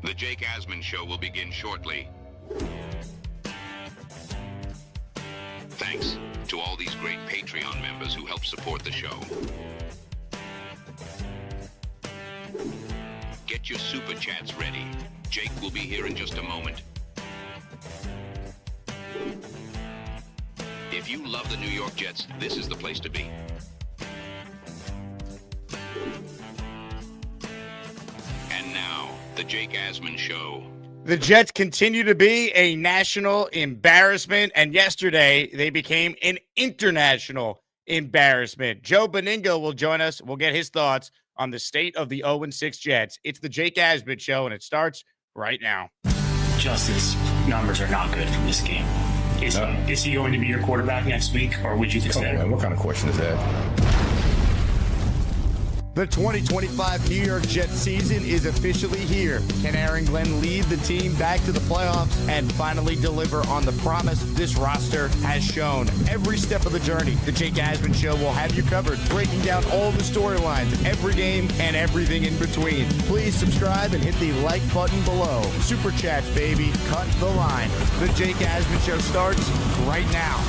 The Jake Asman Show will begin shortly. Thanks to all these great Patreon members who help support the show. Get your super chats ready. Jake will be here in just a moment. If you love the New York Jets, this is the place to be. And now, the Jake Asman Show. The Jets continue to be a national embarrassment, and yesterday they became an international embarrassment. Joe Benigno will join us. We'll get his thoughts on the state of the 0-6 Jets. It's the Jake Asman Show, and it starts right now. Justice's numbers are not good from this game. Is he going to be your quarterback next week, or would you consider? Man, what kind of question is that? The 2025 New York Jets season is officially here. Can Aaron Glenn lead the team back to the playoffs and finally deliver on the promise this roster has shown? Every step of the journey, the Jake Asman Show will have you covered, breaking down all the storylines, every game, and everything in between. Please subscribe and hit the like button below. Super chats, baby. Cut the line. The Jake Asman Show starts right now.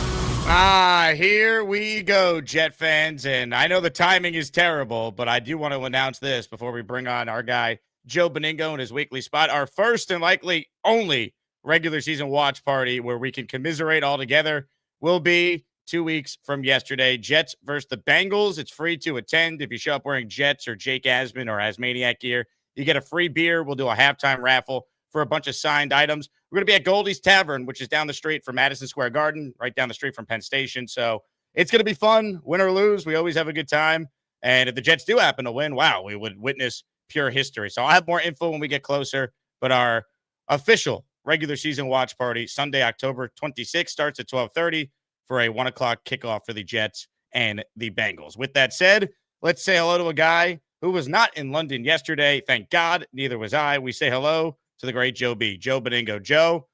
Here we go, Jet fans, and I know the timing is terrible, but I do want to announce this before we bring on our guy, Joe Benigno, in his weekly spot. Our first and likely only regular season watch party where we can commiserate all together will be 2 weeks from yesterday. Jets versus the Bengals. It's free to attend. If you show up wearing Jets or Jake Asman or Asmaniac gear, you get a free beer. We'll do a halftime raffle for a bunch of signed items. We're going to be at Goldie's Tavern, which is down the street from Madison Square Garden, right down the street from Penn Station. So it's going to be fun, win or lose. We always have a good time. And if the Jets do happen to win, wow, we would witness pure history. So I'll have more info when we get closer. But our official regular season watch party, Sunday, October 26th, starts at 12:30 for a 1 o'clock kickoff for the Jets and the Bengals. With that said, let's say hello to a guy who was not in London yesterday. Thank God, neither was I. We say hello to the great Joe B. Joe Benigno. Joe,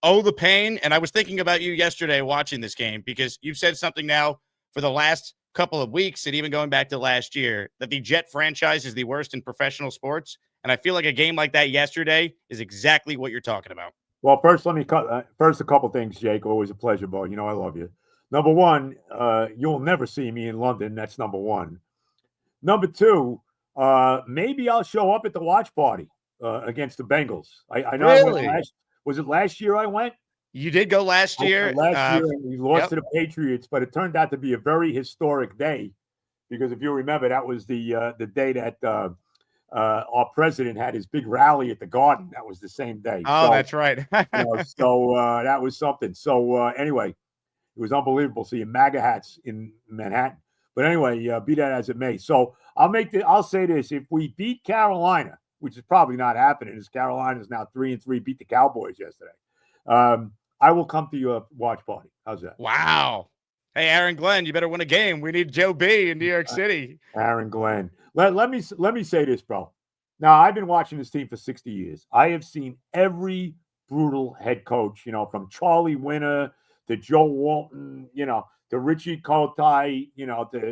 the pain. And I was thinking about you yesterday watching this game because you've said something now for the last couple of weeks and even going back to last year that the Jet franchise is the worst in professional sports. And I feel like a game like that yesterday is exactly what you're talking about. Well, first, let me cut. First, a couple things, Jake. Always a pleasure, bro. You know I love you. Number one, you'll never see me in London. That's number one. Number two, maybe I'll show up at the watch party against the Bengals. I know. Really? Was it last year I went? You did go last year. Last year, and we lost to the Patriots, but it turned out to be a very historic day because if you remember, that was the day that our president had his big rally at the Garden. That was the same day. Oh, that's right. So that was something. So anyway, it was unbelievable seeing MAGA hats in Manhattan. But anyway, be that as it may. So I'll say this: if we beat Carolina, which is probably not happening, as Carolina is now 3-3, beat the Cowboys yesterday. I will come to your watch party. How's that? Wow. Hey, Aaron Glenn, you better win a game. We need Joe B in New York City. Aaron Glenn. Let me say this, bro. Now, I've been watching this team for 60 years. I have seen every brutal head coach, from Charlie Winter to Joe Walton, to Richie Kotite,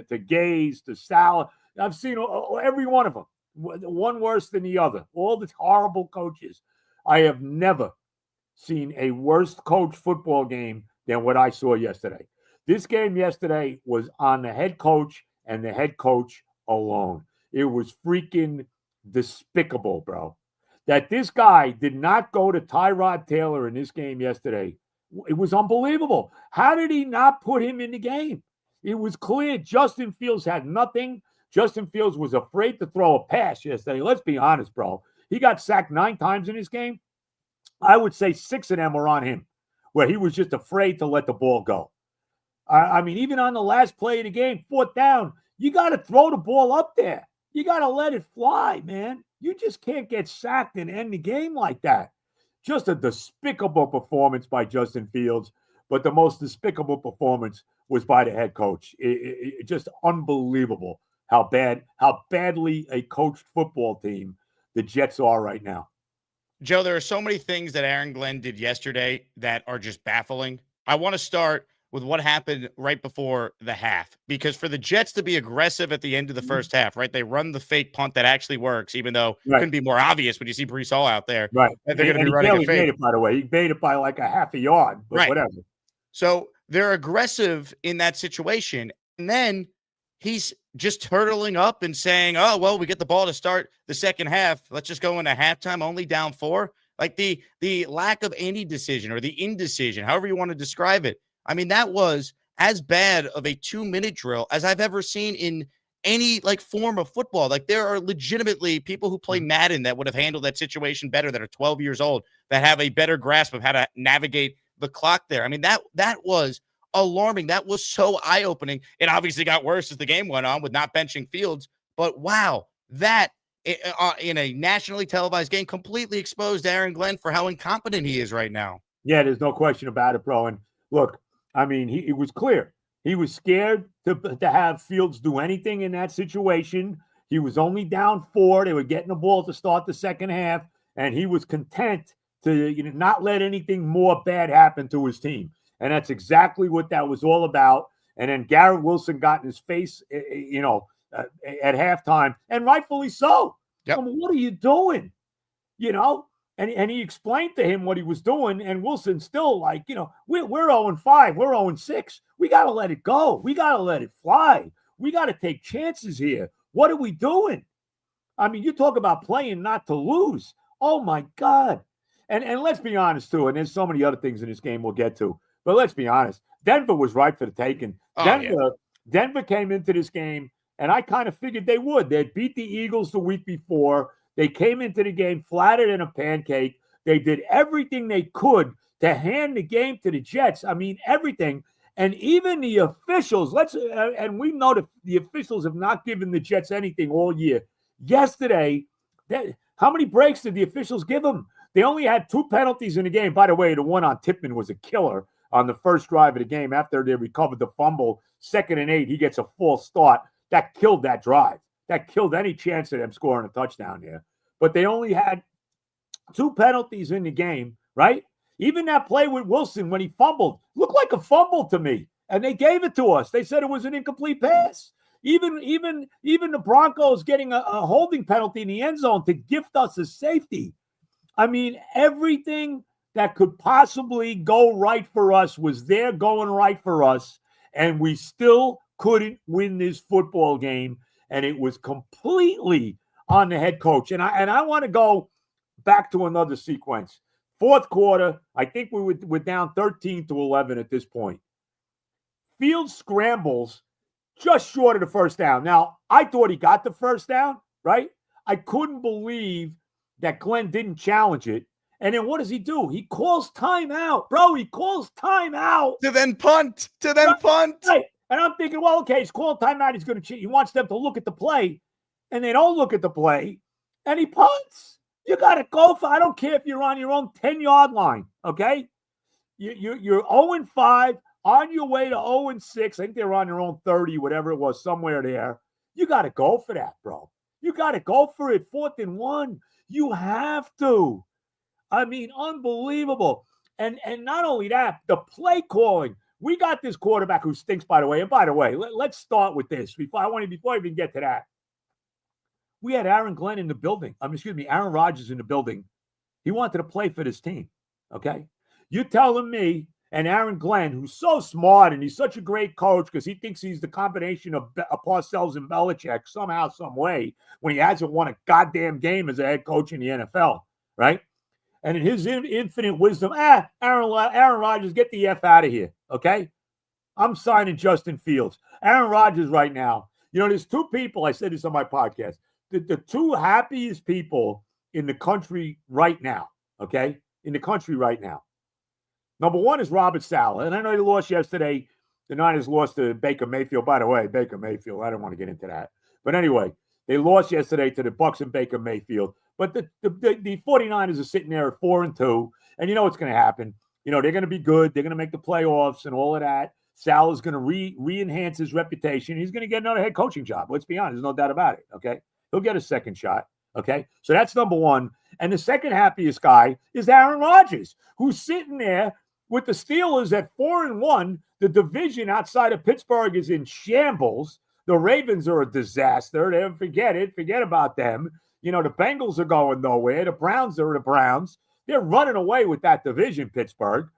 to Gaze, to Sal. I've seen every one of them. One worse than the other. All the horrible coaches. I have never seen a worse coach football game than what I saw yesterday. This game yesterday was on the head coach and the head coach alone. It was freaking despicable, bro. That this guy did not go to Tyrod Taylor in this game yesterday. It was unbelievable. How did he not put him in the game? It was clear Justin Fields had nothing. Justin Fields was afraid to throw a pass yesterday. Let's be honest, bro. He got sacked 9 times in this game. I would say 6 of them were on him, where he was just afraid to let the ball go. I mean, even on the last play of the game, 4th down, you got to throw the ball up there. You got to let it fly, man. You just can't get sacked and end the game like that. Just a despicable performance by Justin Fields, but the most despicable performance was by the head coach. It just unbelievable how badly a coached football team the Jets are right now. Joe, there are so many things that Aaron Glenn did yesterday that are just baffling. I want to start with what happened right before the half, because for the Jets to be aggressive at the end of the first half, right? They run the fake punt that actually works, even though it couldn't be more obvious when you see Brees Hall out there. Right. That they're going to be running a fake. He made it, by the way. He made it by like a half a yard, but whatever. So they're aggressive in that situation. And then he's just hurtling up and saying, oh, well, we get the ball to start the second half. Let's just go into halftime, only down 4. Like the lack of any decision or the indecision, however you want to describe it. I mean, that was as bad of a 2-minute drill as I've ever seen in any like form of football. Like there are legitimately people who play Madden that would have handled that situation better, that are 12 years old, that have a better grasp of how to navigate the clock there. I mean, that was alarming. That was so eye-opening. It obviously got worse as the game went on with not benching Fields, but wow, that in a nationally televised game completely exposed Aaron Glenn for how incompetent he is right now. Yeah, there's no question about it, bro. And look, I mean, it was clear. He was scared to have Fields do anything in that situation. He was only down 4. They were getting the ball to start the second half, and he was content to not let anything more bad happen to his team. And that's exactly what that was all about. And then Garrett Wilson got in his face, at halftime, and rightfully so. Yep. I mean, what are you doing? And he explained to him what he was doing, and Wilson still like, we're 0-5, we're 0-6. We got to let it go. We got to let it fly. We got to take chances here. What are we doing? I mean, you talk about playing not to lose. Oh, my God. And let's be honest, too, and there's so many other things in this game we'll get to, but let's be honest. Denver was right for the taking. Denver came into this game, and I kind of figured they would. They'd beat the Eagles the week before. They came into the game flattered in a pancake. They did everything they could to hand the game to the Jets. I mean, everything. And even the officials, and we know that the officials have not given the Jets anything all year. Yesterday, how many breaks did the officials give them? They only had 2 penalties in the game. By the way, the one on Tippmann was a killer on the first drive of the game after they recovered the fumble. 2nd and 8, he gets a false start. That killed that drive. That killed any chance of them scoring a touchdown here. But they only had 2 penalties in the game, right? Even that play with Wilson when he fumbled looked like a fumble to me. And they gave it to us. They said it was an incomplete pass. Even the Broncos getting a holding penalty in the end zone to gift us a safety. I mean, everything that could possibly go right for us was there going right for us. And we still couldn't win this football game. And it was completely on the head coach. And I want to go back to another sequence. Fourth quarter, I think we're down 13-11 at this point. Fields scrambles just short of the first down. Now, I thought he got the first down, right? I couldn't believe that Glenn didn't challenge it. And then what does he do? He calls timeout. Bro, he calls timeout. To then punt. Right. And I'm thinking, well, okay, he's calling timeout. He's going to cheat. He wants them to look at the play. And they don't look at the play. And he punts. You got to go for, I don't care if you're on your own 10-yard line, okay? You're 0-5 on your way to 0-6. I think they were on their own 30, whatever it was, somewhere there. You got to go for that, bro. You got to go for it. 4th and 1. You have to. I mean, unbelievable. And not only that, the play calling. We got this quarterback who stinks, by the way. And by the way, let's start with this. Before I even get to that. We had Aaron Glenn in the building. Aaron Rodgers in the building. He wanted to play for this team, okay? You're telling me and Aaron Glenn, who's so smart and he's such a great coach because he thinks he's the combination of Parcells and Belichick somehow, some way, when he hasn't won a goddamn game as a head coach in the NFL, right? And in his infinite wisdom, Aaron Rodgers, get the F out of here, okay? I'm signing Justin Fields. Aaron Rodgers right now, there's 2 people, I said this on my podcast, the 2 happiest people in the country right now, okay? In the country right now. Number 1 is Robert Saleh. And I know he lost yesterday. The Niners lost to Baker Mayfield. By the way, Baker Mayfield, I don't want to get into that. But anyway, they lost yesterday to the Bucs and Baker Mayfield. But the 49ers are sitting there at 4-2. And you know what's going to happen. They're going to be good. They're going to make the playoffs and all of that. Saleh's going to re-enhance his reputation. He's going to get another head coaching job. Let's be honest. There's no doubt about it, okay? He'll get a second shot, okay? So that's number 1. And the second happiest guy is Aaron Rodgers, who's sitting there with the Steelers at 4-1, the division outside of Pittsburgh is in shambles. The Ravens are a disaster. They don't forget it. Forget about them. The Bengals are going nowhere. The Browns are the Browns. They're running away with that division, Pittsburgh.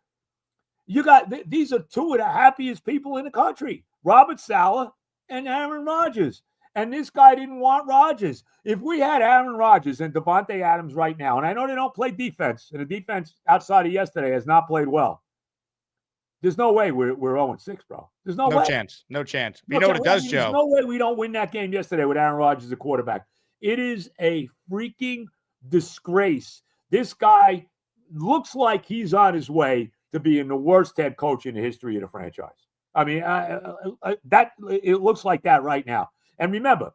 These are two of the happiest people in the country, Robert Saleh and Aaron Rodgers. And this guy didn't want Rodgers. If we had Aaron Rodgers and Devontae Adams right now, and I know they don't play defense, and the defense outside of yesterday has not played well, there's no way we're 0-6, bro. There's no way. No chance. You know what it does, Joe? There's no way we don't win that game yesterday with Aaron Rodgers as a quarterback. It is a freaking disgrace. This guy looks like he's on his way to being the worst head coach in the history of the franchise. I mean, it looks like that right now. And remember,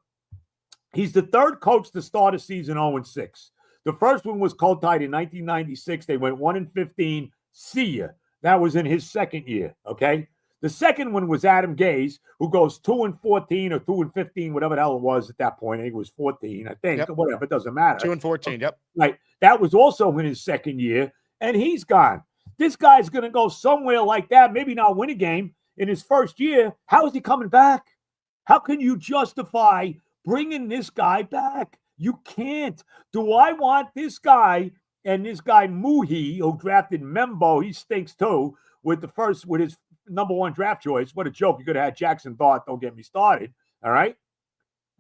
he's the third coach to start a season 0-6. The first one was Kotite in 1996. They went 1-15. See ya. That was in his second year, okay? The second one was Adam Gase, who goes 2-14 or 2-15, whatever the hell it was at that point. I think it was 14, I think. Yep. Whatever, it doesn't matter. 2-14, yep. Right. That was also in his second year, and he's gone. This guy's going to go somewhere like that, maybe not win a game in his first year. How is he coming back? How can you justify bringing this guy back? You can't. Do I want this guy and this guy Muhi, who drafted Membo, he stinks too, with his number one draft choice. What a joke. You could have had Jackson Dart. Don't get me started. All right?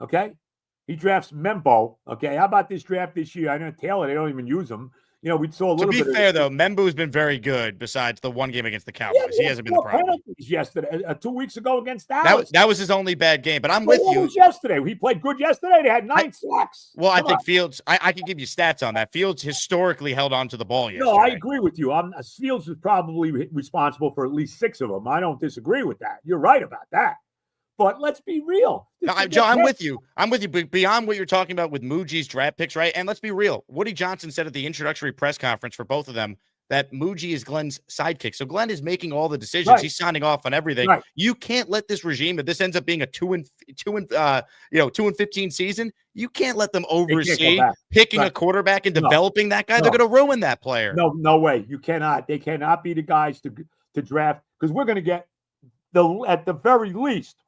Okay? He drafts Membo. Okay? How about this draft this year? I know Taylor, they don't even use him. We saw a little bit. To be fair, though, Membo's been very good besides the one game against the Cowboys. He hasn't been the problem. Yesterday, 2 weeks ago against Dallas. That was his only bad game, but I'm with you. Was yesterday. He played good yesterday. They had 9 sacks. Well, I think Fields, I can give you stats on that. Fields historically held on to the ball yesterday. No, I agree with you. Fields is probably responsible for at least 6 of them. I don't disagree with that. You're right about that. But let's be real. Joe, I'm with you. But beyond what you're talking about with Muji's draft picks, right? And let's be real. Woody Johnson said at the introductory press conference for both of them that Muji is Glenn's sidekick. So Glenn is making all the decisions. Right. He's signing off on everything. Right. You can't let this regime, if this ends up being a 2-15 season, you can't let them oversee picking a quarterback and developing that guy. They're going to ruin that player. No way. You cannot. They cannot be the guys to draft, because we're going to get at the very least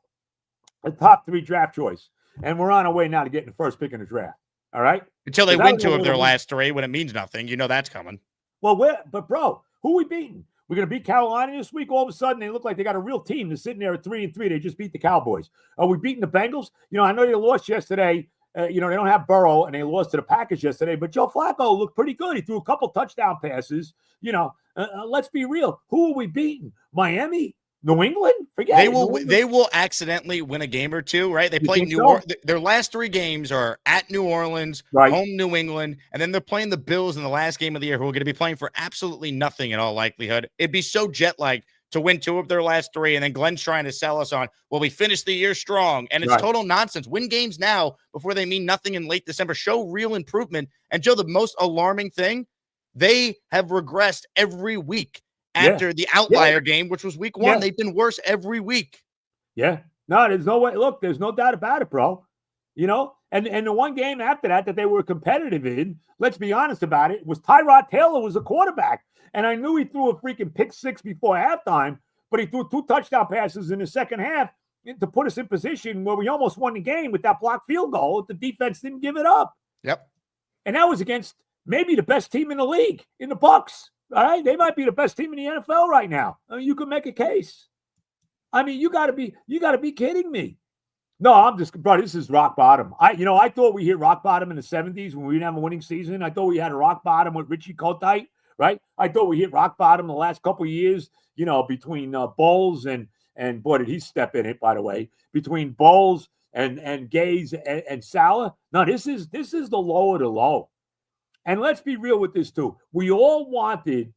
a top 3 draft choice. And we're on our way now to getting the first pick in the draft. All right? Until they win 2 of their last 3 when it means nothing. You know that's coming. Well, but bro, who are we beating? We're going to beat Carolina this week. All of a sudden, they look like they got a real team. They're sitting there at 3-3. They just beat the Cowboys. Are we beating the Bengals? I know they lost yesterday. They don't have Burrow, and they lost to the Packers yesterday. But Joe Flacco looked pretty good. He threw a couple touchdown passes. Let's be real. Who are we beating? Miami? New England? Forget it. They will accidentally win a game or 2, right? They play New Orleans. Their last 3 games are at New Orleans, home New England, and then they're playing the Bills in the last game of the year, who are going to be playing for absolutely nothing in all likelihood. It'd be so jet-like to win 2 of their last 3, and then Glenn's trying to sell us on, well, we finished the year strong, and it's total nonsense. Win games now before they mean nothing in late December. Show real improvement. And Joe, the most alarming thing, they have regressed every week. After the outlier game, which was week 1, they've been worse every week. Yeah. No, there's no way. Look, there's no doubt about it, bro. And the one game after that they were competitive in, let's be honest about it, was Tyrod Taylor was a quarterback. And I knew he threw a freaking pick 6 before halftime, but he threw 2 touchdown passes in the second half to put us in position where we almost won the game with that blocked field goal if the defense didn't give it up. Yep. And that was against maybe the best team in the league, in the Bucs. All right, they might be the best team in the NFL right now. You can make a case. I mean, you got to be kidding me. No, I'm just, bro, this is rock bottom. I thought we hit rock bottom in the 70s when we didn't have a winning season. I thought we had a rock bottom with Richie Kotite, right? I thought we hit rock bottom the last couple of years, between Bowles and boy, did he step in it, by the way, between Bowles and Gase and Saleh. No, this is the low of the low. And let's be real with this, too. We all wanted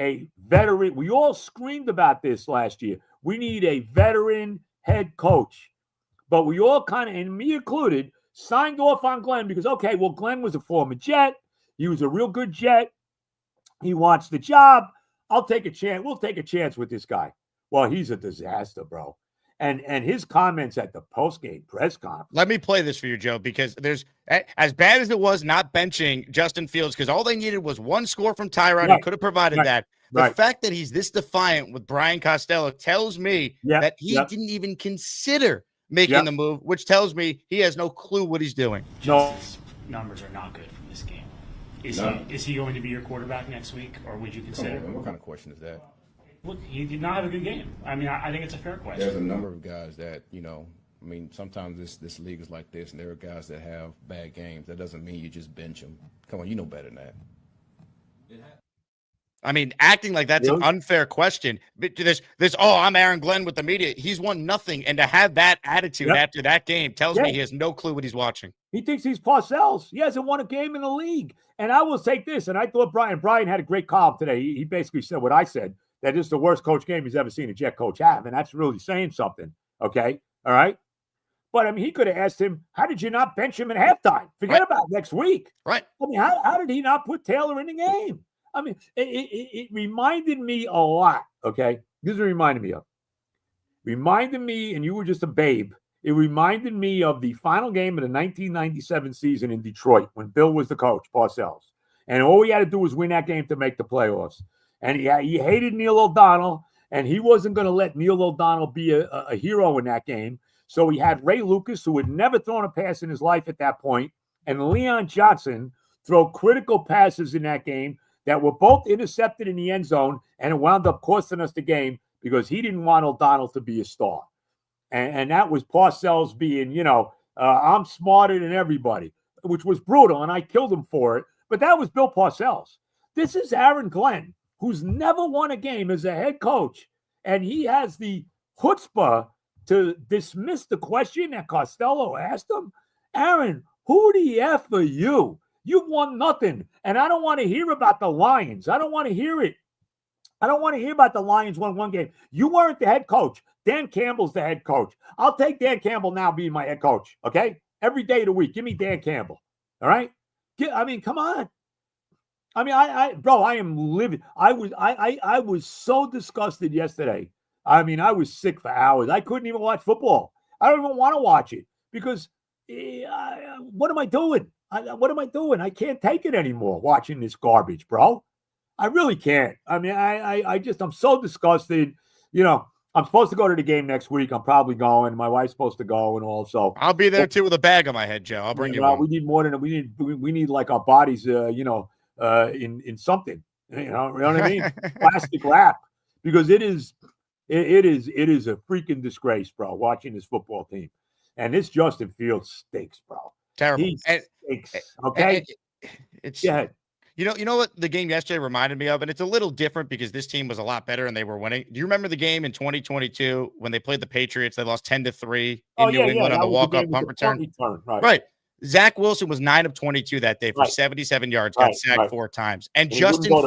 a veteran. We all screamed about this last year. We need a veteran head coach. But we all kind of, and me included, signed off on Glenn because, okay, well, Glenn was a former Jet. He was a real good Jet. He wants the job. I'll take a chance. We'll take a chance with this guy. Well, he's a disaster, bro. And his comments at the postgame press conference. Let me play this for you, Joe, because there's as bad as it was not benching Justin Fields, because all they needed was one score from Tyrod, who could have provided that. The fact that he's this defiant with Brian Costello tells me that he didn't even consider making the move, which tells me he has no clue what he's doing. Justice's numbers are not good from this game. Is he going to be your quarterback next week, or would you consider? What kind of question is that? Look, he did not have a good game. I mean, I think it's a fair question. There's a number of guys that, I mean, sometimes this league is like this, and there are guys that have bad games. That doesn't mean you just bench them. Come on, you know better than that. I mean, acting like that's an unfair question. I'm Aaron Glenn with the media. He's won nothing. And to have that attitude after that game tells me he has no clue what he's watching. He thinks he's Parcells. He hasn't won a game in the league. And I will take this, and I thought Brian had a great column today. He basically said what I said, that this is the worst coach game he's ever seen a Jet coach have. And that's really saying something. Okay? All right? But, I mean, he could have asked him, how did you not bench him at halftime? Forget about next week. Right. I mean, how did he not put Taylor in the game? I mean, it reminded me a lot, okay? This is what it reminded me of. Reminded me, and you were just a babe, it reminded me of the final game of the 1997 season in Detroit when Bill was the coach, Parcells. And all he had to do was win that game to make the playoffs. And he hated Neil O'Donnell, and he wasn't going to let Neil O'Donnell be a hero in that game. So he had Ray Lucas, who had never thrown a pass in his life at that point, and Leon Johnson throw critical passes in that game that were both intercepted in the end zone, and it wound up costing us the game because he didn't want O'Donnell to be a star. And that was Parcells being, I'm smarter than everybody, which was brutal, and I killed him for it. But that was Bill Parcells. This is Aaron Glenn, who's never won a game as a head coach, and he has the chutzpah to dismiss the question that Costello asked him. Aaron, who the F are you? You've won nothing. And I don't want to hear about the Lions. I don't want to hear it. I don't want to hear about the Lions won one game. You weren't the head coach. Dan Campbell's the head coach. I'll take Dan Campbell now being my head coach, okay? Every day of the week, give me Dan Campbell, all right? I mean, come on. I mean, I am livid. I was so disgusted yesterday. I mean, I was sick for hours. I couldn't even watch football. I don't even want to watch it because what am I doing? What am I doing? I can't take it anymore watching this garbage, bro. I really can't. I mean, I'm so disgusted. I'm supposed to go to the game next week. I'm probably going. My wife's supposed to go and all. So I'll be there too with a bag on my head, Joe. I'll bring you one. We need more than we need like our bodies, in something. You know what I mean? Plastic wrap, because it is a freaking disgrace, bro. Watching this football team, and this Justin Fields stinks, bro. Terrible. He stinks. Okay, it's You know what the game yesterday reminded me of, and it's a little different because this team was a lot better and they were winning. Do you remember the game in 2022 when they played the Patriots? They lost 10-3 in New England on the walk-up punt return. Right. Zach Wilson was 9 of 22 that day for 77 yards, got sacked 4 times. And Justin Fields,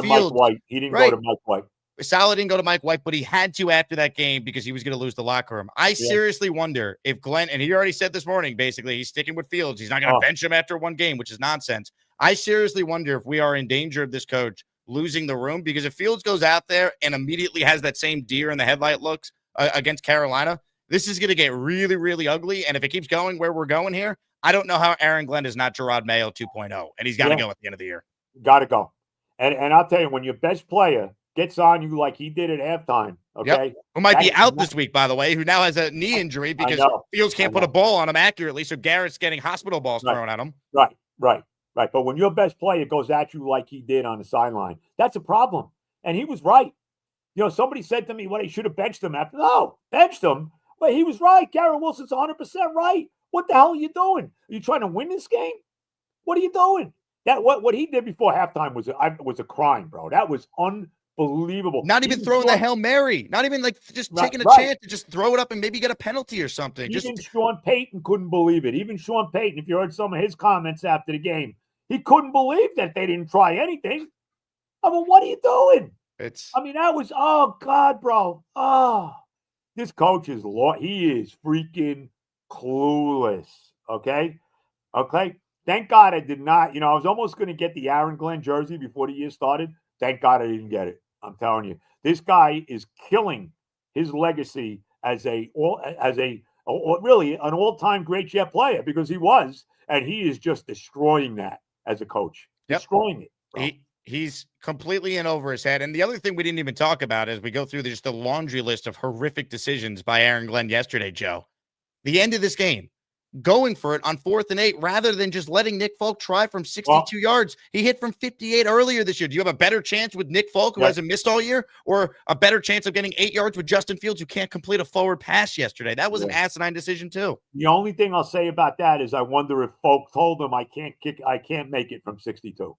he didn't go to Mike White. Saleh didn't go to Mike White, but he had to after that game because he was going to lose the locker room. I seriously wonder if Glenn, and he already said this morning, basically, he's sticking with Fields. He's not going to bench him after one game, which is nonsense. I seriously wonder if we are in danger of this coach losing the room, because if Fields goes out there and immediately has that same deer in the headlight looks against Carolina, this is going to get really, really ugly. And if it keeps going where we're going here, I don't know how Aaron Glenn is not Gerard Mayo 2.0, and he's got to go at the end of the year. Got to go. And I'll tell you, when your best player gets on you like he did at halftime, okay? Who might be out this week, by the way, who now has a knee injury because Fields can't put a ball on him accurately, so Garrett's getting hospital balls thrown at him. Right. But when your best player goes at you like he did on the sideline, that's a problem. And he was right. Somebody said to me, well, he should have benched him after. No, benched him. But he was right. Garrett Wilson's 100% right. What the hell are you doing? Are you trying to win this game? What are you doing? That what he did before halftime was a crime, bro. That was unbelievable. Not even throwing the Hail Mary. Not even just taking a chance to just throw it up and maybe get a penalty or something. Even Sean Payton couldn't believe it. Even Sean Payton, if you heard some of his comments after the game, he couldn't believe that they didn't try anything. I mean, what are you doing? That was, oh, God, bro. Oh, this coach is, he is freaking clueless, okay? Thank God I did not, I was almost going to get the Aaron Glenn jersey before the year started. Thank God I didn't get it. I'm telling you. This guy is killing his legacy as really an all-time great Jet player, because he was, and he is just destroying that as a coach. Destroying it. Bro. he's completely in over his head. And the other thing we didn't even talk about as we go through just the laundry list of horrific decisions by Aaron Glenn yesterday, Joe, the end of this game, going for it on 4th and 8 rather than just letting Nick Folk try from 62 yards. He hit from 58 earlier this year. Do you have a better chance with Nick Folk, who hasn't missed all year, or a better chance of getting 8 yards with Justin Fields, who can't complete a forward pass yesterday? That was an asinine decision too. The only thing I'll say about that is I wonder if Folk told him I can't make it from 62.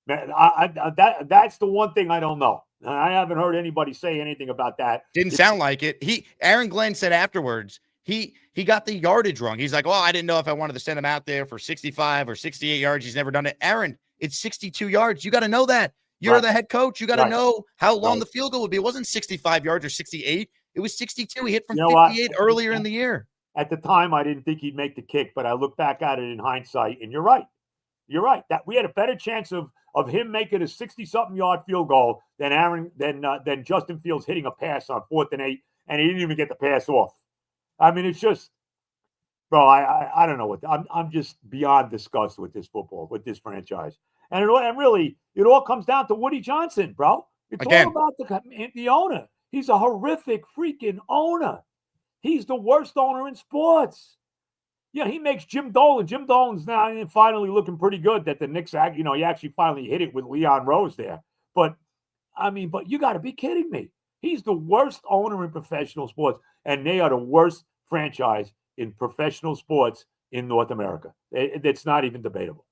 That's the one thing I don't know. I haven't heard anybody say anything about that. Didn't sound like it. Aaron Glenn said afterwards, he got the yardage wrong. He's like, well, I didn't know if I wanted to send him out there for 65 or 68 yards. He's never done it. Aaron, it's 62 yards. You got to know that. You're the head coach. You got to know how long the field goal would be. It wasn't 65 yards or 68. It was 62. He hit from 58 earlier in the year. At the time, I didn't think he'd make the kick, but I look back at it in hindsight, and you're right. You're right. That we had a better chance of him making a 60-something yard field goal than Justin Fields hitting a pass on 4th and 8, and he didn't even get the pass off. I mean, it's just, bro, I don't know what I'm just beyond disgust with this football, with this franchise, and really it all comes down to Woody Johnson, bro. It's all about the owner. He's a horrific freaking owner. He's the worst owner in sports. Yeah, he makes Jim Dolan. Jim Dolan's now finally looking pretty good. That the Knicks, he actually finally hit it with Leon Rose there. But you got to be kidding me. He's the worst owner in professional sports, and they are the worst franchise in professional sports in North America. It's not even debatable.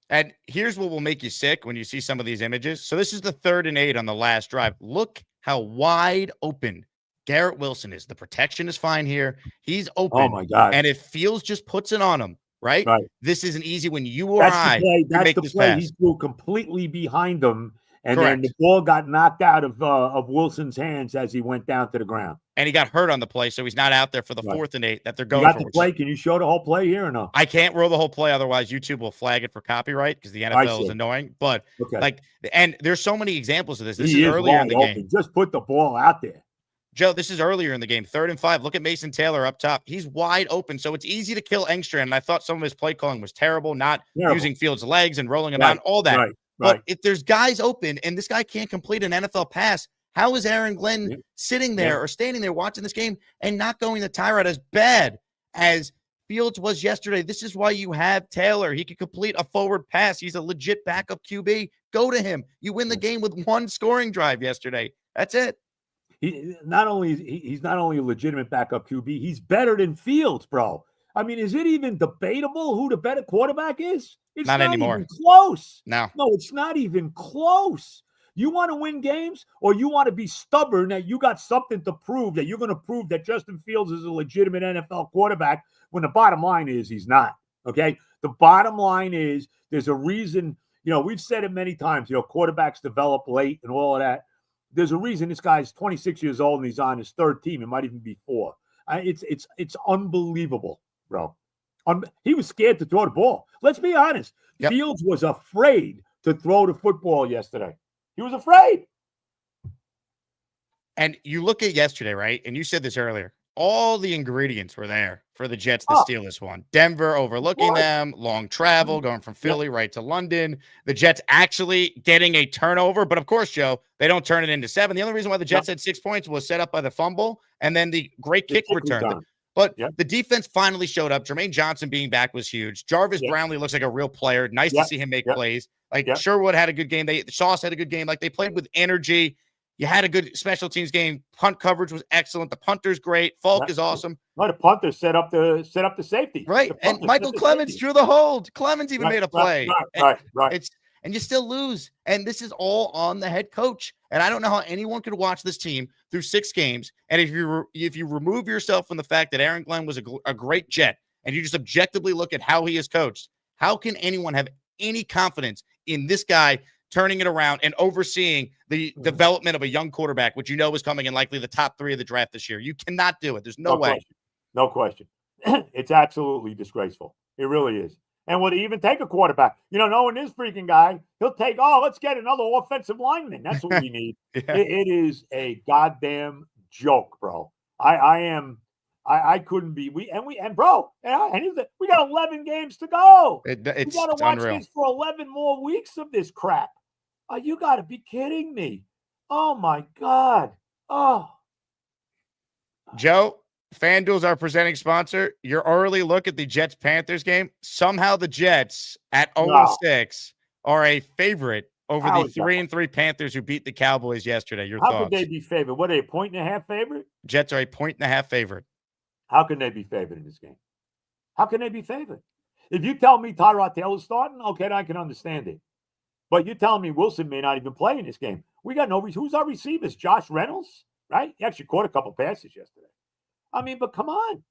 And here's what will make you sick when you see some of these images. So this is the 3rd and 8 on the last drive. Look how wide open Garrett Wilson is. The protection is fine here. He's open. Oh, my God. And if Fields just puts it on him, right? This isn't easy when you or That's the play. He threw completely behind him. And then the ball got knocked out of Wilson's hands as he went down to the ground. And he got hurt on the play, so he's not out there for the 4th and 8 that they're going for. The play? Can you show the whole play here or no? I can't roll the whole play, otherwise YouTube will flag it for copyright because the NFL is annoying. But and there's so many examples of this. This is earlier in the game. Just put the ball out there. Joe, this is earlier in the game, 3rd and 5. Look at Mason Taylor up top. He's wide open, so it's easy to kill Engstrand. And I thought some of his play calling was terrible, not using Fields' legs and rolling him out, all that. But if there's guys open and this guy can't complete an NFL pass, how is Aaron Glenn sitting there or standing there watching this game and not going the tyrant as bad as Fields was yesterday? This is why you have Taylor. He can complete a forward pass. He's a legit backup QB. Go to him. You win the game with one scoring drive yesterday. That's it. He's not only a legitimate backup QB, he's better than Fields, bro. I mean, is it even debatable who the better quarterback is? It's not anymore. Even close. No, it's not even close. You want to win games, or you want to be stubborn that you got something to prove, that you're going to prove that Justin Fields is a legitimate NFL quarterback, when the bottom line is he's not. Okay? The bottom line is there's a reason, we've said it many times, quarterbacks develop late and all of that. There's a reason this guy's 26 years old and he's on his 3rd team. It might even be 4. It's unbelievable, bro. He was scared to throw the ball. Let's be honest. Fields was afraid to throw the football yesterday. He was afraid. And you look at yesterday, right? And you said this earlier. All the ingredients were there for the Jets to steal this one. Denver overlooking them, long travel, going from Philly right to London. The Jets actually getting a turnover. But, of course, Joe, they don't turn it into 7. The only reason why the Jets had 6 points was set up by the fumble and then the great kick return. But the defense finally showed up. Jermaine Johnson being back was huge. Jarvis Brownlee looks like a real player. Nice to see him make plays. Sherwood had a good game. Sauce had a good game. They played with energy. You had a good special teams game. Punt coverage was excellent. The punter's great. Falk is awesome. The punter set up the safety. Right. And Michael Clemens drew the hold. Clemens even made a play. Right. And you still lose. And this is all on the head coach. And I don't know how anyone could watch this team through 6 games. And if you remove yourself from the fact that Aaron Glenn was a great Jet, and you just objectively look at how he is coached, how can anyone have any confidence in this guy turning it around and overseeing the development of a young quarterback, which is coming in likely the top 3 of the draft this year? You cannot do it. There's no way. No question. It's absolutely disgraceful. It really is. And would he even take a quarterback? Knowing this freaking guy, he'll take, let's get another offensive lineman. That's what we need. It is a goddamn joke, bro. I couldn't be. We got 11 games to go. We got to watch this for 11 more weeks of this crap. Oh, you got to be kidding me. Oh, my God. Oh. Joe, FanDuel's our presenting sponsor. Your early look at the Jets-Panthers game. Somehow the Jets at 0-6 are a favorite over How the is that? 3-3 Panthers who beat the Cowboys yesterday. Your How thoughts? could they be favored? What are they, 1.5 favorite? Jets are a 1.5 favorite. How can they be favored in this game? How can they be favored? If you tell me Tyrod Taylor's starting, okay, I can understand it. But you're telling me Wilson may not even play in this game. We got no reason. Who's our receivers? Josh Reynolds, right? He actually caught a couple passes yesterday. I mean, but come on.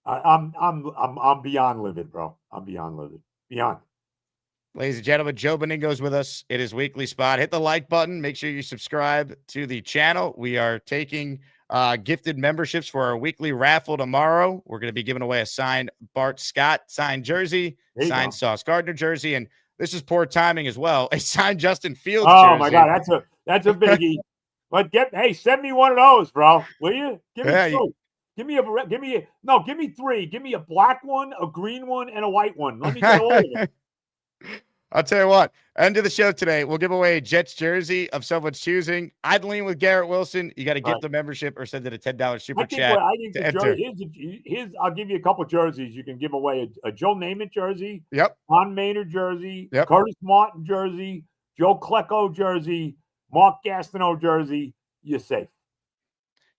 I'm beyond livid, bro. I'm beyond livid. Beyond. Ladies and gentlemen, Joe Benigno is with us. It is Weekly Spot. Hit the like button. Make sure you subscribe to the channel. We are taking gifted memberships for our weekly raffle tomorrow. We're going to be giving away a signed Bart Scott signed jersey, signed Sauce Gardner jersey, and this is poor timing as well. A signed Justin Fields jersey. Oh my God, that's a biggie. But send me one of those, bro. Will you? Give me two. Give me three. Give me a black one, a green one, and a white one. Let me get all of them. I'll tell you what, end of the show today, we'll give away a Jets jersey of someone's choosing. I'd lean with Garrett Wilson. You got to gift the membership or send it a $10 super chat. I think the jersey, I'll give you a couple jerseys. You can give away a Joe Namath jersey, Von Maynard jersey, Curtis Martin jersey, Joe Klecko jersey, Mark Gastineau jersey. You're safe.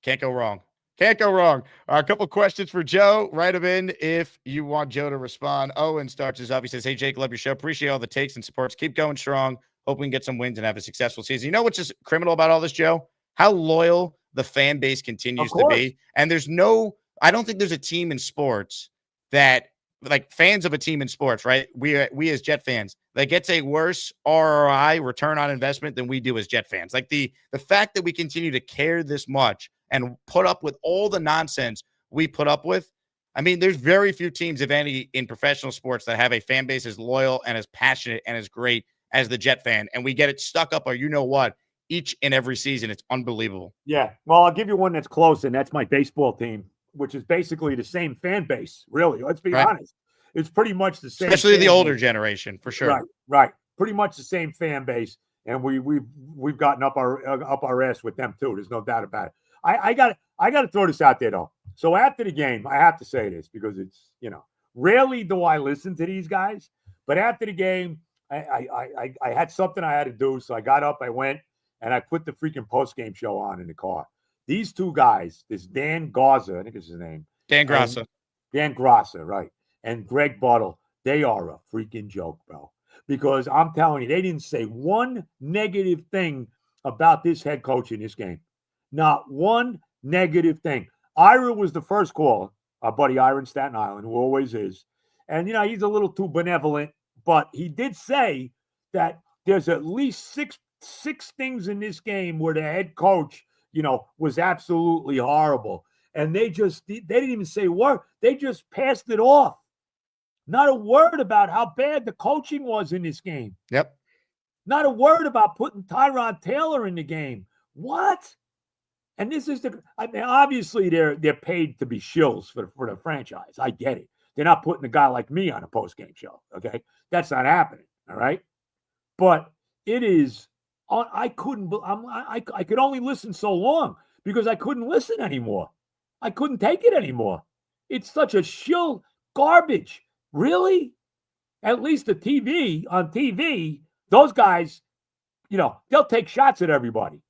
Can't go wrong. Can't go wrong. A couple questions for Joe. Write them in if you want Joe to respond. Owen starts us off. He says, hey, Jake, love your show. Appreciate all the takes and supports. Keep going strong. Hope we can get some wins and have a successful season. You know what's just criminal about all this, Joe? How loyal the fan base continues to be. And I don't think there's a team in sports that, like fans of a team in sports, right? We as Jet fans, that gets a worse ROI, return on investment, than we do as Jet fans. Like the fact that we continue to care this much and put up with all the nonsense we put up with. I mean, there's very few teams, if any, in professional sports that have a fan base as loyal and as passionate and as great as the Jet fan. And we get it stuck up, or you know what, each and every season. It's unbelievable. Yeah. Well, I'll give you one that's close, and that's my baseball team, which is basically the same fan base, really. Let's be honest. It's pretty much the same. Especially the older generation, for sure. Right. Pretty much the same fan base. And we've gotten up our ass with them too. There's no doubt about it. I got to throw this out there though. So after the game, I have to say this because it's, rarely do I listen to these guys, but after the game, I had something I had to do. So I got up, I went, and I put the freaking post-game show on in the car. These two guys, this Dan Garza, I think is his name. Dan Grassa, right. And Greg Buttle, they are a freaking joke, bro. Because I'm telling you, they didn't say one negative thing about this head coach in this game. Not one negative thing. Ira was the first caller, our buddy Ira in Staten Island, who always is. And, he's a little too benevolent, but he did say that there's at least six things in this game where the head coach, was absolutely horrible. And they didn't even say a word. They just passed it off. Not a word about how bad the coaching was in this game. Yep. Not a word about putting Tyrod Taylor in the game. What? And this is obviously they're paid to be shills for the franchise. I get it. They're not putting a guy like me on a post-game show. Okay. That's not happening. All right. But it is, I could only listen so long because I couldn't listen anymore. I couldn't take it anymore. It's such a shill garbage. Really? At least on TV, those guys, they'll take shots at everybody.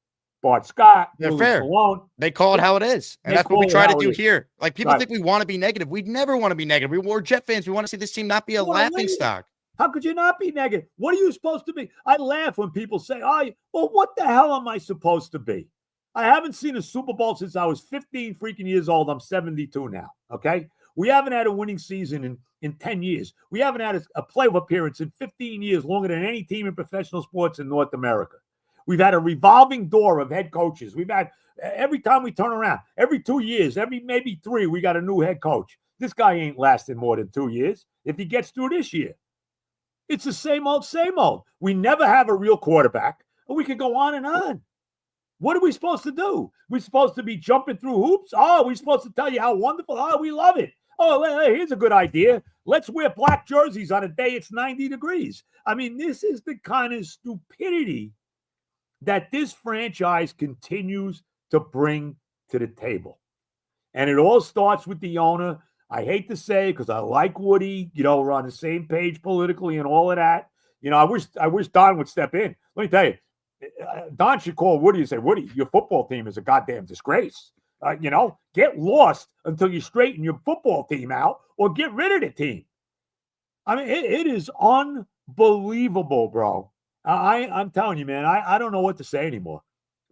Bart Scott, they're fair. Malone, they call it how it is. And that's what we try to do here. Like, people think we want to be negative. We never want to be negative. We're Jet fans. We want to see this team not be a laughing stock. How could you not be negative? What are you supposed to be? I laugh when people say, well, what the hell am I supposed to be? I haven't seen a Super Bowl since I was 15 freaking years old. I'm 72 now, okay? We haven't had a winning season in 10 years. We haven't had a playoff appearance in 15 years, longer than any team in professional sports in North America. We've had a revolving door of head coaches. We've had, every time we turn around, every 2 years, maybe 3, we got a new head coach. This guy ain't lasting more than 2 years if he gets through this year. It's the same old, same old. We never have a real quarterback, and we could go on and on. What are we supposed to do? We're supposed to be jumping through hoops? Oh, we're supposed to tell you how wonderful. Oh, we love it. Oh, hey, here's a good idea. Let's wear black jerseys on a day it's 90 degrees. I mean, this is the kind of stupidity that this franchise continues to bring to the table. And it all starts with the owner. I hate to say, because I like Woody, we're on the same page politically and all of that. I wish Don would step in. Let me tell you, Don should call Woody and say, Woody, your football team is a goddamn disgrace. Get lost until you straighten your football team out or get rid of the team. I mean, it is unbelievable, bro. I'm telling you, man, I don't know what to say anymore.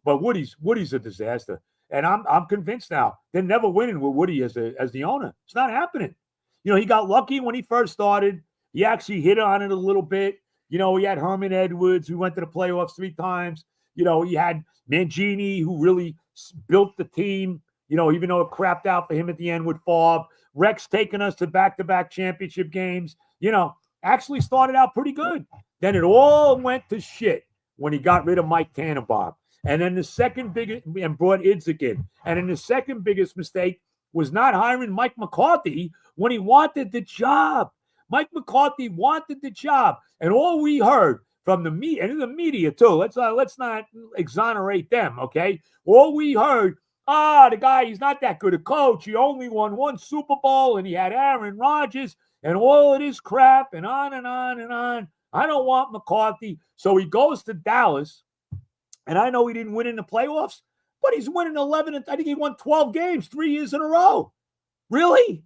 But Woody's a disaster. And I'm convinced now they're never winning with Woody as the owner. It's not happening. He got lucky when he first started. He actually hit on it a little bit. He had Herman Edwards, who went to the playoffs 3 times. He had Mangini, who really built the team, even though it crapped out for him at the end with Favre. Rex taking us to back-to-back championship games, actually started out pretty good. Then it all went to shit when he got rid of Mike Tannenbaum. And then the second biggest, and brought Idzik in. And then the second biggest mistake was not hiring Mike McCarthy when he wanted the job. Mike McCarthy wanted the job. And all we heard from the media, and the media too, let's not exonerate them, okay? All we heard, the guy, he's not that good a coach. He only won 1 Super Bowl, and he had Aaron Rodgers, and all of this crap, and on and on and on. I don't want McCarthy. So he goes to Dallas. And I know he didn't win in the playoffs, but he's winning 11. I think he won 12 games 3 years in a row. Really?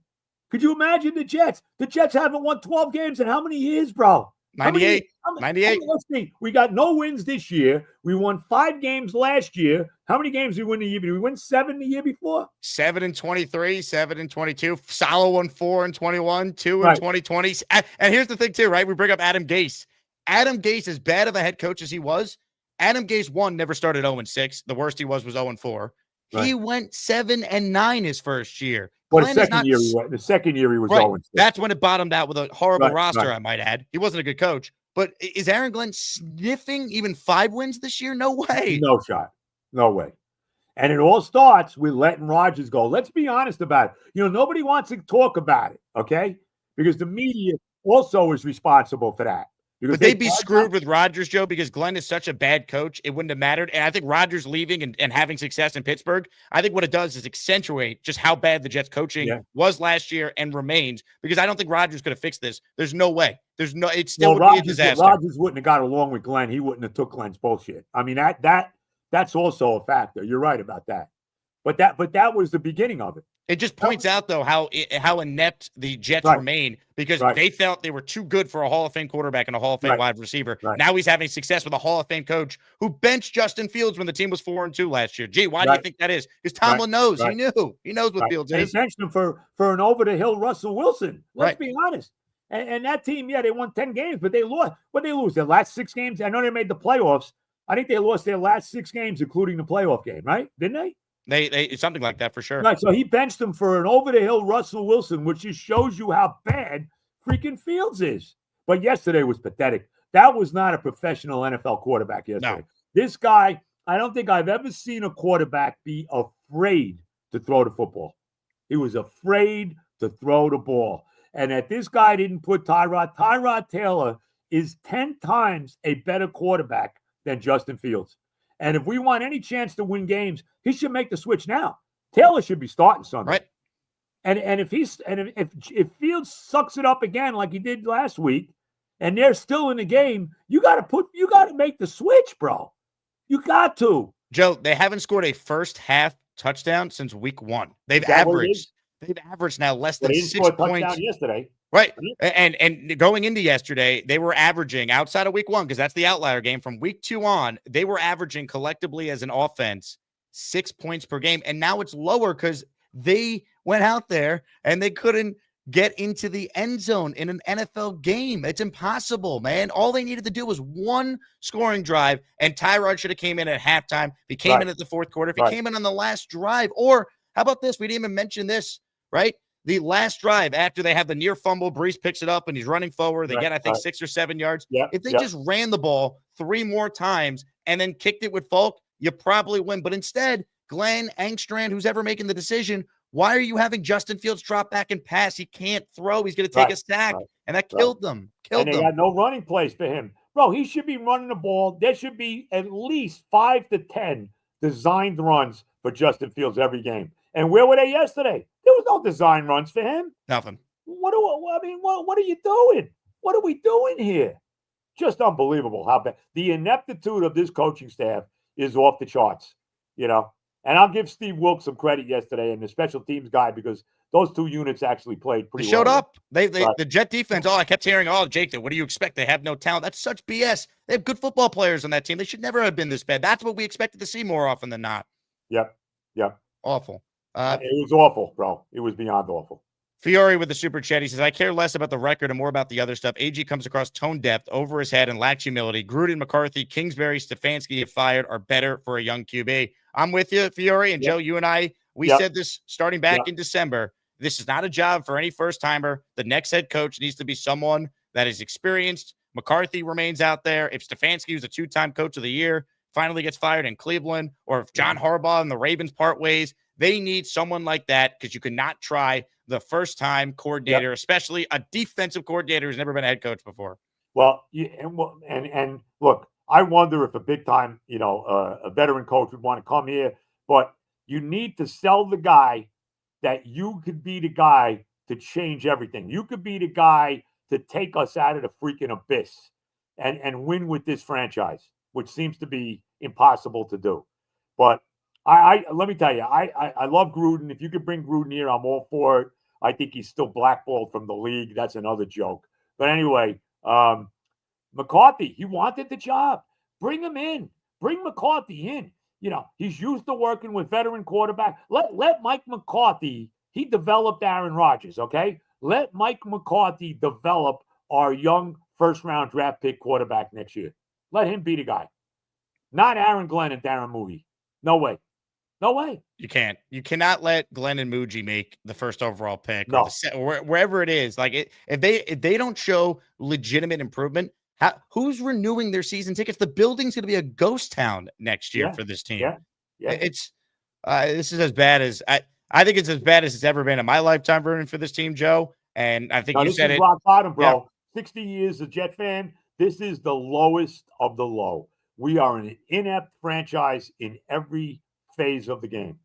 Could you imagine the Jets? The Jets haven't won 12 games in how many years, bro? 98. 98. Let's see. We got no wins this year. We won 5 games last year. How many games did we win the year? Did we win 7 the year before? 7 and 23, 7 and 22. Salo won 4 and 21, 2 Right. and 2020. And here's the thing too, right? We bring up Adam Gase. Adam Gase, as bad of a head coach as he was, Adam Gase, never started 0-6. The worst he was 0-4. Right. He went 7-9 his first year. Well, the second year he was right. 0-6. That's when it bottomed out with a horrible roster, I might add. He wasn't a good coach. But is Aaron Glenn sniffing even 5 wins this year? No way. No shot. No way. And it all starts with letting Rodgers go. Let's be honest about it. Nobody wants to talk about it, okay? Because the media also is responsible for that. But they'd be screwed with Rodgers, Joe, because Glenn is such a bad coach. It wouldn't have mattered. And I think Rodgers leaving and having success in Pittsburgh, I think what it does is accentuate just how bad the Jets coaching was last year and remains, because I don't think Rodgers could have fixed this. There's no way. It still would be a disaster. Rodgers wouldn't have got along with Glenn. He wouldn't have took Glenn's bullshit. I mean, that's also a factor. You're right about that. But that was the beginning of it. It just points out, though, how inept the Jets remain, because they felt they were too good for a Hall of Fame quarterback and a Hall of Fame wide receiver. Now he's having success with a Hall of Fame coach who benched Justin Fields when the team was 4-2 last year. Gee, why do you think that is? Because Tomlin knows. He knew. He knows what Fields is. He benched him for an over-the-hill Russell Wilson. Let's be honest. And that team, they won 10 games, but they lost. What did they lose? Their last 6 games? I know they made the playoffs. I think they lost their last 6 games, including the playoff game, right? Didn't they? They something like that for sure. Right, so he benched him for an over-the-hill Russell Wilson, which just shows you how bad freaking Fields is. But yesterday was pathetic. That was not a professional NFL quarterback yesterday. No. This guy, I don't think I've ever seen a quarterback be afraid to throw the football. He was afraid to throw the ball. And that this guy didn't put Tyrod Taylor is 10 times a better quarterback than Justin Fields. And if we want any chance to win games, he should make the switch now. Taylor should be starting Sunday. Right. And if Fields sucks it up again like he did last week, and they're still in the game, you got to make the switch, bro. You got to. Joe, they haven't scored a first half touchdown since week 1. They've averaged now less than 6 points yesterday. Right. And going into yesterday, they were averaging outside of week 1, because that's the outlier game. From week 2 on, they were averaging collectively as an offense 6 points per game. And now it's lower because they went out there and they couldn't get into the end zone in an NFL game. It's impossible, man. All they needed to do was 1 scoring drive, and Tyrod should have came in at halftime. If he came in at the 4th quarter, if he came in on the last drive, or how about this? We didn't even mention this, right? The last drive after they have the near fumble, Brees picks it up and he's running forward. They get, I think, 6 or 7 yards. If they just ran the ball 3 more times and then kicked it with Folk, you probably win. But instead, Glenn Angstrand, who's ever making the decision, Why are you having Justin Fields drop back and pass? He can't throw. He's going to take a sack. And that killed them. And they got no running plays for him. Bro, he should be running the ball. There should be at least 5 to 10 designed runs for Justin Fields every game. And where were they yesterday? There was no design runs for him. Nothing. What are you doing? What are we doing here? Just unbelievable how bad. The ineptitude of this coaching staff is off the charts, you know. And I'll give Steve Wilkes some credit yesterday and the special teams guy because those two units actually played pretty well. They showed up. The Jet defense, I kept hearing, Jake, what do you expect? They have no talent. That's such BS. They have good football players on that team. They should never have been this bad. That's what we expected to see more often than not. Yep. Awful. It was awful, bro. It was beyond awful. Fiore with the super chat. He says, I care less about the record and more about the other stuff. AG comes across tone depth, over his head, and lacks humility. Gruden, McCarthy, Kingsbury, Stefanski, if fired, are better for a young QB. I'm with you, Fiore. And Joe, you and I, we said this starting back in December. This is not a job for any first-timer. The next head coach needs to be someone that is experienced. McCarthy remains out there. If Stefanski, who's a 2-time coach of the year, finally gets fired in Cleveland, or if John Harbaugh and the Ravens part ways, they need someone like that because you cannot try the first-time coordinator, especially a defensive coordinator who's never been a head coach before. Well, and look, I wonder if a big-time, a veteran coach would want to come here, but you need to sell the guy that you could be the guy to change everything. You could be the guy to take us out of the freaking abyss and win with this franchise, which seems to be impossible to do. But I let me tell you, I love Gruden. If you could bring Gruden here, I'm all for it. I think he's still blackballed from the league. That's another joke. But anyway, McCarthy, he wanted the job. Bring him in. Bring McCarthy in. He's used to working with veteran quarterback. Let Mike McCarthy, he developed Aaron Rodgers, okay? Let Mike McCarthy develop our young first-round draft pick quarterback next year. Let him be the guy. Not Aaron Glenn and Darren Mooney. No way. No way. You can't. You cannot let Glenn and Muji make the first overall pick or wherever it is. Like if they don't show legitimate improvement, who's renewing their season tickets? The building's going to be a ghost town next year for this team. Yeah. It's this is as bad as I think it's as bad as it's ever been in my lifetime rooting for this team, Joe. And I think you said it. Rock bottom, bro. 60 years a Jet fan. This is the lowest of the low. We are an inept franchise in every phase of the game.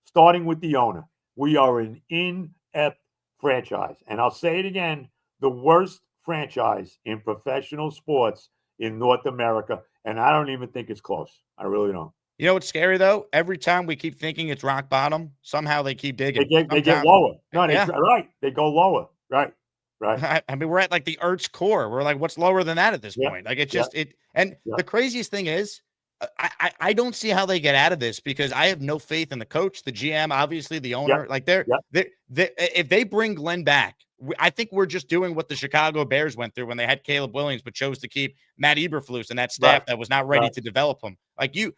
Starting with the owner. We are an inept franchise. And I'll say it again, the worst franchise in professional sports in North America. And I don't even think it's close. I really don't. You know what's scary, though? Every time we keep thinking it's rock bottom, somehow they keep digging. They get lower. No, right. They go lower. Right. I mean, we're at like the Earth's core. We're like, what's lower than that at this point? Like, it's just the craziest thing is, I don't see how they get out of this because I have no faith in the coach, the GM, obviously the owner. Like if they bring Glenn back, I think we're just doing what the Chicago Bears went through when they had Caleb Williams, but chose to keep Matt Eberflus and that staff that was not ready to develop him. Like you,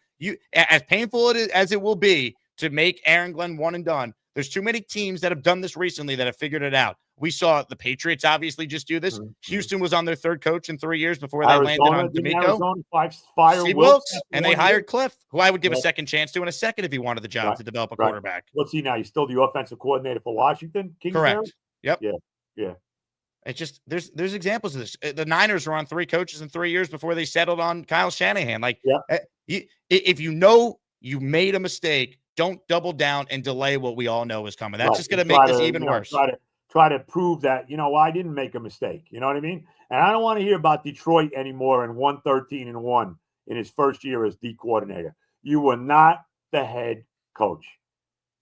as painful as it will be to make Aaron Glenn one and done, there's too many teams that have done this recently that have figured it out. We saw the Patriots obviously just do this. Houston was on their third coach in 3 years before they landed on D'Amico. Steve Wilkes, and they hired Cliff, who I would give a second chance to in a second if he wanted the job to develop a quarterback. What's he now? He's still the offensive coordinator for Washington? Kingsbury? Correct. Yep. Yeah. It's just there's examples of this. The Niners were on 3 coaches in 3 years before they settled on Kyle Shanahan. Like, if you know you made a mistake, don't double down and delay what we all know is coming. That's just going to make this even worse. Try to prove that, I didn't make a mistake. You know what I mean? And I don't want to hear about Detroit anymore and 113-1 in his first year as D coordinator. You were not the head coach.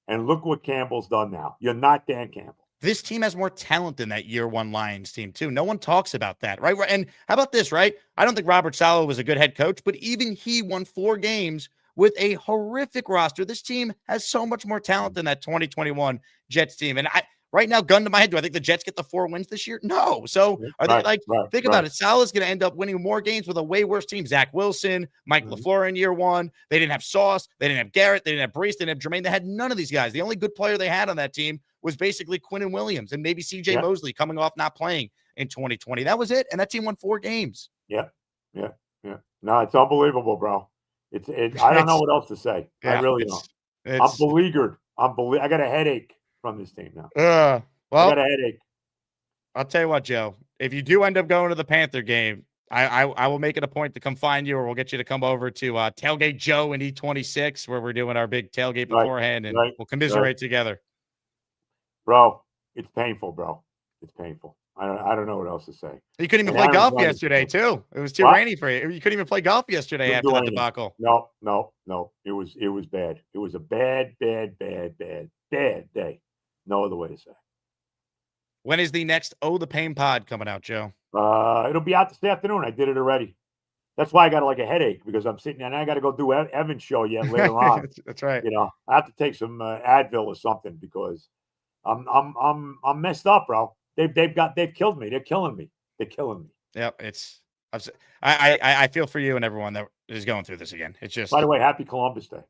And look what Campbell's done now. You're not Dan Campbell. This team has more talent than that year one Lions team, too. No one talks about that, right? And how about this, right? I don't think Robert Saleh was a good head coach, but even he won 4 games with a horrific roster. This team has so much more talent than that 2021 Jets team. And right now, gun to my head, do I think the Jets get the 4 wins this year? No. So are they think about it. Saleh's going to end up winning more games with a way worse team. Zach Wilson, Mike LaFleur in year 1. They didn't have Sauce. They didn't have Garrett. They didn't have Brees. They didn't have Jermaine. They had none of these guys. The only good player they had on that team was basically Quinnen Williams and maybe CJ Mosley coming off not playing in 2020. That was it. And that team won 4 games. Yeah. No, it's unbelievable, bro. I don't know what else to say. I really don't. I'm beleaguered. Unbelievable. I got a headache from this team now. Well, I got a headache. I'll tell you what, Joe. If you do end up going to the Panther game, I will make it a point to come find you, or we'll get you to come over to Tailgate Joe in E26, where we're doing our big tailgate beforehand, and we'll commiserate together. Bro, it's painful, bro. It's painful. I don't know what else to say. You couldn't even play golf yesterday, too. It was too rainy for you. You couldn't even play golf yesterday after that debacle. No. It was bad. It was a bad day. No other way to say it. When is the next the Pain pod coming out, Joe? It'll be out this afternoon. I did it already. That's why I got like a headache, because I'm sitting there and I got to go do Evan's show yet later on. That's right. You know, I have to take some Advil or something, because I'm messed up, bro. They've killed me. They're killing me. Yep. I feel for you and everyone that is going through this again. It's just. By the way, happy Columbus Day.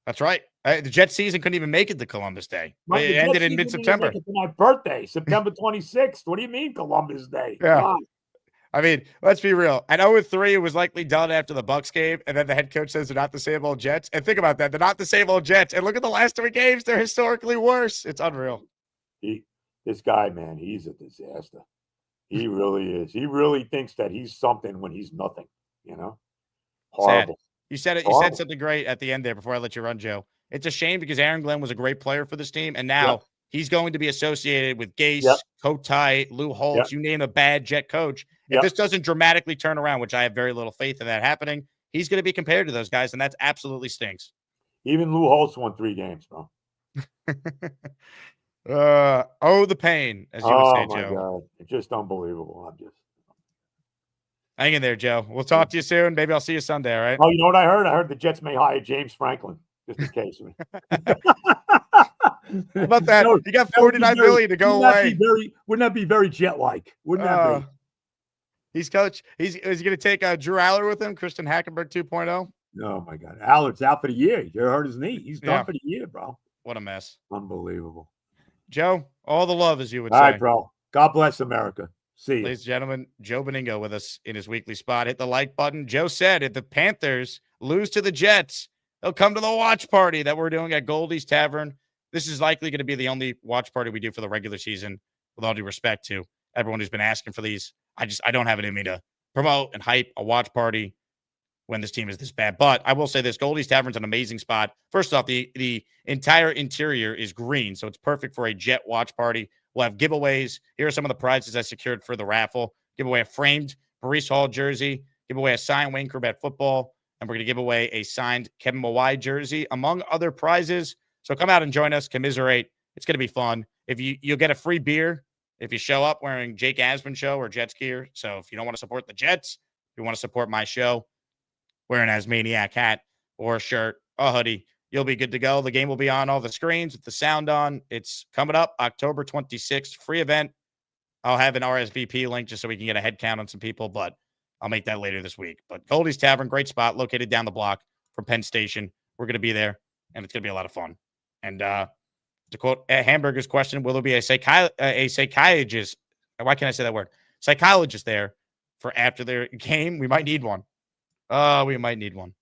That's right. The Jets season couldn't even make it to Columbus Day. It ended in mid-September. It's my birthday, September 26th. What do you mean Columbus Day? Yeah. I mean, let's be real. At 0-3, it was likely done after the Bucs game, and then the head coach says they're not the same old Jets. And think about that. They're not the same old Jets. And look at the last 3 games. They're historically worse. It's unreal. This guy, man, he's a disaster. He really is. He really thinks that he's something when he's nothing, you know? Horrible. Sad. You said it. You said something great at the end there before I let you run, Joe. It's a shame, because Aaron Glenn was a great player for this team, and now he's going to be associated with Gase, Kotite, Lou Holtz, you name a bad Jet coach. If this doesn't dramatically turn around, which I have very little faith in that happening, he's going to be compared to those guys, and that's absolutely stinks. Even Lou Holtz won 3 games, bro. The pain, as you would say, Joe. God. It's just unbelievable. Hang in there, Joe. We'll talk to you soon. Maybe I'll see you Sunday, all right? Oh, you know what I heard? I heard the Jets may hire James Franklin, just in case. How about that? You got $49 million to go away. Wouldn't that be very Jet-like? Wouldn't that be? He's coach. Is he going to take Drew Aller with him? Christian Hackenberg 2.0? Oh, my God. Allard's out for the year. He hurt his knee. He's done for the year, bro. What a mess. Unbelievable. Joe, all the love, as you would say. All right, bro. God bless America. See you. Ladies and gentlemen, Joe Benigno with us in his weekly spot. Hit the like button. Joe said if the Panthers lose to the Jets, they'll come to the watch party that we're doing at Goldie's Tavern. This is likely going to be the only watch party we do for the regular season, with all due respect to everyone who's been asking for these. I don't have it in me to promote and hype a watch party when this team is this bad. But I will say this, Goldie's Tavern's an amazing spot. First off, the entire interior is green, so it's perfect for a Jet watch party. We'll have giveaways. Here are some of the prizes I secured for the raffle. Give away a framed Maurice Hall jersey. Give away a signed Wayne Corbett football. And we're going to give away a signed Kevin Mawai jersey, among other prizes. So come out and join us. Commiserate. It's going to be fun. You'll get a free beer if you show up wearing Jake Asman show or Jets gear. So if you don't want to support the Jets, if you want to support my show, wearing an Asmaniac hat or a shirt, a hoodie, you'll be good to go. The game will be on all the screens with the sound on. It's coming up October 26th, free event. I'll have an RSVP link just so we can get a head count on some people, but I'll make that later this week. But Goldie's Tavern, great spot, located down the block from Penn Station. We're going to be there, and it's going to be a lot of fun. And to quote Hamburger's question, will there be a psychiatrist? Why can't I say that word? Psychologist there for after their game? We might need one. We might need one.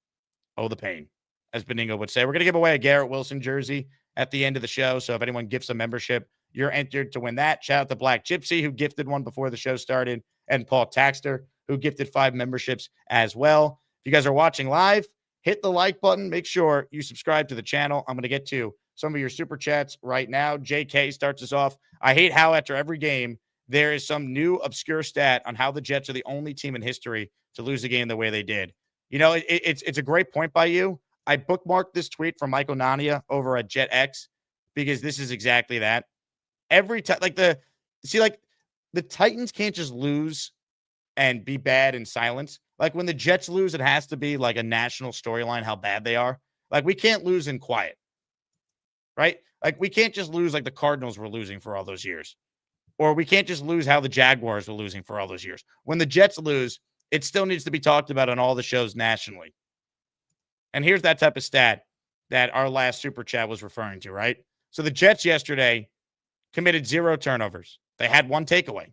Oh, the pain, as Baningo would say. We're going to give away a Garrett Wilson jersey at the end of the show. So if anyone gifts a membership, you're entered to win that. Shout out to Black Gypsy, who gifted one before the show started, and Paul Taxter, who gifted 5 memberships as well. If you guys are watching live, hit the like button. Make sure you subscribe to the channel. I'm going to get to some of your super chats right now. JK starts us off. I hate how after every game, there is some new obscure stat on how the Jets are the only team in history to lose a game the way they did. You know, it's a great point by you. I bookmarked this tweet from Michael Nania over at JetX because this is exactly that. Every time, the Titans can't just lose and be bad in silence. Like when the Jets lose, it has to be like a national storyline how bad they are. Like we can't lose in quiet, right? Like we can't just lose like the Cardinals were losing for all those years. Or we can't just lose how the Jaguars were losing for all those years. When the Jets lose, it still needs to be talked about on all the shows nationally. And here's that type of stat that our last super chat was referring to, right? So the Jets yesterday committed 0 turnovers. They had 1 takeaway.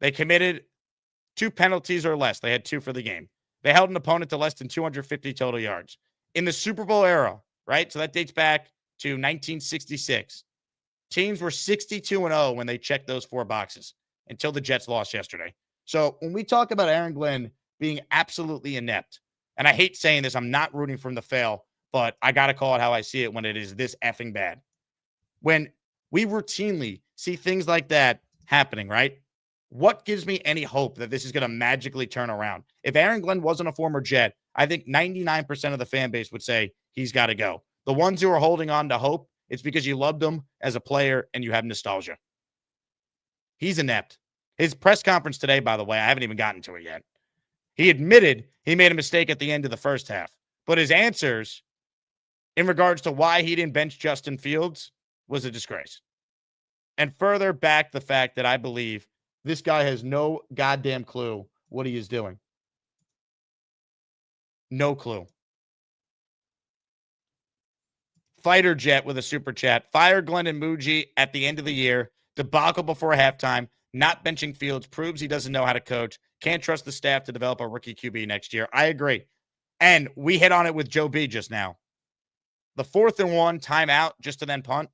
They committed 2 penalties or less. They had 2 for the game. They held an opponent to less than 250 total yards. In the Super Bowl era, right? So that dates back to 1966. Teams were 62-0 when they checked those 4 boxes until the Jets lost yesterday. So when we talk about Aaron Glenn being absolutely inept, and I hate saying this, I'm not rooting for him to fail, but I got to call it how I see it when it is this effing bad. When we routinely see things like that happening, right? What gives me any hope that this is going to magically turn around? If Aaron Glenn wasn't a former Jet, I think 99% of the fan base would say he's got to go. The ones who are holding on to hope, it's because you loved him as a player and you have nostalgia. He's inept. His press conference today, by the way, I haven't even gotten to it yet. He admitted he made a mistake at the end of the first half, but his answers in regards to why he didn't bench Justin Fields was a disgrace. And further back the fact that I believe this guy has no goddamn clue what he is doing. No clue. Fighter Jet with a super chat. Fire Glenn and Muji at the end of the year. Debacle before halftime. Not benching Fields proves he doesn't know how to coach. Can't trust the staff to develop a rookie QB next year. I agree. And we hit on it with Joe B just now. The 4th and 1 timeout just to then punt.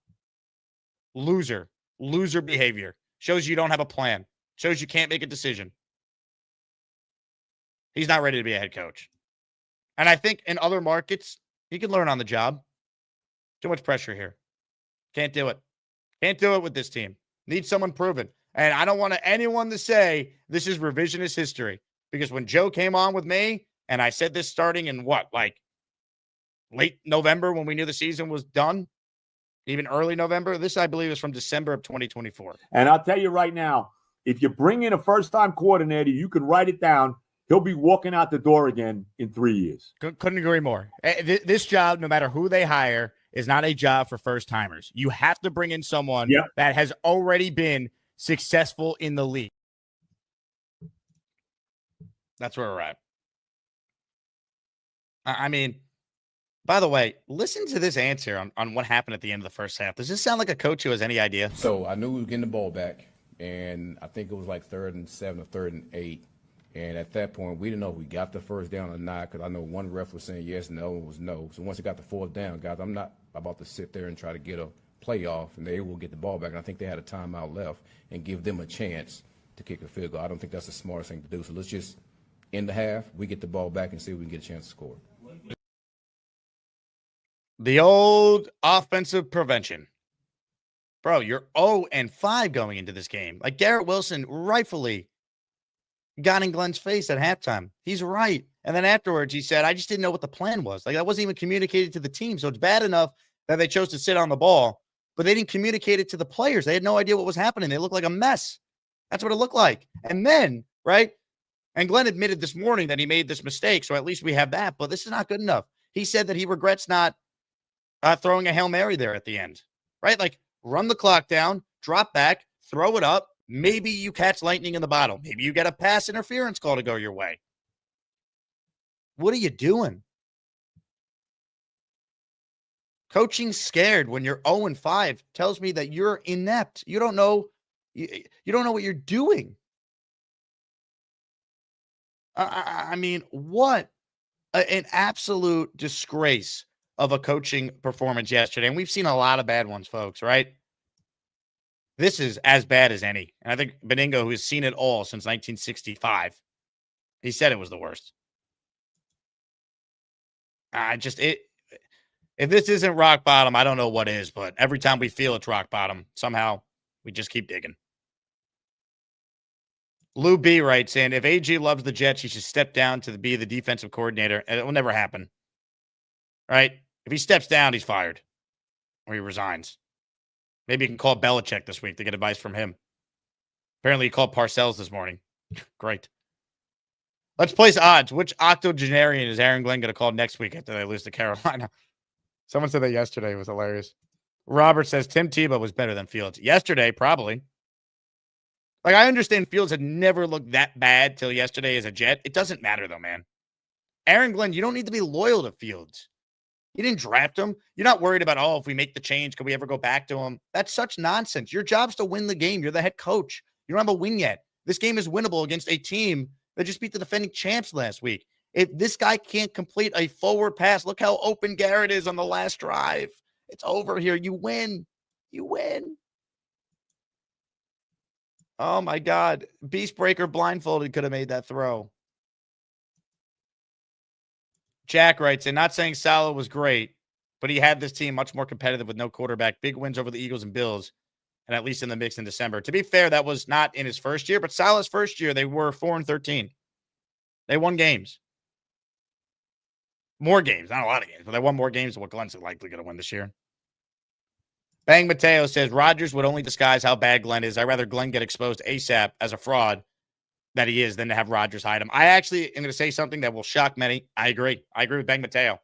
Loser behavior. Shows you don't have a plan. Shows you can't make a decision. He's not ready to be a head coach. And I think in other markets, he can learn on the job. Too much pressure here. Can't do it. Can't do it with this team. Need someone proven. And I don't want anyone to say this is revisionist history. Because when Joe came on with me, and I said this starting in late November when we knew the season was done, even early November, this I believe is from December of 2024. And I'll tell you right now, if you bring in a first-time coordinator, you can write it down. He'll be walking out the door again in 3 years. Couldn't agree more. This job, no matter who they hire, is not a job for first-timers. You have to bring in someone that has already been successful in the league. That's where we're at. I mean, by the way, listen to this answer on what happened at the end of the first half. Does this sound like a coach who has any idea? So I knew we were getting the ball back, and I think it was like 3rd and 7 or 3rd and 8. And at that point, we didn't know if we got the first down or not, because I know one ref was saying yes and the other one was no. So once it got the 4th down, guys, I'm not about to sit there and try to get a playoff, and they will get the ball back. And I think they had a timeout left and give them a chance to kick a field goal. I don't think that's the smartest thing to do. So let's just end the half, we get the ball back, and see if we can get a chance to score. The old offensive prevention. Bro, you're 0-5 going into this game. Like Garrett Wilson rightfully got in Glenn's face at halftime. He's right. And then afterwards, he said, I just didn't know what the plan was. Like, that wasn't even communicated to the team. So it's bad enough that they chose to sit on the ball, but they didn't communicate it to the players. They had no idea what was happening. They looked like a mess. That's what it looked like. And then, right? And Glenn admitted this morning that he made this mistake. So at least we have that. But this is not good enough. He said that he regrets not throwing a Hail Mary there at the end, right? Like, run the clock down, drop back, throw it up. Maybe you catch lightning in the bottle. Maybe you get a pass interference call to go your way. What are you doing? Coaching scared when you're 0-5 tells me that you're inept. You don't know. You don't know what you're doing. I mean, what an absolute disgrace of a coaching performance yesterday. And we've seen a lot of bad ones, folks, right? This is as bad as any. And I think Baningo, who has seen it all since 1965, he said it was the worst. If this isn't rock bottom, I don't know what is, but every time we feel it's rock bottom, somehow we just keep digging. Lou B writes in, if AG loves the Jets, he should step down to be the defensive coordinator, and it will never happen. Right? If he steps down, he's fired. Or he resigns. Maybe you can call Belichick this week to get advice from him. Apparently he called Parcells this morning. Great. Let's place odds. Which octogenarian is Aaron Glenn going to call next week after they lose to Carolina? Someone said that yesterday. It was hilarious. Robert says Tim Tebow was better than Fields. Yesterday, probably. Like, I understand Fields had never looked that bad till yesterday as a Jet. It doesn't matter, though, man. Aaron Glenn, you don't need to be loyal to Fields. You didn't draft him. You're not worried about, if we make the change, can we ever go back to him? That's such nonsense. Your job's to win the game. You're the head coach. You don't have a win yet. This game is winnable against a team that just beat the defending champs last week. If this guy can't complete a forward pass, look how open Garrett is on the last drive. It's over here. You win. You win. Oh, my God. Beast Breaker blindfolded could have made that throw. Jack writes in, not saying Salah was great, but he had this team much more competitive with no quarterback. Big wins over the Eagles and Bills, and at least in the mix in December. To be fair, that was not in his first year, but Salah's first year, they were 4-13. They won games. More games, not a lot of games, but they won more games than what Glenn's likely going to win this year. Bang Mateo says, Rodgers would only disguise how bad Glenn is. I'd rather Glenn get exposed ASAP as a fraud that he is than to have Rodgers hide him. I actually am going to say something that will shock many. I agree. I agree with Bang Mateo.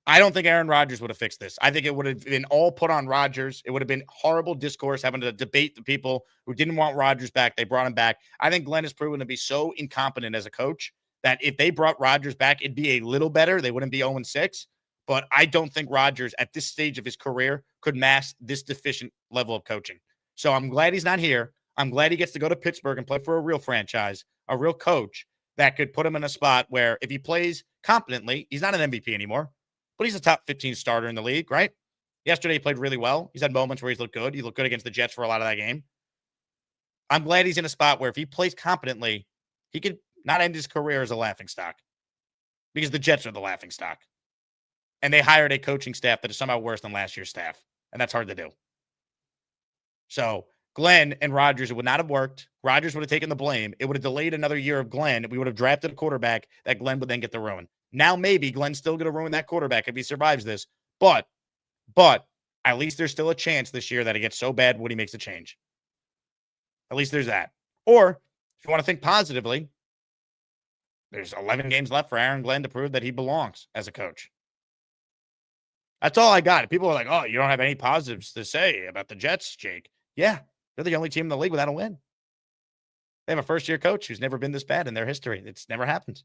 I don't think Aaron Rodgers would have fixed this. I think it would have been all put on Rodgers. It would have been horrible discourse having to debate the people who didn't want Rodgers back. They brought him back. I think Glenn has proven to be so incompetent as a coach that if they brought Rodgers back, it'd be a little better. They wouldn't be 0-6. But I don't think Rodgers at this stage of his career could mask this deficient level of coaching. So I'm glad he's not here. I'm glad he gets to go to Pittsburgh and play for a real franchise, a real coach that could put him in a spot where if he plays competently, he's not an MVP anymore, but he's a top 15 starter in the league, right? Yesterday, he played really well. He's had moments where he's looked good. He looked good against the Jets for a lot of that game. I'm glad he's in a spot where if he plays competently, he could not end his career as a laughingstock because the Jets are the laughingstock. And they hired a coaching staff that is somehow worse than last year's staff. And that's hard to do. So Glenn and Rodgers, it would not have worked. Rodgers would have taken the blame. It would have delayed another year of Glenn. We would have drafted a quarterback that Glenn would then get the ruin. Now maybe Glenn's still going to ruin that quarterback if he survives this. But at least there's still a chance this year that it gets so bad Woody makes a change. At least there's that. Or if you want to think positively, there's 11 games left for Aaron Glenn to prove that he belongs as a coach. That's all I got. People are like, oh, you don't have any positives to say about the Jets, Jake. Yeah, they're the only team in the league without a win. They have a first-year coach who's never been this bad in their history. It's never happened.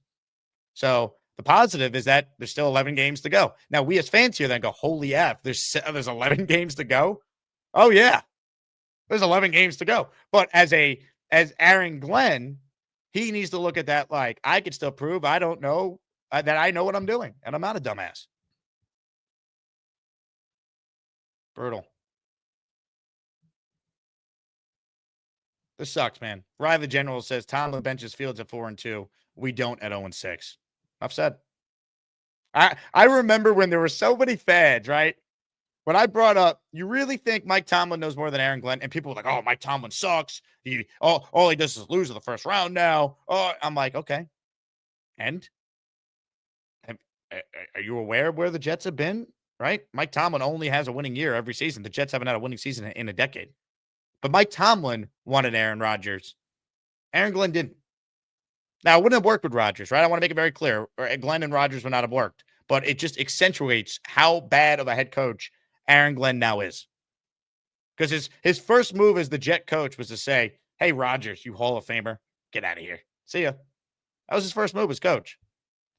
So the positive is that there's still 11 games to go. Now, we as fans here then go, holy F, there's 11 games to go? Oh, yeah. There's 11 games to go. But as Aaron Glenn, he needs to look at that like, I can still prove I don't know that I know what I'm doing, and I'm not a dumbass. Brutal. This sucks, man. Riley the General says Tomlin benches Fields at 4-2. We don't at 0-6. Enough said. I remember when there were so many fans, right? When I brought up, you really think Mike Tomlin knows more than Aaron Glenn? And people were like, oh, Mike Tomlin sucks. All he does is lose in the first round now. Oh, I'm like, okay. And are you aware of where the Jets have been? Right? Mike Tomlin only has a winning year every season. The Jets haven't had a winning season in a decade. But Mike Tomlin wanted Aaron Rodgers. Aaron Glenn didn't. Now, it wouldn't have worked with Rodgers, right? I want to make it very clear. Glenn and Rodgers would not have worked. But it just accentuates how bad of a head coach Aaron Glenn now is. Because his first move as the Jet coach was to say, hey, Rodgers, you Hall of Famer, get out of here. See ya. That was his first move as coach.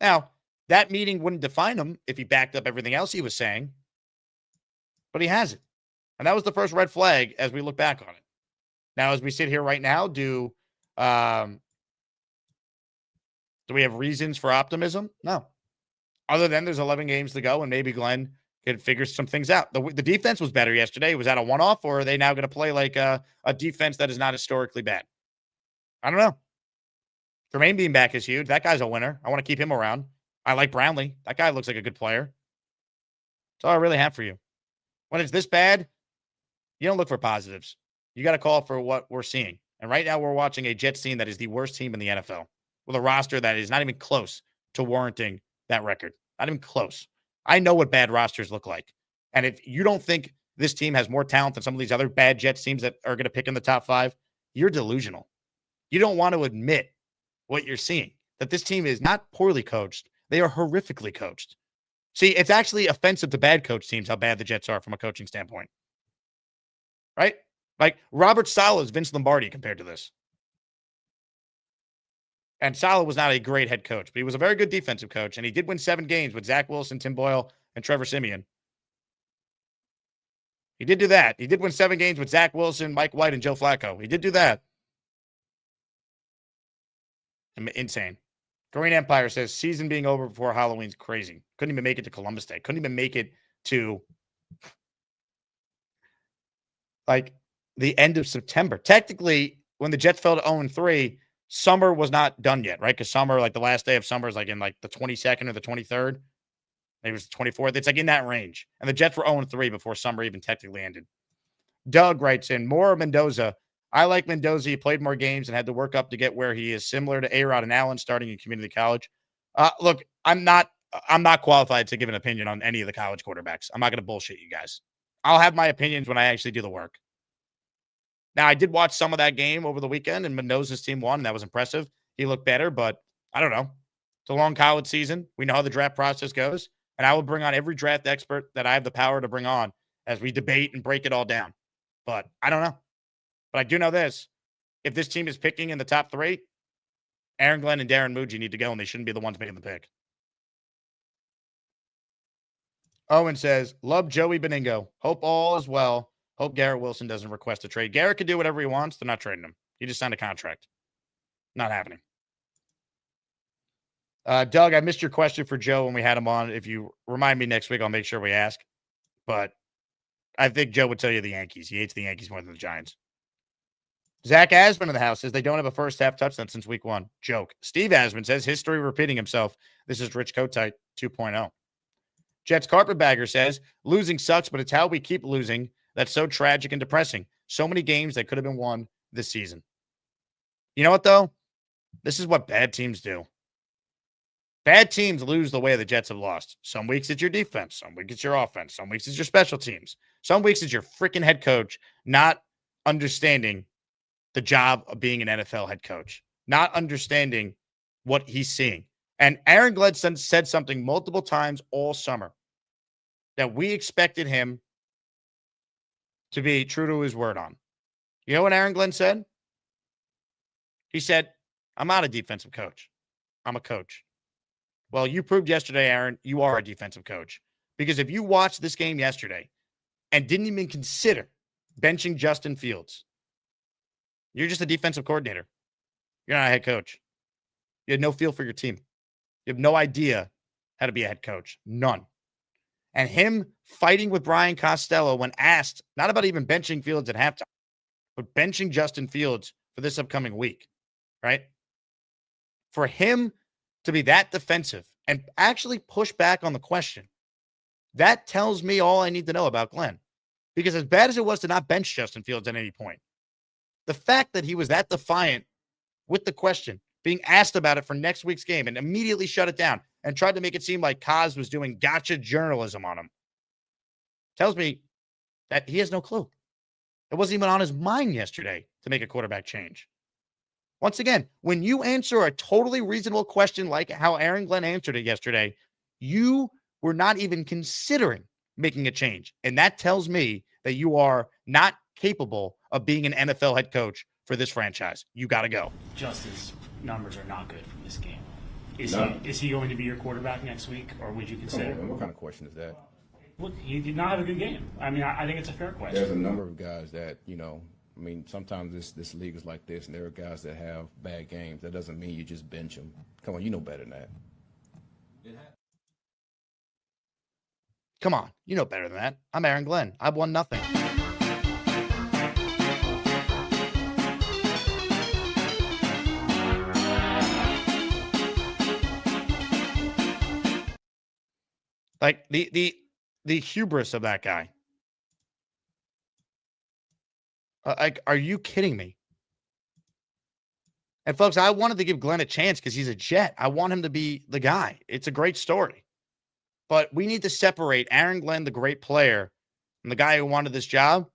Now, that meeting wouldn't define him if he backed up everything else he was saying, but he hasn't. And that was the first red flag as we look back on it. Now, as we sit here right now, do we have reasons for optimism? No. Other than there's 11 games to go and maybe Glenn could figure some things out. The defense was better yesterday. Was that a one-off, or are they now going to play like a defense that is not historically bad? I don't know. Jermaine being back is huge. That guy's a winner. I want to keep him around. I like Brownlee. That guy looks like a good player. That's all I really have for you. When it's this bad, you don't look for positives. You got to call for what we're seeing. And right now we're watching a Jets team that is the worst team in the NFL with a roster that is not even close to warranting that record. Not even close. I know what bad rosters look like. And if you don't think this team has more talent than some of these other bad Jets teams that are going to pick in the top 5, you're delusional. You don't want to admit what you're seeing, that this team is not poorly coached. They are horrifically coached. See, it's actually offensive to bad coach teams how bad the Jets are from a coaching standpoint. Right? Like Robert Saleh is Vince Lombardi compared to this. And Saleh was not a great head coach, but he was a very good defensive coach, and he did win 7 games with Zach Wilson, Tim Boyle, and Trevor Siemian. He did do that. He did win 7 games with Zach Wilson, Mike White, and Joe Flacco. He did do that. Insane. Green Empire says, season being over before Halloween's crazy. Couldn't even make it to Columbus Day. Couldn't even make it to like the end of September. Technically, when the Jets fell to 0-3, summer was not done yet, right? Because summer, like the last day of summer is like in like the 22nd or the 23rd. Maybe it was the 24th. It's like in that range. And the Jets were 0-3 before summer even technically ended. Doug writes in, more Mendoza. I like Mendoza. He played more games and had to work up to get where he is, similar to A-Rod and Allen starting in community college. Look, I'm not qualified to give an opinion on any of the college quarterbacks. I'm not going to bullshit you guys. I'll have my opinions when I actually do the work. Now, I did watch some of that game over the weekend, and Mendoza's team won, and that was impressive. He looked better, but I don't know. It's a long college season. We know how the draft process goes, and I will bring on every draft expert that I have the power to bring on as we debate and break it all down. But I don't know. But I do know this. If this team is picking in the top 3, Aaron Glenn and Darren Muji need to go, and they shouldn't be the ones making the pick. Owen says, love Joey Benigno. Hope all is well. Hope Garrett Wilson doesn't request a trade. Garrett can do whatever he wants. They're not trading him. He just signed a contract. Not happening. Doug, I missed your question for Joe when we had him on. If you remind me next week, I'll make sure we ask. But I think Joe would tell you the Yankees. He hates the Yankees more than the Giants. Zach Asman in the house says they don't have a first half touchdown since week 1. Joke. Steve Asman says history repeating himself. This is Rich Kotite 2.0. Jets Carpetbagger says losing sucks, but it's how we keep losing that's so tragic and depressing. So many games that could have been won this season. You know what, though? This is what bad teams do. Bad teams lose the way the Jets have lost. Some weeks it's your defense. Some weeks it's your offense. Some weeks it's your special teams. Some weeks it's your freaking head coach not understanding the job of being an NFL head coach, not understanding what he's seeing. And Aaron Glenn said something multiple times all summer that we expected him to be true to his word on. You know what Aaron Glenn said? He said, I'm not a defensive coach. I'm a coach. Well, you proved yesterday, Aaron, you are a defensive coach. Because if you watched this game yesterday and didn't even consider benching Justin Fields, you're just a defensive coordinator. You're not a head coach. You had no feel for your team. You have no idea how to be a head coach. None. And him fighting with Brian Costello when asked, not about even benching Fields at halftime, but benching Justin Fields for this upcoming week, right? For him to be that defensive and actually push back on the question, that tells me all I need to know about Glenn. Because as bad as it was to not bench Justin Fields at any point, the fact that he was that defiant with the question, being asked about it for next week's game and immediately shut it down and tried to make it seem like Kaz was doing gotcha journalism on him, tells me that he has no clue. It wasn't even on his mind yesterday to make a quarterback change. Once again, when you answer a totally reasonable question like how Aaron Glenn answered it yesterday, you were not even considering making a change. And that tells me that you are not capable of being an NFL head coach for this franchise. You got to go. Justice numbers are not good from this game. No. Is he going to be your quarterback next week, or would you consider? Come on, what kind of question is that? Look, he did not have a good game. I mean, I think it's a fair question. There's a number of guys that, I mean, sometimes this league is like this, and there are guys that have bad games. That doesn't mean you just bench them. Come on, you know better than that. Come on, you know better than that. I'm Aaron Glenn. I've won nothing. Like the hubris of that guy. Like, are you kidding me? And folks, I wanted to give Glenn a chance because he's a Jet. I want him to be the guy. It's a great story. But we need to separate Aaron Glenn, the great player, and the guy who wanted this job,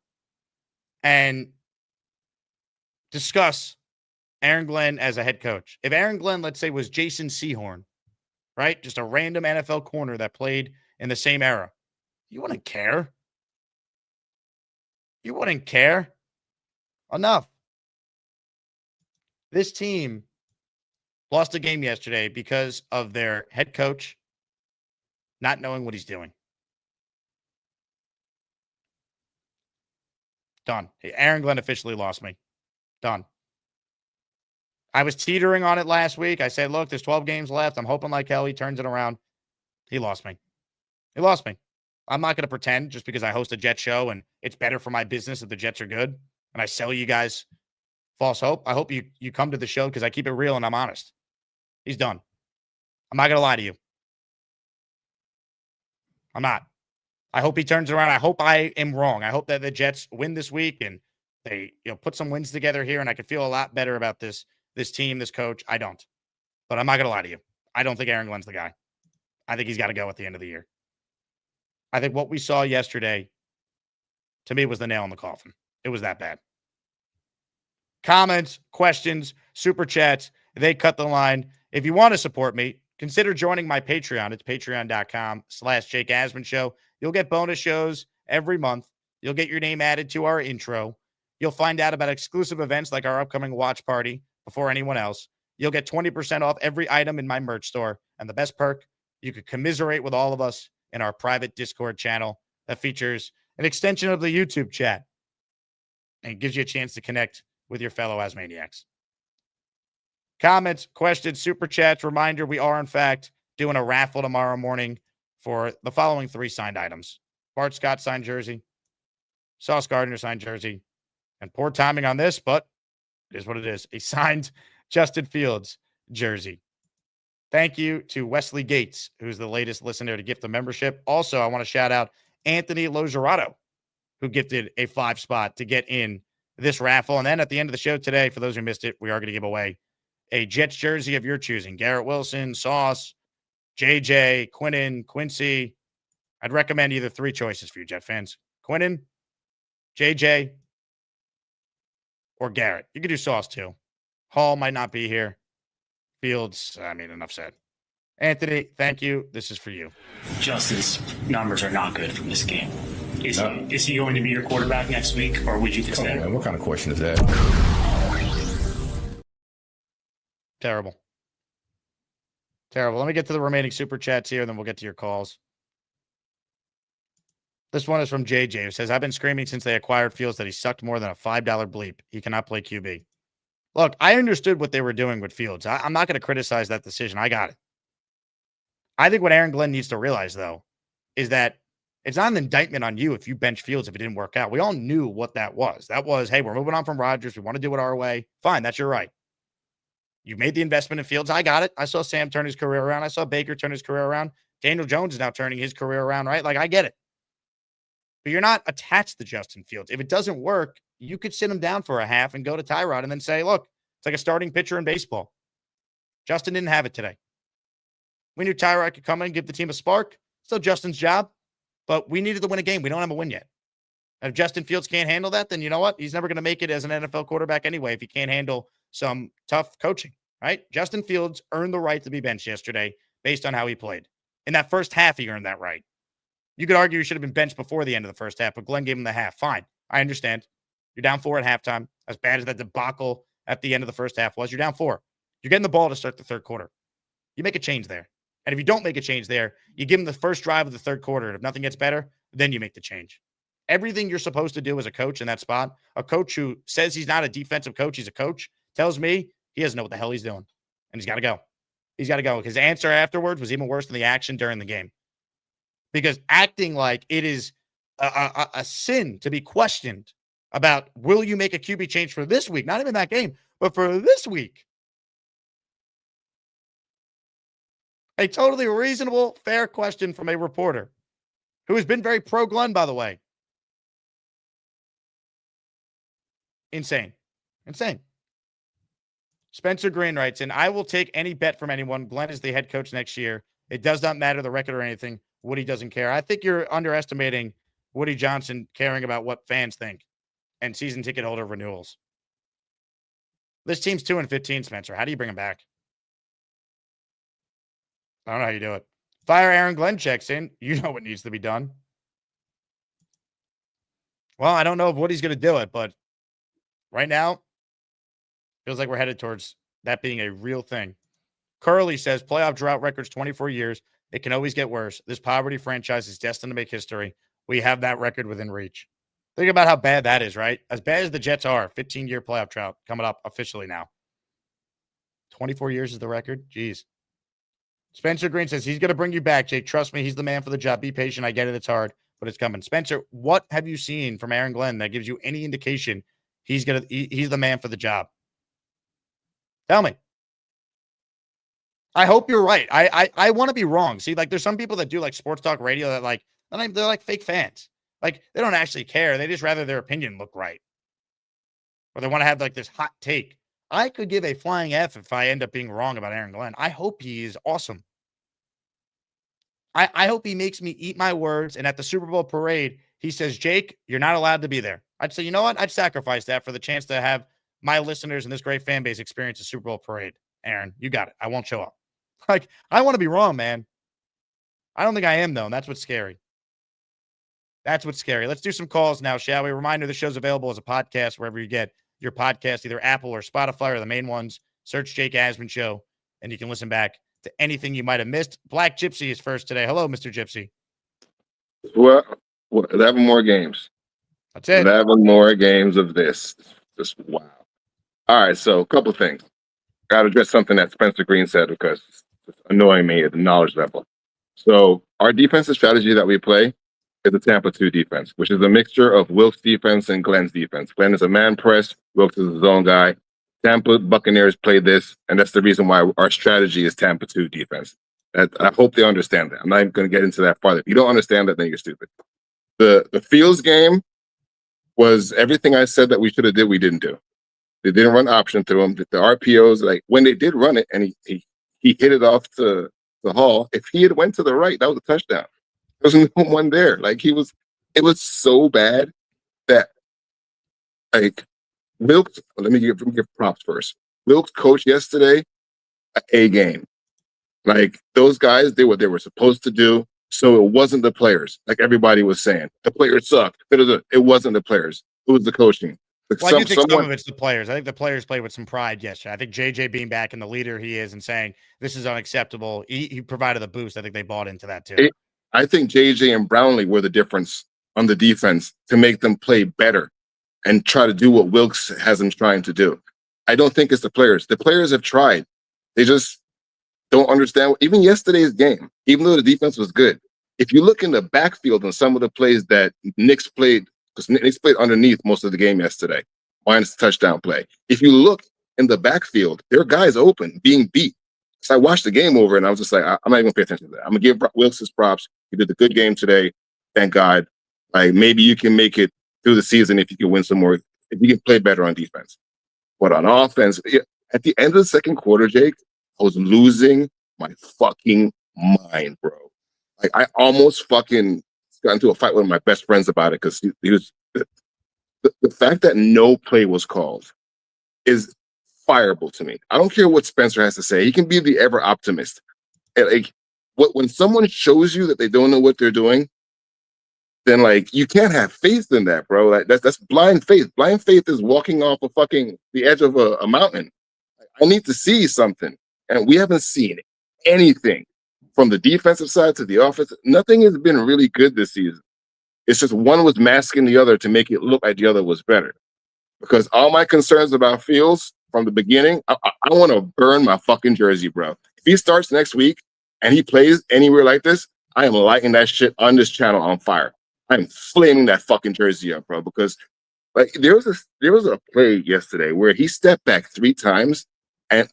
and discuss Aaron Glenn as a head coach. If Aaron Glenn, let's say, was Jason Sehorn, right? Just a random NFL corner that played in the same era, you wouldn't care. You wouldn't care. Enough. This team lost a game yesterday because of their head coach not knowing what he's doing. Done. Aaron Glenn officially lost me. Done. I was teetering on it last week. I said, look, there's 12 games left. I'm hoping like hell he turns it around. He lost me. He lost me. I'm not going to pretend just because I host a Jet show and it's better for my business if the Jets are good and I sell you guys false hope. I hope you come to the show because I keep it real and I'm honest. He's done. I'm not going to lie to you. I'm not. I hope he turns around. I hope I am wrong. I hope that the Jets win this week and they put some wins together here and I can feel a lot better about this team, this coach. I don't. But I'm not going to lie to you. I don't think Aaron Glenn's the guy. I think he's got to go at the end of the year. I think what we saw yesterday, to me, was the nail in the coffin. It was that bad. Comments, questions, super chats, they cut the line. If you want to support me, consider joining my Patreon. It's patreon.com/Jake Asman Show. You'll get bonus shows every month. You'll get your name added to our intro. You'll find out about exclusive events like our upcoming watch party before anyone else. You'll get 20% off every item in my merch store. And the best perk, you could commiserate with all of us in our private Discord channel that features an extension of the YouTube chat and gives you a chance to connect with your fellow Asmaniacs. Comments, questions, super chats. Reminder, we are, in fact, doing a raffle tomorrow morning for the following 3 signed items. Bart Scott signed jersey, Sauce Gardner signed jersey, and poor timing on this, but it is what it is. A signed Justin Fields jersey. Thank you to Wesley Gates, who's the latest listener to gift a membership. Also, I want to shout out Anthony Lozerato, who gifted a 5 spot to get in this raffle. And then at the end of the show today, for those who missed it, we are going to give away a Jets jersey of your choosing. Garrett Wilson, Sauce, JJ, Quinnen, Quincy. I'd recommend either 3 choices for you, Jet fans. Quinnen, JJ, or Garrett. You could do Sauce too. Hall might not be here. Fields, enough said. Anthony, thank you. This is for you. Justin's numbers are not good from this game. Is he going to be your quarterback next week, or would you consider? Man, what kind of question is that? Terrible. Let me get to the remaining super chats here, and then we'll get to your calls. This one is from JJ, who says, I've been screaming since they acquired Fields that he sucked more than a $5 bleep. He cannot play QB. Look, I understood what they were doing with Fields. I'm not going to criticize that decision. I got it. I think what Aaron Glenn needs to realize, though, is that it's not an indictment on you if you bench Fields if it didn't work out. We all knew what that was. That was, hey, we're moving on from Rodgers. We want to do it our way. Fine, that's your right. You made the investment in Fields. I got it. I saw Sam turn his career around. I saw Baker turn his career around. Daniel Jones is now turning his career around, right? Like, I get it. But you're not attached to Justin Fields. If it doesn't work, you could sit him down for a half and go to Tyrod and then say, look, it's like a starting pitcher in baseball. Justin didn't have it today. We knew Tyrod could come in and give the team a spark. Still Justin's job, but we needed to win a game. We don't have a win yet. And if Justin Fields can't handle that, then you know what? He's never going to make it as an NFL quarterback anyway if he can't handle some tough coaching, right? Justin Fields earned the right to be benched yesterday based on how he played. In that first half, he earned that right. You could argue he should have been benched before the end of the first half, but Glenn gave him the half. Fine. I understand. You're down 4 at halftime. As bad as that debacle at the end of the first half was, you're down 4. You're getting the ball to start the third quarter. You make a change there. And if you don't make a change there, you give him the first drive of the third quarter. And if nothing gets better, then you make the change. Everything you're supposed to do as a coach in that spot, a coach who says he's not a defensive coach, he's a coach, tells me he doesn't know what the hell he's doing. And he's got to go. He's got to go. His answer afterwards was even worse than the action during the game. Because acting like it is a sin to be questioned about will you make a QB change for this week, not even that game, but for this week. A totally reasonable, fair question from a reporter who has been very pro-Glenn, by the way. Insane. Spencer Green writes, and I will take any bet from anyone. Glenn is the head coach next year. It does not matter the record or anything. Woody doesn't care. I think you're underestimating Woody Johnson caring about what fans think and season ticket holder renewals. This team's 2-15, Spencer. How do you bring him back? I don't know how you do it. Fire Aaron Glenn checks in. You know what needs to be done. Well, I don't know if Woody's going to do it, but right now, feels like we're headed towards that being a real thing. Curly says, playoff drought records 24 years. It can always get worse. This poverty franchise is destined to make history. We have that record within reach. Think about how bad that is, right? As bad as the Jets are, 15-year playoff drought coming up officially now. 24 years is the record? Jeez. Spencer Green says he's going to bring you back, Jake. Trust me, he's the man for the job. Be patient. I get it. It's hard, but it's coming. Spencer, what have you seen from Aaron Glenn that gives you any indication he's the man for the job? Tell me. I hope you're right. I want to be wrong. See, like there's some people that do like sports talk radio that like they're like fake fans. Like they don't actually care. They just rather their opinion look right. Or they want to have like this hot take. I could give a flying F if I end up being wrong about Aaron Glenn. I hope he is awesome. I hope he makes me eat my words. And at the Super Bowl parade, he says, Jake, you're not allowed to be there. I'd say, you know what? I'd sacrifice that for the chance to have my listeners and this great fan base experience a Super Bowl parade. Aaron, you got it. I won't show up. Like, I want to be wrong, man. I don't think I am, though. And that's what's scary. That's what's scary. Let's do some calls now, shall we? Reminder, the show's available as a podcast wherever you get your podcast, either Apple or Spotify or the main ones. Search Jake Asman Show, and you can listen back to anything you might have missed. Black Gypsy is first today. Hello, Mr. Gypsy. Well, 11 more games. That's it. 11 more games of this. Just wow. All right, so a couple things. Got to address something that Spencer Green said because it's annoying me at the knowledge level. So our defensive strategy that we play is a Tampa 2 defense, which is a mixture of Wilkes' defense and Glenn's defense. Glenn is a man press. Wilkes is his own guy. Tampa Buccaneers played this, and that's the reason why our strategy is Tampa 2 defense. I hope they understand that. I'm not even going to get into that farther. If you don't understand that, then you're stupid. The Fields game was everything I said that we should have did, we didn't do. They didn't run option through him. The RPOs, like when they did run it and he hit it off to Hall, if he had went to the right, that was a touchdown. There was no one there. Like it was so bad that like Wilkes, let me give props first. Wilkes coach yesterday, a game. Like those guys did what they were supposed to do. So it wasn't the players, like everybody was saying. The players sucked. It wasn't the players. It was the coaching. Well, I do think some of it's the players. I think the players played with some pride yesterday. I think JJ being back and the leader he is and saying this is unacceptable, he provided a boost. I think they bought into that too. I think JJ and Brownlee were the difference on the defense to make them play better and try to do what Wilkes has them trying to do. I don't think it's the players. The players have tried. They just don't understand. Even yesterday's game, even though the defense was good, if you look in the backfield on some of the plays that Knicks played, because Knicks played underneath most of the game yesterday, minus the touchdown play. If you look in the backfield, there are guys open, being beat. So I watched the game over and I was just like, I'm not even going to pay attention to that. I'm going to give Wilkes his props. He did a good game today. Thank God. Like maybe you can make it through the season if you can win some more, if you can play better on defense. But on offense, at the end of the second quarter, Jake, I was losing my fucking mind, bro. Like I almost fucking got into a fight with my best friends about it because he was the fact that no play was called is fireable to me. I don't care what Spencer has to say. He can be the ever optimist. And like when someone shows you that they don't know what they're doing, then like you can't have faith in that, bro. Like that's blind faith. Blind faith is walking off the edge of a mountain. I need to see something, and we haven't seen anything from the defensive side to the offense. Nothing has been really good this season. It's just one was masking the other to make it look like the other was better. Because all my concerns about Fields from the beginning, I want to burn my fucking jersey, bro. If he starts next week and he plays anywhere like this, I am lighting that shit on this channel on fire. I'm flaming that fucking jersey up, bro. Because like there was a play yesterday where he stepped back 3 times and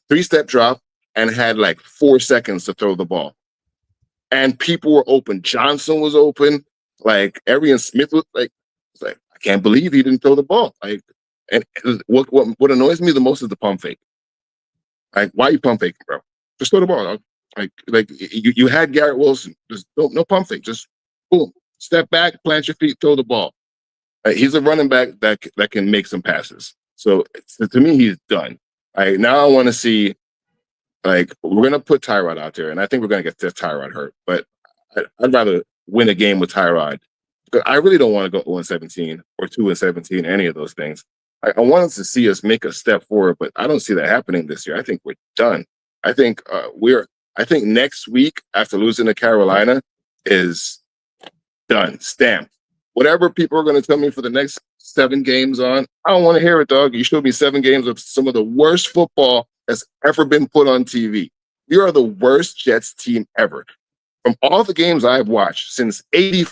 3-step drop and had like 4 seconds to throw the ball. And people were open. Johnson was open. Like Arian Smith was like, I can't believe he didn't throw the ball. Like, and what annoys me the most is the pump fake. Like, why are you pump faking, bro? Just throw the ball. Dog. Like you had Garrett Wilson. Just no pump fake. Just boom, step back, plant your feet, throw the ball. He's a running back that can make some passes. So to me, he's done. Now I want to see. Like we're gonna put Tyrod out there, and I think we're gonna get Tyrod hurt. But I'd rather win a game with Tyrod. Because I really don't want to go 0-17 or 2-17, any of those things. I wanted to see us make a step forward, but I don't see that happening this year. I think we're done. I think I think next week after losing to Carolina is done, stamped. Whatever people are going to tell me for the next 7 games on, I don't want to hear it, dog. You showed me 7 games of some of the worst football that's ever been put on TV. We are the worst Jets team ever. From all the games I've watched since 80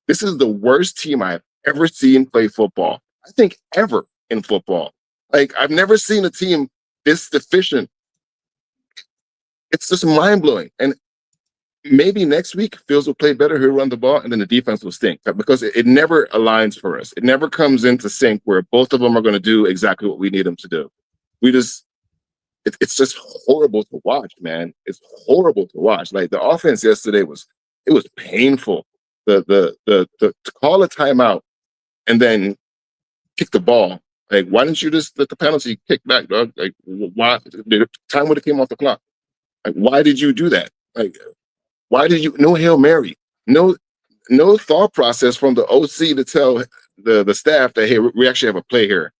this is the worst team I've ever seen play football. I think ever in football. Like, I've never seen a team this deficient. It's just mind-blowing. And maybe next week Fields will play better, he'll run the ball, and then the defense will stink. Because it never aligns for us. It never comes into sync where both of them are going to do exactly what we need them to do. It's just horrible to watch, man. It's horrible to watch. Like, the offense yesterday was painful. To call a timeout and then kick the ball. Like, why didn't you just let the penalty kick back, dog? Like, why? The time would have came off the clock. Like, why did you do that? Like, why did you? No Hail Mary. No thought process from the OC to tell the staff that, hey, we actually have a play here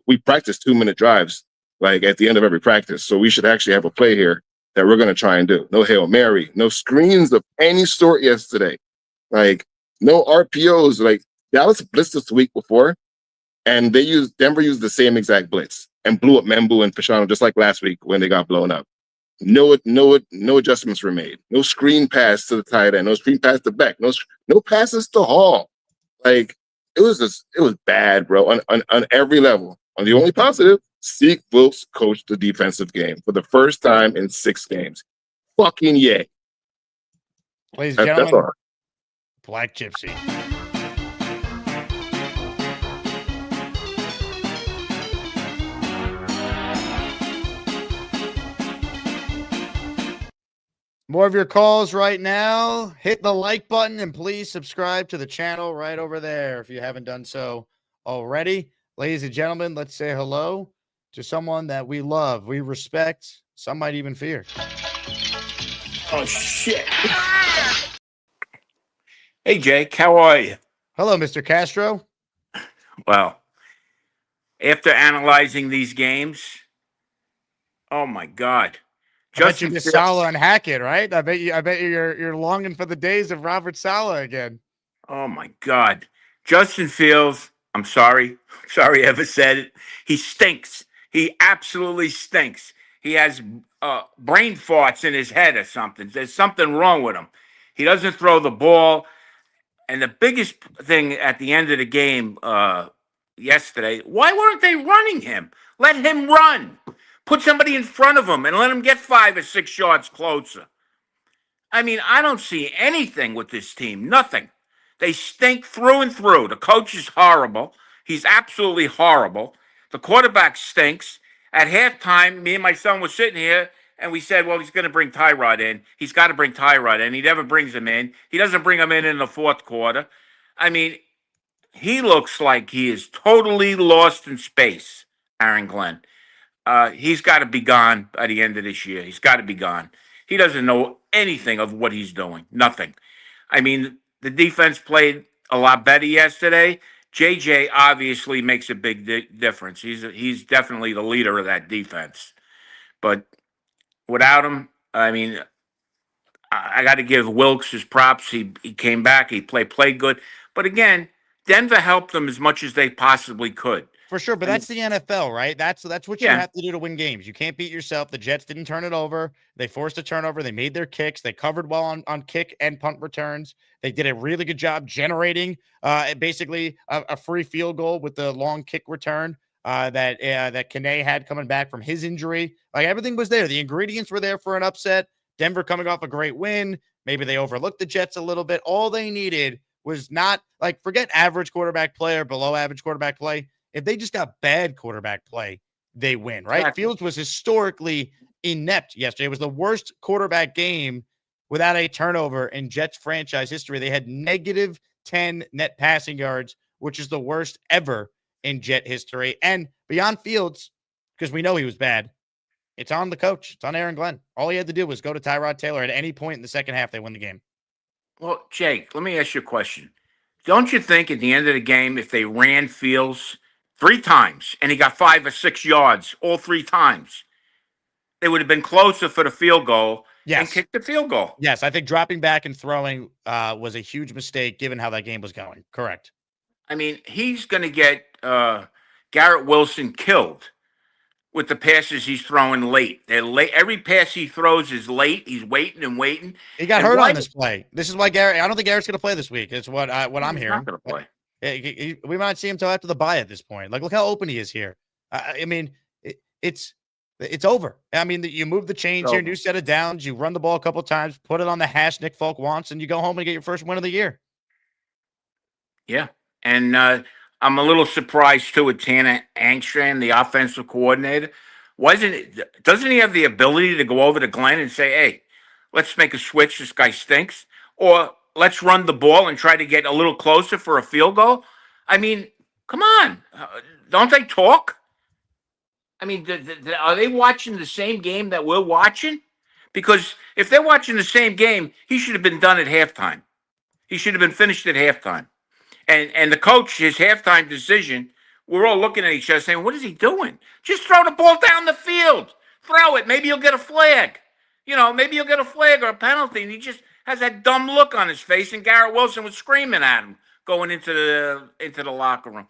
we practice 2-minute drives like at the end of every practice. So we should actually have a play here that we're going to try and do. No Hail Mary, no screens of any sort yesterday. Like, no RPOs. Like, Dallas blitzed us the week before, and Denver used the same exact blitz and blew up Membu and Fashanu just like last week when they got blown up. No adjustments were made. No screen pass to the tight end. No screen pass to Beck. No passes to Hall. Like, it was bad, bro, on every level. On the only positive, Zeke Wilkes coached the defensive game for the first time in 6 games. Fucking yay. Ladies and gentlemen, That's all. Black Gypsy. More of your calls right now. Hit the like button and please subscribe to the channel right over there if you haven't done so already. Ladies and gentlemen, let's say hello to someone that we love, we respect, some might even fear. Oh, shit. Hey, Jake, how are you? Hello, Mr. Castro. Well, after analyzing these games, oh my God. I bet you miss Saleh and Hackett, right? I bet you're longing for the days of Robert Saleh again. Oh my God. Justin Fields, I'm sorry. Sorry I ever said it. He stinks. He absolutely stinks. He has brain farts in his head or something. There's something wrong with him. He doesn't throw the ball. And the biggest thing at the end of the game yesterday, why weren't they running him? Let him run. Put somebody in front of him and let him get 5 or 6 yards closer. I mean, I don't see anything with this team. Nothing. They stink through and through. The coach is horrible. He's absolutely horrible. The quarterback stinks. At halftime, me and my son were sitting here, and we said, well, he's going to bring Tyrod in. He's got to bring Tyrod in. He never brings him in. He doesn't bring him in the fourth quarter. I mean, he looks like he is totally lost in space, Aaron Glenn. He's got to be gone by the end of this year. He's got to be gone. He doesn't know anything of what he's doing. Nothing. I mean, the defense played a lot better yesterday. JJ obviously makes a big difference. He's definitely the leader of that defense. But without him, I mean, I got to give Wilkes his props. He came back. He played good. But again, Denver helped them as much as they possibly could. For sure, but that's the NFL, right? That's what you have to do to win games. You can't beat yourself. The Jets didn't turn it over. They forced a turnover. They made their kicks. They covered well on kick and punt returns. They did a really good job generating basically a free field goal with the long kick return that Kane had coming back from his injury. Like, everything was there. The ingredients were there for an upset. Denver coming off a great win. Maybe they overlooked the Jets a little bit. All they needed was not, like, forget average quarterback play or below average quarterback play. If they just got bad quarterback play, they win, right? Exactly. Fields was historically inept yesterday. It was the worst quarterback game without a turnover in Jets franchise history. They had negative 10 net passing yards, which is the worst ever in Jet history. And beyond Fields, because we know he was bad, it's on the coach. It's on Aaron Glenn. All he had to do was go to Tyrod Taylor at any point in the second half. They win the game. Well, Jake, let me ask you a question. Don't you think at the end of the game, if they ran Fields 3 times and he got 5 or 6 yards all 3 times, they would have been closer for the field goal and kicked the field goal? Yes, I think dropping back and throwing was a huge mistake given how that game was going. Correct. I mean, he's going to get Garrett Wilson killed with the passes he's throwing late. They're late. Every pass he throws is late. He's waiting and waiting. He got And hurt why- on this play. This is why Garrett. I don't think Garrett's going to play this week. It's what I'm He's hearing. not going to play. We might see him till after the bye at this point. Like, look how open he is here. I mean, it's over. I mean, you move the chains here, new set of downs. You run the ball a couple of times, put it on the hash Nick Folk wants, and you go home and get your first win of the year. Yeah, and I'm a little surprised too with Tanner Angstrom, the offensive coordinator. Doesn't he have the ability to go over to Glenn and say, "Hey, let's make a switch. This guy stinks," or let's run the ball and try to get a little closer for a field goal? I mean, come on, don't they talk? I mean, are they watching the same game that we're watching? Because if they're watching the same game, he should have been done at halftime. He should have been finished at halftime. And the coach, his halftime decision, we're all looking at each other saying, what is he doing? Just throw the ball down the field. Throw it. Maybe you'll get a flag. Maybe you'll get a flag or a penalty. And he just has that dumb look on his face. And Garrett Wilson was screaming at him going into the locker room.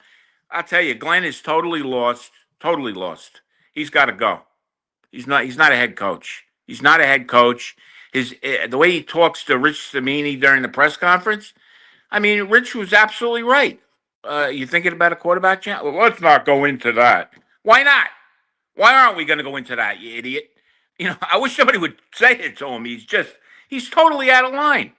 I'll tell you, Glenn is totally lost. Totally lost. He's got to go. He's not a head coach. He's not a head coach. The way he talks to Rich Stamini during the press conference, I mean, Rich was absolutely right. You thinking about a quarterback challenge? Well, let's not go into that. Why not? Why aren't we going to go into that, you idiot? I wish somebody would say it to him. He's totally out of line.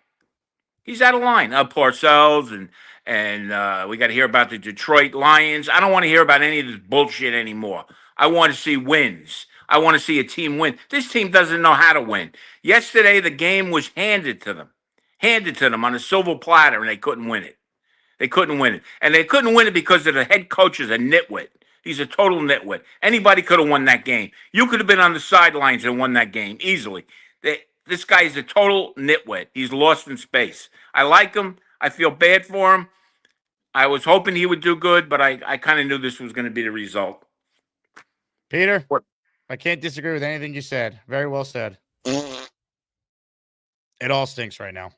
He's out of line. Parcells and we got to hear about the Detroit Lions. I don't want to hear about any of this bullshit anymore. I want to see wins. I want to see a team win. This team doesn't know how to win. Yesterday, the game was handed to them on a silver platter, and they couldn't win it. They couldn't win it. And they couldn't win it because the head coach is a nitwit. He's a total nitwit. Anybody could have won that game. You could have been on the sidelines and won that game easily. This guy is a total nitwit. He's lost in space. I like him. I feel bad for him. I was hoping he would do good, but I kind of knew this was going to be the result. Peter, What? I can't disagree with anything you said. Very well said. It all stinks right now.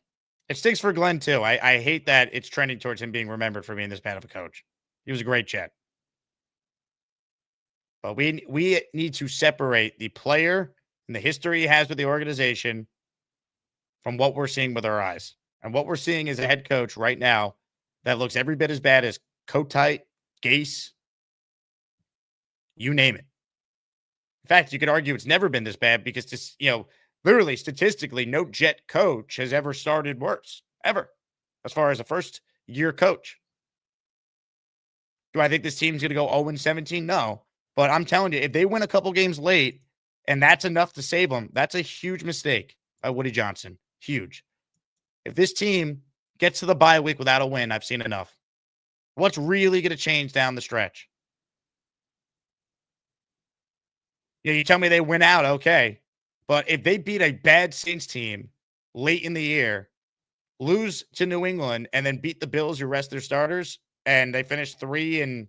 It stinks for Glenn, too. I hate that it's trending towards him being remembered for being this bad of a coach. He was a great Jet. But we need to separate the player and the history he has with the organization from what we're seeing with our eyes. And what we're seeing is a head coach right now that looks every bit as bad as Kotite, Gase, you name it. In fact, you could argue it's never been this bad because, literally statistically, no Jet coach has ever started worse, ever, as far as a first-year coach. Do I think this team's going to go 0-17? No. But I'm telling you, if they win a couple games late and that's enough to save them, that's a huge mistake by Woody Johnson. Huge. If this team gets to the bye week without a win, I've seen enough. What's really going to change down the stretch? You tell me they win out, okay. But if they beat a bad Saints team late in the year, lose to New England, and then beat the Bills who rest their starters, and they finish 3-14,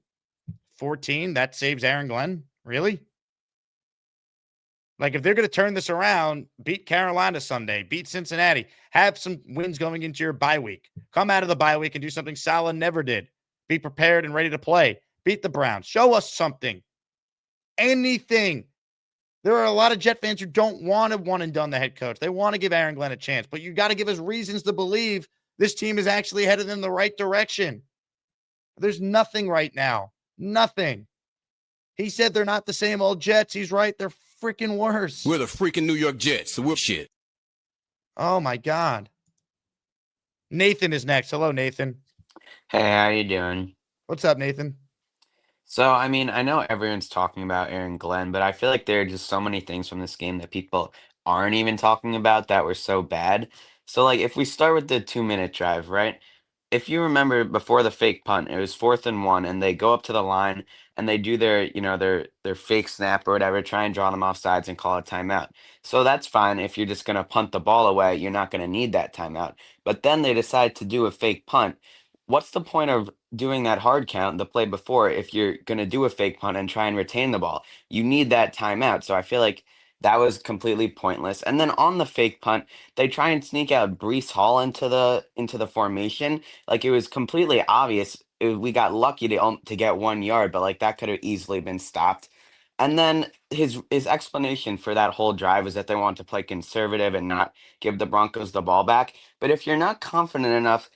that saves Aaron Glenn? Really? Like, if they're going to turn this around, beat Carolina Sunday, beat Cincinnati, have some wins going into your bye week. Come out of the bye week and do something Saleh never did. Be prepared and ready to play. Beat the Browns. Show us something. Anything. There are a lot of Jet fans who don't want to one and done the head coach. They want to give Aaron Glenn a chance, but you got to give us reasons to believe this team is actually headed in the right direction. There's nothing right now. Nothing. He said they're not the same old Jets. He's right. They're freaking worse. We're the freaking New York Jets, so we're shit. Oh, my God. Nathan is next. Hello, Nathan. Hey, how you doing? What's up, Nathan? So, I mean, I know everyone's talking about Aaron Glenn, but I feel like there are just so many things from this game that people aren't even talking about that were so bad. So, like, if we start with the 2-minute drive, right? If you remember before the fake punt, it was 4th and 1, and they go up to the line and they do their fake snap or whatever, try and draw them off sides and call a timeout. So that's fine. If you're just going to punt the ball away, you're not going to need that timeout. But then they decide to do a fake punt. What's the point of doing that hard count the play before if you're going to do a fake punt and try and retain the ball? You need that timeout. So I feel like that was completely pointless. And then on the fake punt, they try and sneak out Breece Hall into the formation. Like, it was completely obvious. We got lucky to get 1 yard, but like that could have easily been stopped. And then his explanation for that whole drive was that they want to play conservative and not give the Broncos the ball back. But if you're not confident enough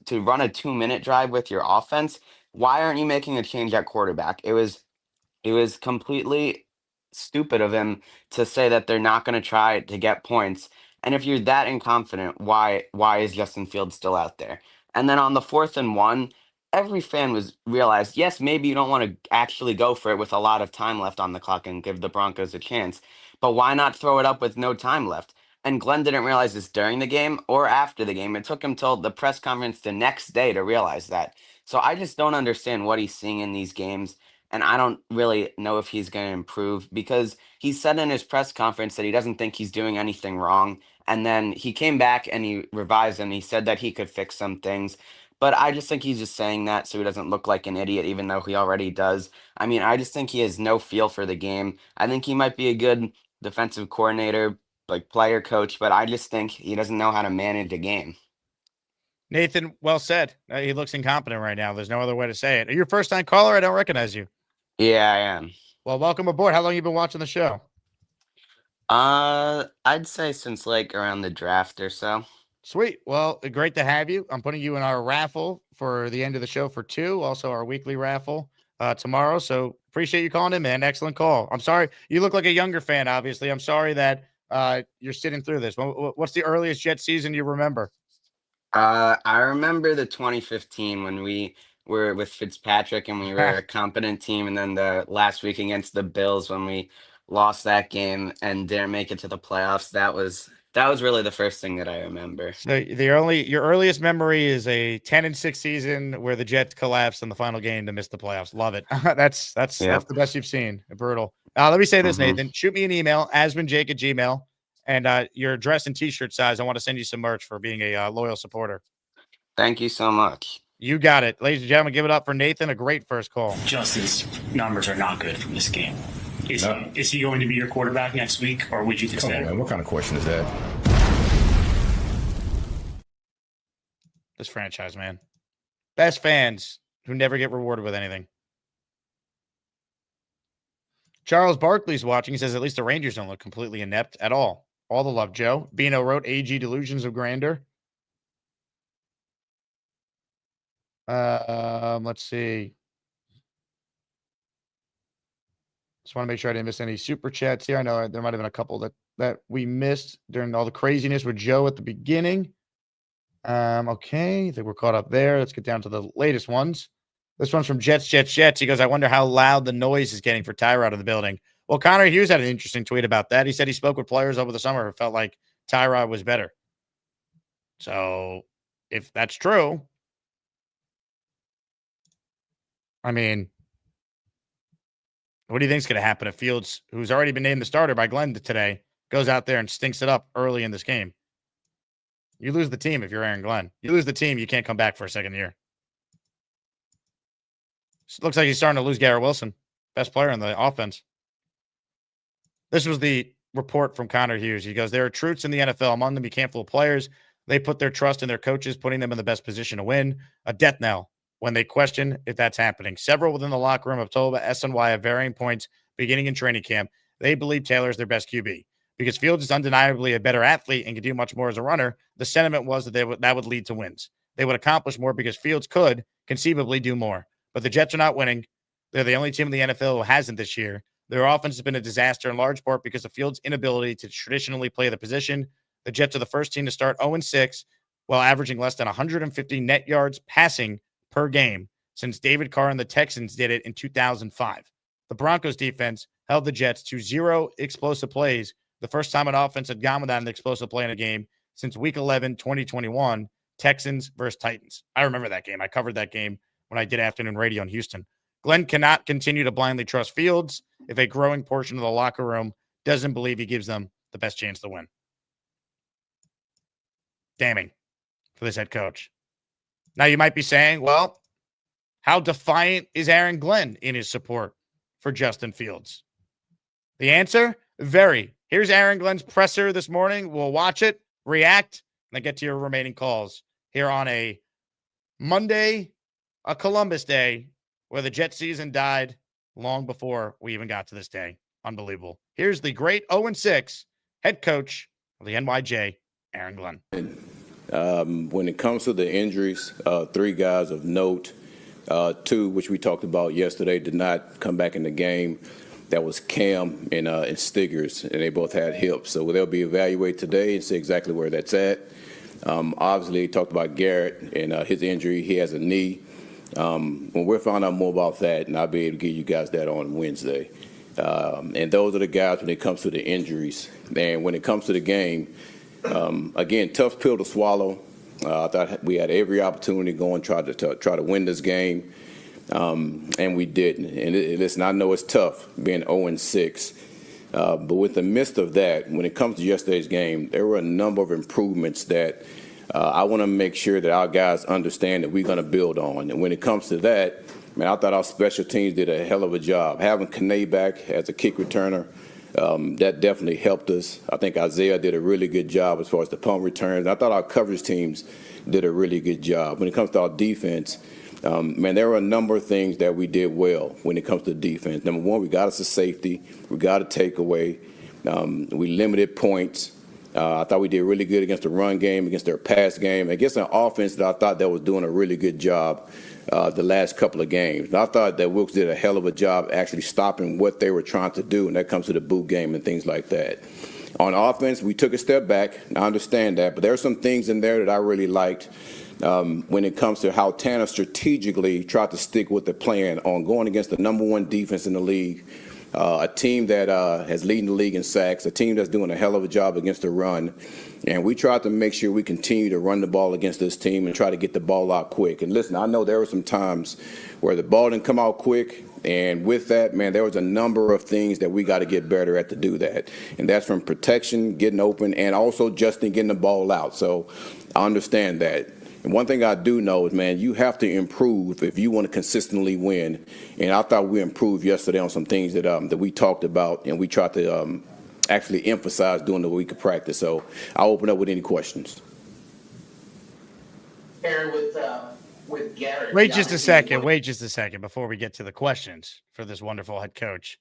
to run a 2-minute drive with your offense, why aren't you making a change at quarterback? It was completely stupid of him to say that they're not going to try to get points. And if you're that inconfident, why is Justin Fields still out there? And then on the 4th and 1, every fan was realized, yes, maybe you don't want to actually go for it with a lot of time left on the clock and give the Broncos a chance, but why not throw it up with no time left? And Glenn didn't realize this during the game or after the game. It took him till the press conference the next day to realize that. So I just don't understand what he's seeing in these games, and I don't really know if he's going to improve because he said in his press conference that he doesn't think he's doing anything wrong. And then he came back and he revised and he said that he could fix some things. But I just think he's just saying that so he doesn't look like an idiot, even though he already does. I mean, I just think he has no feel for the game. I think he might be a good defensive coordinator, like player coach, but I just think he doesn't know how to manage a game. Nathan, well said. He looks incompetent right now. There's no other way to say it. Are you a first-time caller? I don't recognize you. Yeah, I am. Well, welcome aboard. How long you been watching the show? I'd say since like around the draft or so. Sweet. Well, great to have you. I'm putting you in our raffle for the end of the show for 2, also our weekly raffle tomorrow. So appreciate you calling in, man. Excellent call. I'm sorry. You look like a younger fan, obviously. I'm sorry that you're sitting through this. What's the earliest Jet season you remember? I remember the 2015 when we were with Fitzpatrick and we were a competent team, and then the last week against the Bills when we lost that game and didn't make it to the playoffs. That was really the first thing that I remember. So your earliest memory is a 10-6 season where the Jets collapsed in the final game to miss the playoffs. Love it. That's the best you've seen. Brutal. Let me say this, Nathan. Shoot me an email, asmanjake@gmail, and your address and T-shirt size. I want to send you some merch for being a loyal supporter. Thank you so much. You got it, ladies and gentlemen. Give it up for Nathan. A great first call. Justin's numbers are not good from this game. Is he going to be your quarterback next week, or would you Come consider? on, man. What kind of question is that? This franchise, man. Best fans who never get rewarded with anything. Charles Barkley's watching. He says at least the Rangers don't look completely inept at all. All the love, Joe. Bino wrote AG Delusions of Grandeur. Let's see. Just want to make sure I didn't miss any super chats here. I know there might have been a couple that we missed during all the craziness with Joe at the beginning. Okay, I think we're caught up there. Let's get down to the latest ones. This one's from Jets. He goes, I wonder how loud the noise is getting for Tyrod in the building. Well, Connor Hughes had an interesting tweet about that. He said he spoke with players over the summer who felt like Tyrod was better. So if that's true, I mean, what do you think is going to happen if Fields, who's already been named the starter by Glenn today, goes out there and stinks it up early in this game? You lose the team if you're Aaron Glenn. You lose the team, you can't come back for a second year. It looks like he's starting to lose Garrett Wilson, best player in the offense. This was the report from Connor Hughes. He goes, there are truths in the NFL. Among them, a handful of players. They put their trust in their coaches, putting them in the best position to win. A death knell when they question if that's happening. Several within the locker room have told SNY at varying points beginning in training camp they believe Taylor is their best QB. Because Fields is undeniably a better athlete and can do much more as a runner, the sentiment was that that would lead to wins. They would accomplish more because Fields could conceivably do more. But the Jets are not winning. They're the only team in the NFL who hasn't this year. Their offense has been a disaster in large part because of Fields' inability to traditionally play the position. The Jets are the first team to start 0-6 while averaging less than 150 net yards passing per game since David Carr and the Texans did it in 2005. The Broncos defense held the Jets to 0 explosive plays, the first time an offense had gone without an explosive play in a game since Week 11, 2021, Texans versus Titans. I remember that game. I covered that game when I did afternoon radio in Houston. Glenn cannot continue to blindly trust Fields if a growing portion of the locker room doesn't believe he gives them the best chance to win. Damning for this head coach. Now you might be saying, well, how defiant is Aaron Glenn in his support for Justin Fields? The answer, very. Here's Aaron Glenn's presser this morning. We'll watch it, react, and then get to your remaining calls here on a Monday, a Columbus Day, where the Jet season died long before we even got to this day. Unbelievable. Here's the great 0-6 head coach of the NYJ, Aaron Glenn. When it comes to the injuries, 3 guys of note, 2, which we talked about yesterday, did not come back in the game. That was Cam and Stiggers, and they both had hips. So they'll be evaluated today and see exactly where that's at. Obviously, talked about Garrett and his injury. He has a knee. When we're finding out more about that, and I'll be able to give you guys that on Wednesday. And those are the guys when it comes to the injuries. And when it comes to the game, again, tough pill to swallow. I thought we had every opportunity to go and try to win this game. And we didn't. And listen, I know it's tough being 0-6. But with the midst of that, when it comes to yesterday's game, there were a number of improvements that I want to make sure that our guys understand that we're going to build on. And when it comes to that, man, I thought our special teams did a hell of a job. Having Kane back as a kick returner, that definitely helped us. I think Isaiah did a really good job as far as the punt returns. I thought our coverage teams did a really good job. When it comes to our defense, man, there were a number of things that we did well when it comes to defense. Number one, we got us a safety. We got a takeaway. We limited points. I thought we did really good against the run game, against their pass game, against an offense that I thought that was doing a really good job the last couple of games. And I thought that Wilkes did a hell of a job actually stopping what they were trying to do, and that comes to the boot game and things like that. On offense, we took a step back. I understand that, but there are some things in there that I really liked. When it comes to how Tanner strategically tried to stick with the plan on going against the number 1 defense in the league, a team that has leading the league in sacks, a team that's doing a hell of a job against the run. And we tried to make sure we continue to run the ball against this team and try to get the ball out quick. And listen, I know there were some times where the ball didn't come out quick. And with that, man, there was a number of things that we got to get better at to do that. And that's from protection, getting open, and also just in getting the ball out. So I understand that. And one thing I do know is, man, you have to improve if you want to consistently win. And I thought we improved yesterday on some things that we talked about and we tried to actually emphasize during the week of practice. So I'll open up with any questions. Aaron, with Garrett. Wait just a second before we get to the questions for this wonderful head coach.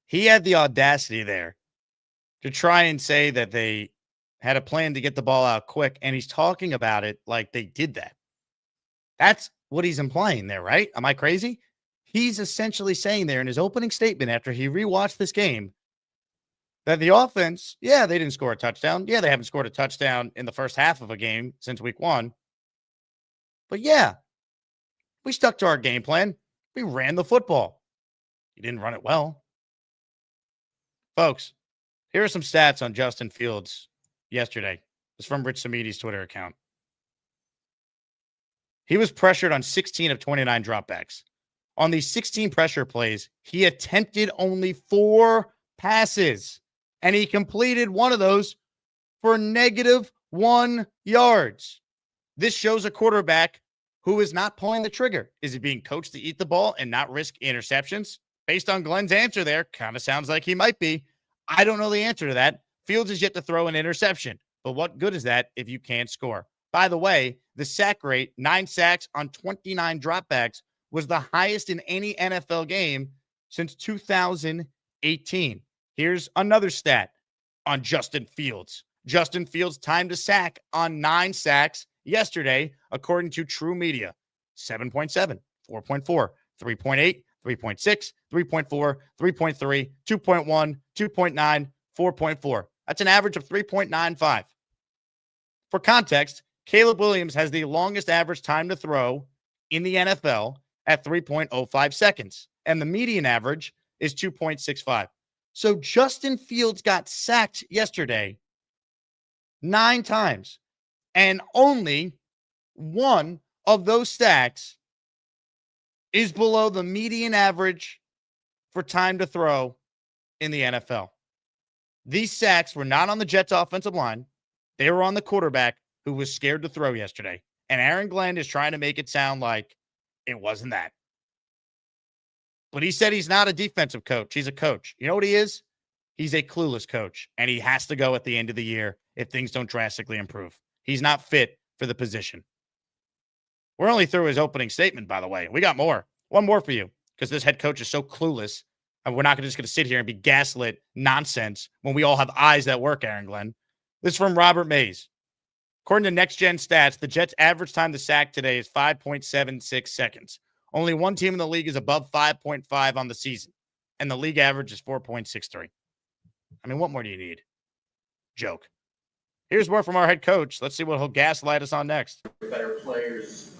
He had the audacity there to try and say that they had a plan to get the ball out quick, and he's talking about it like they did that. That's what he's implying there, right? Am I crazy? He's essentially saying there in his opening statement after he rewatched this game that the offense, they didn't score a touchdown. Yeah, they haven't scored a touchdown in the first half of a game since week 1. But we stuck to our game plan. We ran the football. You didn't run it well. Folks, here are some stats on Justin Fields yesterday. It's from Rich Samidi's Twitter account. He was pressured on 16 of 29 dropbacks. On these 16 pressure plays, he attempted only 4 passes, and he completed one of those for -1 yards. This shows a quarterback who is not pulling the trigger. Is he being coached to eat the ball and not risk interceptions? Based on Glenn's answer there, kind of sounds like he might be. I don't know the answer to that. Fields is yet to throw an interception, but what good is that if you can't score? By the way, the sack rate, 9 sacks on 29 dropbacks, was the highest in any NFL game since 2018. Here's another stat on Justin Fields. Justin Fields' time to sack on 9 sacks yesterday, according to True Media, 7.7, 4.4, 3.8, 3.6, 3.4, 3.3, 2.1, 2.9, 4.4. That's an average of 3.95. For context, Caleb Williams has the longest average time to throw in the NFL at 3.05 seconds, and the median average is 2.65. So Justin Fields got sacked yesterday 9 times, and only one of those sacks is below the median average for time to throw in the NFL. These sacks were not on the Jets' offensive line. They were on the quarterback who was scared to throw yesterday. And Aaron Glenn is trying to make it sound like it wasn't that. But he said he's not a defensive coach. He's a coach. You know what he is? He's a clueless coach. And he has to go at the end of the year if things don't drastically improve. He's not fit for the position. We're only through his opening statement, by the way. We got more. One more for you. because this head coach is so clueless. And we're not just going to sit here and be gaslit nonsense when we all have eyes that work, Aaron Glenn. This is from Robert Mays. According to Next Gen Stats, the Jets' average time to sack today is 5.76 seconds. Only one team in the league is above 5.5 on the season, and the league average is 4.63. I mean, what more do you need? Joke. Here's more from our head coach. Let's see what he'll gaslight us on next. Better players.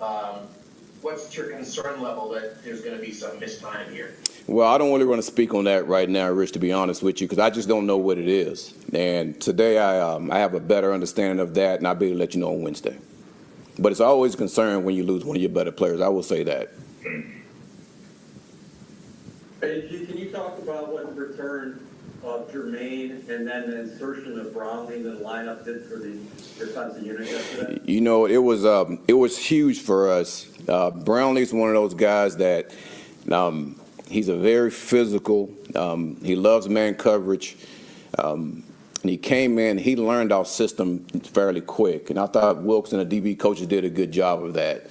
What's your concern level that there's going to be some missed time here? Well, I don't really want to speak on that right now, Rich, to be honest with you, because I just don't know what it is. And today I have a better understanding of that, and I'll be able to let you know on Wednesday. But it's always a concern when you lose one of your better players. I will say that. Hey, can you talk about what the return of Jermaine and then the insertion of Brownlee in the lineup did for the defensive unit yesterday? You know, it was huge for us. Brownlee's one of those guys that he's a very physical. He loves man coverage. And he came in, he learned our system fairly quick. And I thought Wilkes and the DB coaches did a good job of that.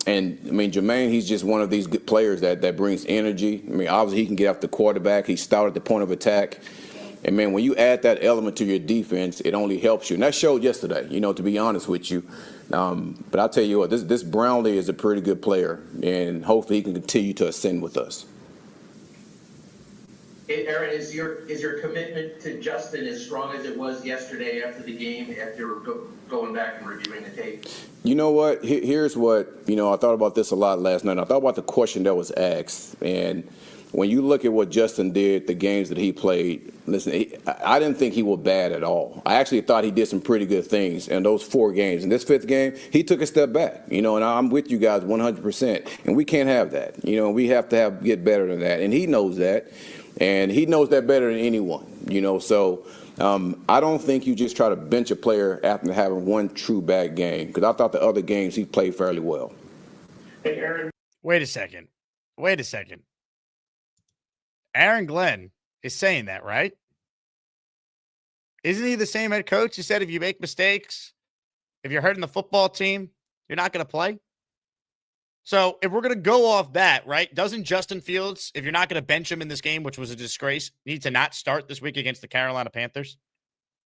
And, I mean, Jermaine, he's just one of these good players that brings energy. I mean, obviously he can get off the quarterback. He's stout at the point of attack. And, man, when you add that element to your defense, it only helps you. And that showed yesterday, you know, to be honest with you. But I'll tell you what, this Brownlee is a pretty good player, and hopefully he can continue to ascend with us. Aaron, is your commitment to Justin as strong as it was yesterday after the game, after going back and reviewing the tape? You know what? Here's what, you know, I thought about this a lot last night. I thought about the question that was asked. And when you look at what Justin did, the games that he played, listen, I didn't think he was bad at all. I actually thought he did some pretty good things in those 4 games. In this 5th game, he took a step back, you know, and I'm with you guys 100%. And we can't have that. You know, we have to get better than that. And he knows that. And he knows that better than anyone, you know. So I don't think you just try to bench a player after having one true bad game, because I thought the other games he played fairly well. Hey, Aaron. Wait a second. Aaron Glenn is saying that, right? Isn't he the same head coach who said if you make mistakes, if you're hurting the football team, you're not going to play? So if we're going to go off that, right, doesn't Justin Fields, if you're not going to bench him in this game, which was a disgrace, need to not start this week against the Carolina Panthers?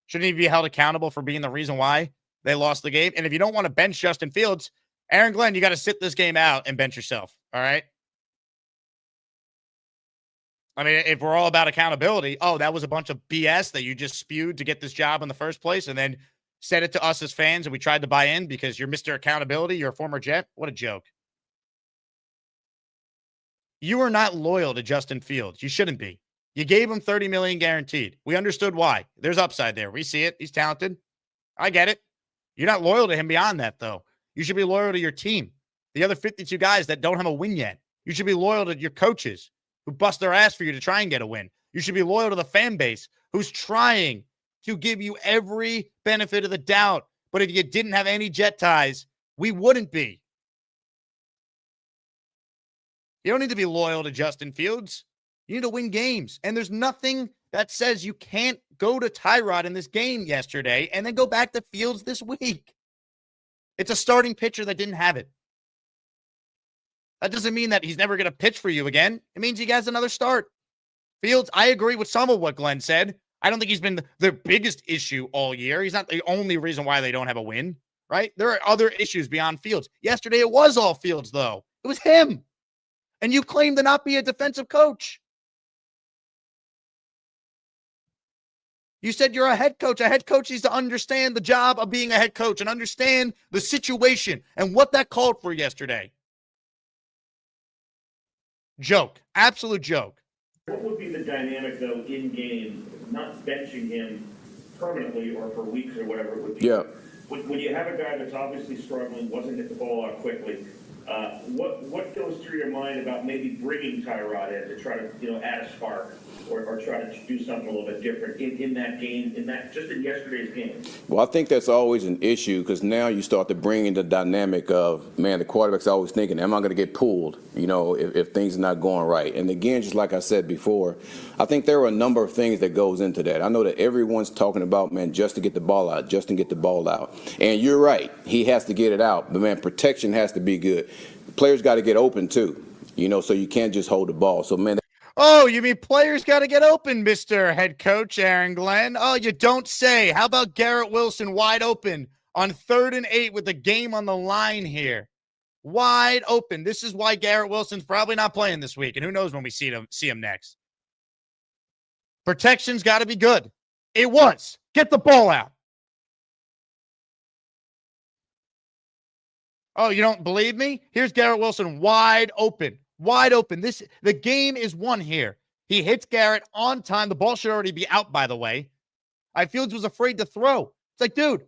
Shouldn't he be held accountable for being the reason why they lost the game? And if you don't want to bench Justin Fields, Aaron Glenn, you got to sit this game out and bench yourself, all right? I mean, if we're all about accountability, that was a bunch of BS that you just spewed to get this job in the first place and then said it to us as fans and we tried to buy in because you're Mr. Accountability, you're a former Jet. What a joke. You are not loyal to Justin Fields. You shouldn't be. You gave him $30 million guaranteed. We understood why. There's upside there. We see it. He's talented. I get it. You're not loyal to him beyond that, though. You should be loyal to your team. The other 52 guys that don't have a win yet. You should be loyal to your coaches who bust their ass for you to try and get a win. You should be loyal to the fan base who's trying to give you every benefit of the doubt. But if you didn't have any Jet ties, we wouldn't be. You don't need to be loyal to Justin Fields. You need to win games. And there's nothing that says you can't go to Tyrod in this game yesterday and then go back to Fields this week. It's a starting pitcher that didn't have it. That doesn't mean that he's never going to pitch for you again. It means he has another start. Fields, I agree with some of what Glenn said. I don't think he's been the biggest issue all year. He's not the only reason why they don't have a win, right? There are other issues beyond Fields. Yesterday, it was all Fields, though. It was him. And you claim to not be a defensive coach. You said you're a head coach. A head coach needs to understand the job of being a head coach and understand the situation and what that called for yesterday. Joke. Absolute joke. What would be the dynamic, though, in game, not benching him permanently or for weeks or whatever it would be? Yeah. When you have a guy that's obviously struggling, wasn't hit the ball out quickly, what goes through your mind about maybe bringing Tyrod in to try to add a spark or try to do something a little bit different in that game, just in yesterday's game? Well, I think that's always an issue because now you start to bring in the dynamic of, man, the quarterback's always thinking, am I going to get pulled, if things are not going right? And again, just like I said before, I think there are a number of things that goes into that. I know that everyone's talking about, man, just to get the ball out, just to get the ball out. And you're right. He has to get it out. But, man, protection has to be good. Players got to get open, too. So you can't just hold the ball. So, man. Oh, you mean players got to get open, Mr. Head Coach Aaron Glenn? Oh, you don't say. How about Garrett Wilson wide open on 3rd and 8 with the game on the line here? Wide open. This is why Garrett Wilson's probably not playing this week, and who knows when we see him next. Protection's got to be good. It was. Get the ball out. Oh, you don't believe me? Here's Garrett Wilson wide open. Wide open. The game is won here. He hits Garrett on time. The ball should already be out, by the way. Fields was afraid to throw. It's like, dude,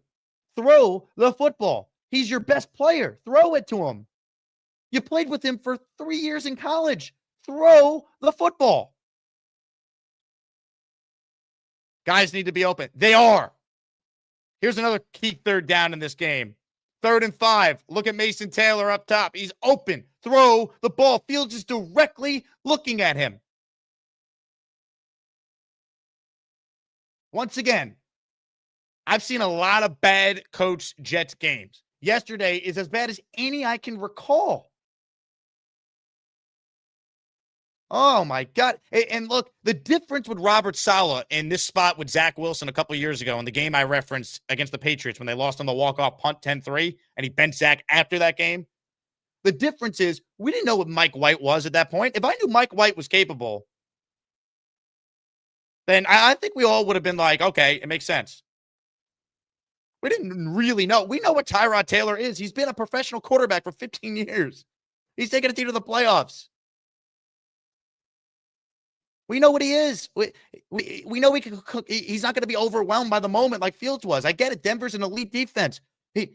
throw the football. He's your best player. Throw it to him. You played with him for 3 years in college. Throw the football. Guys need to be open. They are. Here's another key 3rd down in this game. 3rd and 5. Look at Mason Taylor up top. He's open. Throw the ball. Fields is directly looking at him. Once again, I've seen a lot of bad coach Jets games. Yesterday is as bad as any I can recall. Oh, my God. And look, the difference with Robert Saleh in this spot with Zach Wilson a couple of years ago in the game I referenced against the Patriots when they lost on the walk-off punt 10-3, and he benched Zach after that game. The difference is we didn't know what Mike White was at that point. If I knew Mike White was capable, then I think we all would have been like, okay, it makes sense. We didn't really know. We know what Tyrod Taylor is. He's been a professional quarterback for 15 years. He's taken a team to the playoffs. We know what he is. We know he's not going to be overwhelmed by the moment like Fields was. I get it. Denver's an elite defense.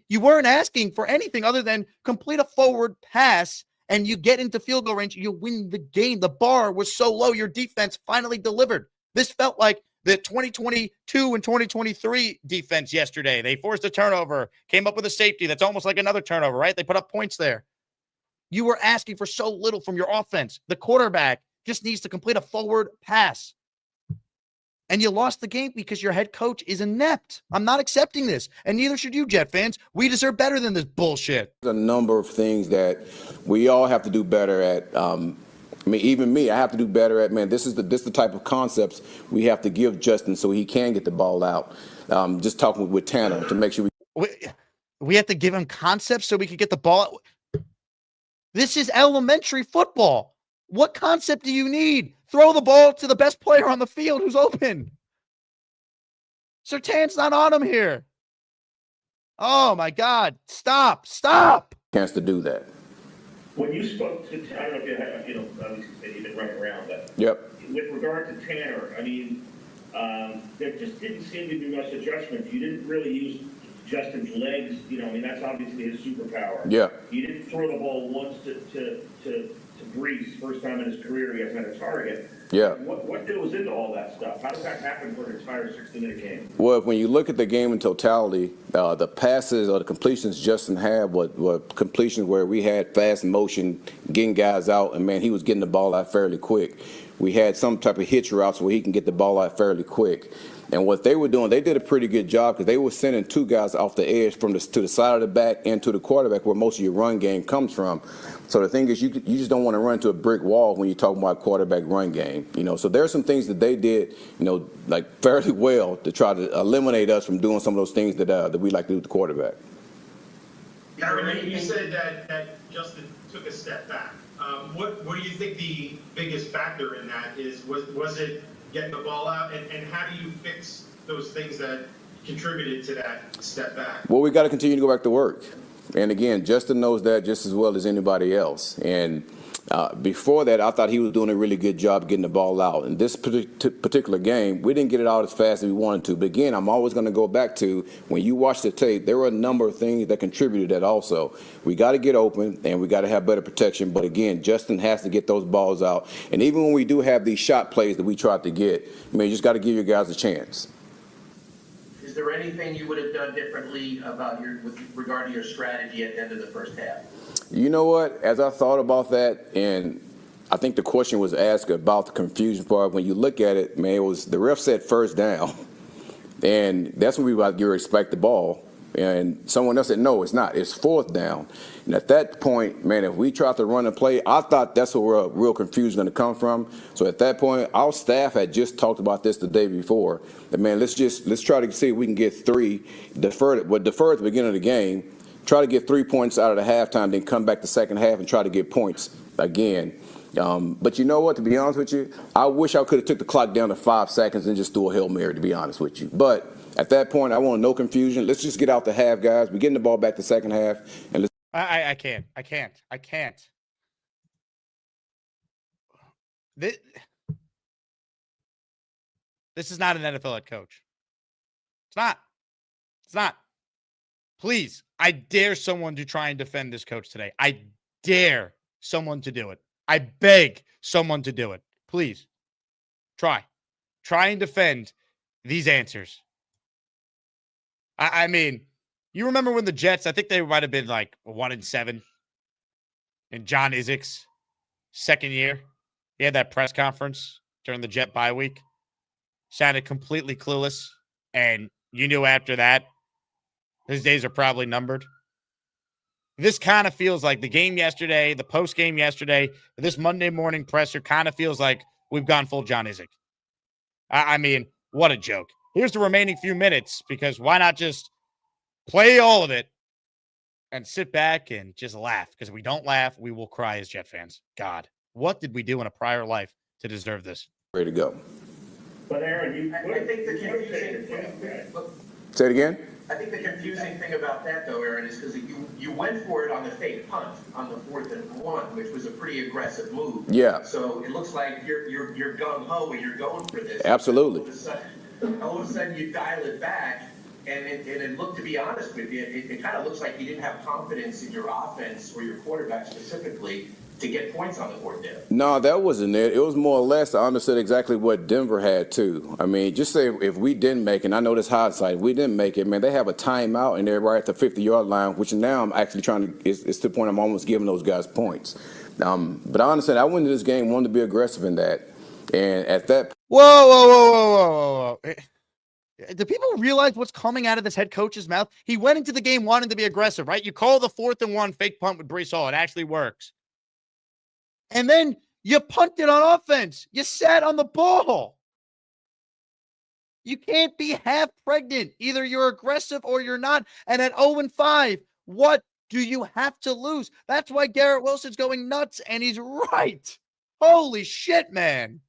You weren't asking for anything other than complete a forward pass and you get into field goal range. You win the game. The bar was so low. Your defense finally delivered. This felt like the 2022 and 2023 defense yesterday. They forced a turnover, came up with a safety. That's almost like another turnover, right? They put up points there. You were asking for so little from your offense. The quarterback just needs to complete a forward pass. And you lost the game because your head coach is inept. I'm not accepting this. And neither should you, Jet fans. We deserve better than this bullshit. There's a number of things that we all have to do better at. Even me, I have to do better at, this is the type of concepts we have to give Justin so he can get the ball out. Just talking with Tanner to make sure we have to give him concepts so we can get the ball out. This is elementary football. What concept do you need? Throw the ball to the best player on the field who's open. Surtain's not on him here. Oh, my God. Stop. Chance to do that. When you spoke to, I don't know if you have, obviously you've been running around, but yep. With regard to Tanner, there just didn't seem to be much adjustment. You didn't really use Justin's legs. That's obviously his superpower. Yeah. You didn't throw the ball once to Brees, first time in his career he hasn't had a target. Yeah. What goes into all that stuff? How does that happen for an entire 60-minute game? Well, when you look at the game in totality, the passes or the completions Justin had were completions where we had fast motion, getting guys out, and, he was getting the ball out fairly quick. We had some type of hitch routes where he can get the ball out fairly quick. And what they were doing, they did a pretty good job because they were sending two guys off the edge to the side of the back and to the quarterback where most of your run game comes from. So the thing is, you just don't want to run into a brick wall when you're talking about quarterback run game. So there are some things that they did, fairly well to try to eliminate us from doing some of those things that we like to do with the quarterback. Aaron, you said that Justin took a step back. What do you think the biggest factor in that is? Was it getting the ball out, and how do you fix those things that contributed to that step back? Well, we got to continue to go back to work. And again, Justin knows that just as well as anybody else. And before that, I thought he was doing a really good job getting the ball out. In this particular game, we didn't get it out as fast as we wanted to. But again, I'm always going to go back to when you watch the tape, there were a number of things that contributed to that also. We got to get open, and we got to have better protection. But again, Justin has to get those balls out. And even when we do have these shot plays that we tried to get, you just got to give your guys a chance. Is there anything you would have done differently with regard to your strategy at the end of the first half? You know what? As I thought about that, and I think the question was asked about the confusion part. When you look at it, it was the ref said first down, and that's when we about to respect the ball. And someone else said, no, it's not. It's 4th down. And at that point, man, if we tried to run and play, I thought that's where real confusion is going to come from. So at that point, our staff had just talked about this the day before. That, man, let's try to see if we can get 3, defer at the beginning of the game, try to get 3 points out of the halftime, then come back the second half and try to get points again. But you know what, to be honest with you, I wish I could have took the clock down to 5 seconds and just threw a Hail Mary, to be honest with you. But at that point, I want no confusion. Let's just get out the half, guys. We're getting the ball back the second half. And let's I can't. This is not an NFL head coach. It's not. Please, I dare someone to try and defend this coach today. I dare someone to do it. I beg someone to do it. Please. Try and defend these answers. I mean, you remember when the Jets, I think they might have been like 1-7 in John Izek's second year. He had that press conference during the Jet bye week. Sounded completely clueless. And you knew after that, his days are probably numbered. This kind of feels like the game yesterday, the post game yesterday, this Monday morning presser kind of feels like we've gone full John Izek. I mean, what a joke. Here's the remaining few minutes, because why not just play all of it and sit back and just laugh? Because if we don't laugh, we will cry as Jet fans. God, what did we do in a prior life to deserve this? ready to go. But Aaron, I think the confusing thing. Say it again. I think the confusing thing about that, though, Aaron, is because you went for it on the fake punt on the 4th and 1, which was a pretty aggressive move. Yeah. So it looks like you're gung ho and you're going for this. Absolutely. All of a sudden you dial it back, and it looked, to be honest with you, it kind of looks like you didn't have confidence in your offense or your quarterback specifically to get points on the board there. No, that wasn't it. It was more or less, I understood exactly what Denver had too. I mean, just say if we didn't make it, and I know this hindsight, if we didn't make it, man, they have a timeout and they're right at the 50-yard line, which now I'm actually trying to, it's to the point I'm almost giving those guys points. But I understand I went into this game wanting to be aggressive in that. And at that Whoa. Do people realize what's coming out of this head coach's mouth? He went into the game wanting to be aggressive, right? You call the 4th and 1 fake punt with Breece Hall. It actually works. And then you punted on offense. You sat on the ball. You can't be half pregnant. Either you're aggressive or you're not. And at 0-5, what do you have to lose? That's why Garrett Wilson's going nuts, and he's right. Holy shit, man.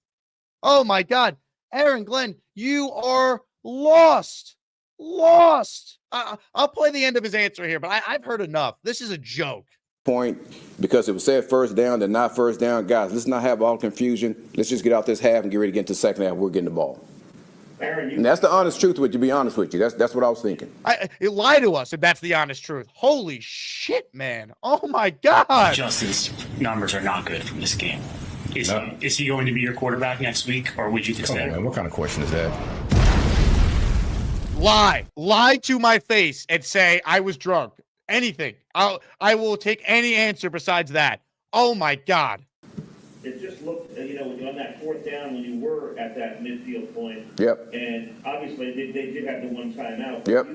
Oh, my God. Aaron Glenn, you are lost. I'll play the end of his answer here, but I've heard enough. This is a joke. point, because it was said first down, then not first down. Guys, let's not have all confusion. Let's just get out this half and get ready to get into the second half. We're getting the ball. Aaron, and that's the honest truth, to be honest with you. That's what I was thinking. Lie to us if that's the honest truth. Holy shit, man. Oh, my God. Justin's numbers are not good from this game. Is he going to be your quarterback next week, or would you consider? Come on, man. What kind of question is that? Lie to my face and say I was drunk. Anything. I will take any answer besides that. Oh, my God. It just looked, on that 4th down when you were at that midfield point. Yep. And obviously they did have the one timeout. Yep.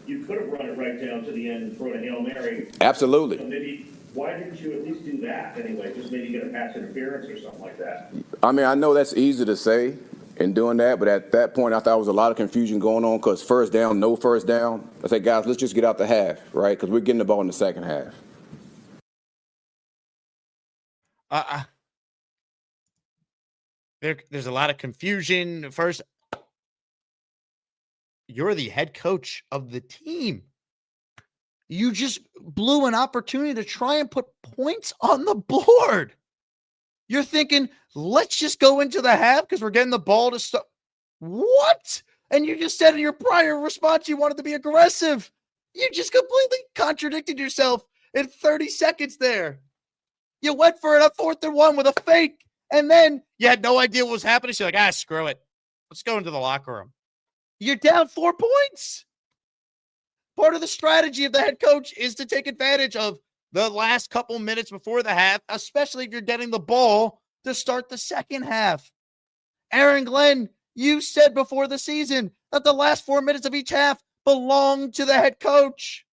You could have run it right down to the end and thrown a Hail Mary. Absolutely. So maybe why didn't you at least do that anyway? Just maybe get a pass interference or something like that. I mean, I know that's easy to say in doing that, but at that point, I thought there was a lot of confusion going on because first down, no first down. I said, guys, let's just get out the half, right? Because we're getting the ball in the second half. There's a lot of confusion. First, you're the head coach of the team. You just blew an opportunity to try and put points on the board. You're thinking, let's just go into the half because we're getting the ball to start. What? And you just said in your prior response you wanted to be aggressive. You just completely contradicted yourself in 30 seconds there. You went for it up 4th and 1 with a fake, and then you had no idea what was happening. So you're like, screw it. Let's go into the locker room. You're down 4 points. Part of the strategy of the head coach is to take advantage of the last couple minutes before the half, especially if you're getting the ball to start the second half. Aaron Glenn, you said before the season that the last 4 minutes of each half belong to the head coach.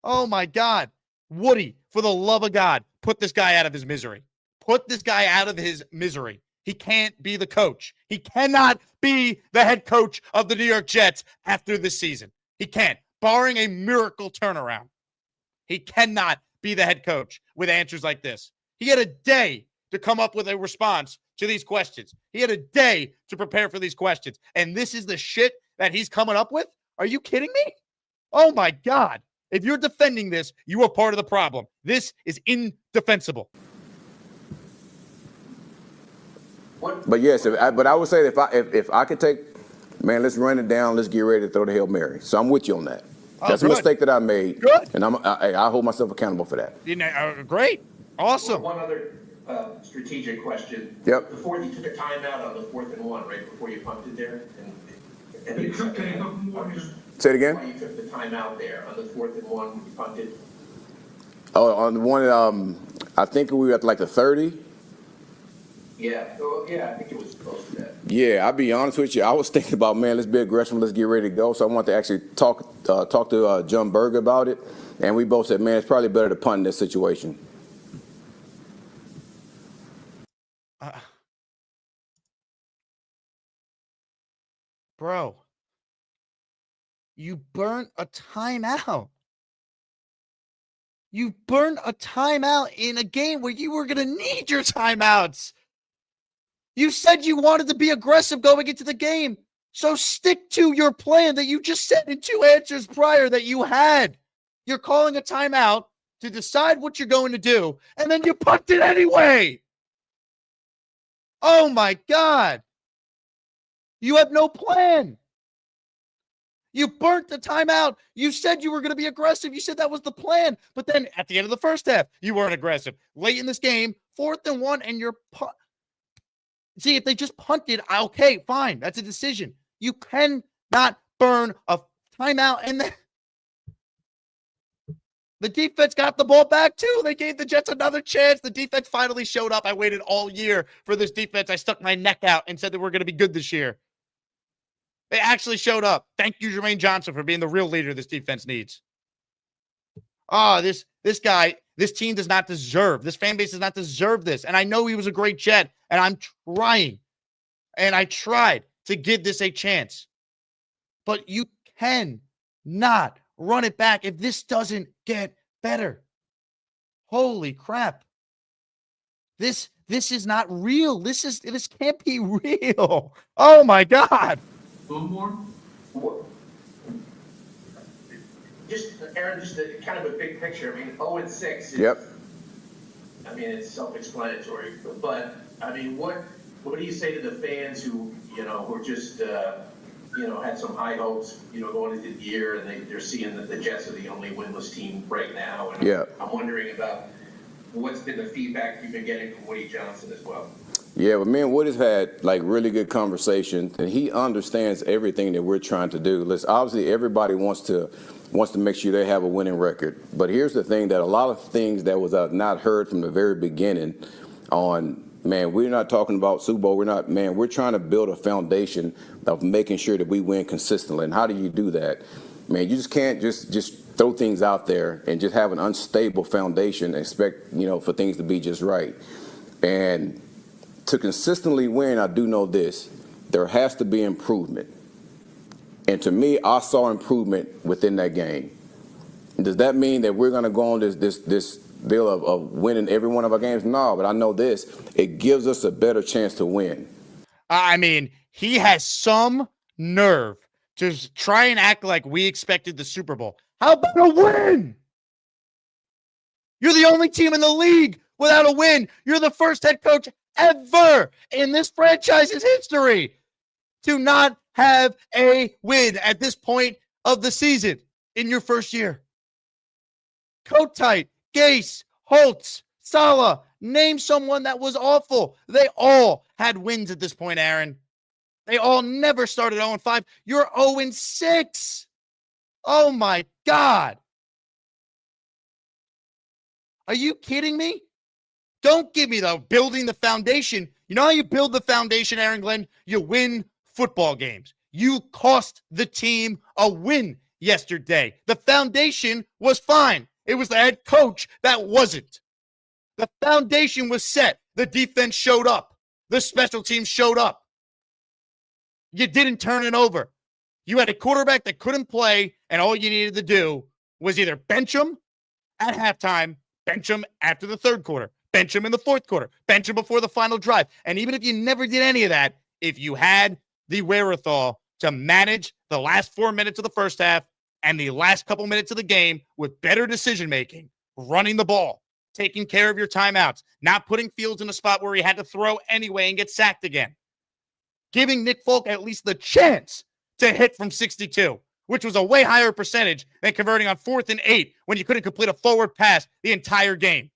Oh, my God. Woody, for the love of God, put this guy out of his misery. Put this guy out of his misery. He can't be the coach. He cannot be the head coach of the New York Jets after this season. He can't, barring a miracle turnaround. He cannot be the head coach with answers like this. He had a day to come up with a response to these questions. He had a day to prepare for these questions. And this is the shit that he's coming up with? Are you kidding me? Oh, my God. If you're defending this, you are part of the problem. This is indefensible. But yes, but I would say if I could take, man, let's run it down. Let's get ready to throw the Hail Mary. So I'm with you on that. That's a mistake that I made. Good. And I hold myself accountable for that. Great. Awesome. One other strategic question. Yep. Before you took a timeout on the 4th and 1, right before you punted there, and Say it again. why you took the timeout there on the 4th and 1 when you punted. Oh, on the one, I think we were at like the 30. Yeah. Oh, yeah. I think it was close to that. Yeah, I'll be honest with you. I was thinking about, man, let's be aggressive. Let's get ready to go. So I wanted to actually talk to John Berger about it. And we both said, man, it's probably better to punt in this situation. Bro, you burnt a timeout. You burnt a timeout in a game where you were going to need your timeouts. You said you wanted to be aggressive going into the game. So stick to your plan that you just said in 2 answers prior that you had. You're calling a timeout to decide what you're going to do, and then you punt it anyway. Oh, my God. You have no plan. You burnt the timeout. You said you were going to be aggressive. You said that was the plan. But then at the end of the first half, you weren't aggressive. Late in this game, 4th and 1, and you're see, if they just punted, okay, fine. That's a decision. You cannot burn a timeout. And then the defense got the ball back, too. They gave the Jets another chance. The defense finally showed up. I waited all year for this defense. I stuck my neck out and said that we're going to be good this year. They actually showed up. Thank you, Jermaine Johnson, for being the real leader this defense needs. This guy, this team does not deserve, this fan base does not deserve this. And I know he was a great Jet, and I'm trying, and I tried to give this a chance. But you cannot run it back if this doesn't get better. Holy crap. This is not real. This can't be real. Oh, my God. One more? Just, Aaron, just kind of a big picture. I mean, 0-6 is, Yep. I mean, it's self-explanatory. But I mean, what do you say to the fans who, were just, had some high hopes, going into the year, and they're seeing that the Jets are the only winless team right now? And Yeah. I'm wondering about what's been the feedback you've been getting from Woody Johnson as well. Yeah, but me and Woody's had like really good conversations, and he understands everything that we're trying to do. Listen, obviously everybody wants to make sure they have a winning record. But here's the thing, that a lot of things that was not heard from the very beginning on, man, we're not talking about Super Bowl. We're trying to build a foundation of making sure that we win consistently. And how do you do that? Man, you just can't just throw things out there and just have an unstable foundation and expect, for things to be just right. And to consistently win, I do know this, there has to be improvement. And to me, I saw improvement within that game. Does that mean that we're going to go on this deal of winning every one of our games? No, but I know this, it gives us a better chance to win. I mean, he has some nerve to try and act like we expected the Super Bowl. How about a win? You're the only team in the league without a win. You're the first head coach ever in this franchise's history to not have a win at this point of the season in your first year. Kotite, Gase, Holtz, Saleh, name someone that was awful. They all had wins at this point, Aaron. They all never started 0-5. You're 0-6. Oh, my God. Are you kidding me? Don't give me the building the foundation. You know how you build the foundation, Aaron Glenn? You win football games. You cost the team a win yesterday. The foundation was fine. It was the head coach that wasn't. The foundation was set. The defense showed up. The special teams showed up. You didn't turn it over. You had a quarterback that couldn't play, and all you needed to do was either bench him at halftime, bench him after the third quarter, bench him in the fourth quarter, bench him before the final drive. And even if you never did any of that, if you had the wherewithal to manage the last 4 minutes of the first half and the last couple minutes of the game with better decision-making, running the ball, taking care of your timeouts, not putting Fields in a spot where he had to throw anyway and get sacked again, giving Nick Folk at least the chance to hit from 62, which was a way higher percentage than converting on 4th and 8 when you couldn't complete a forward pass the entire game.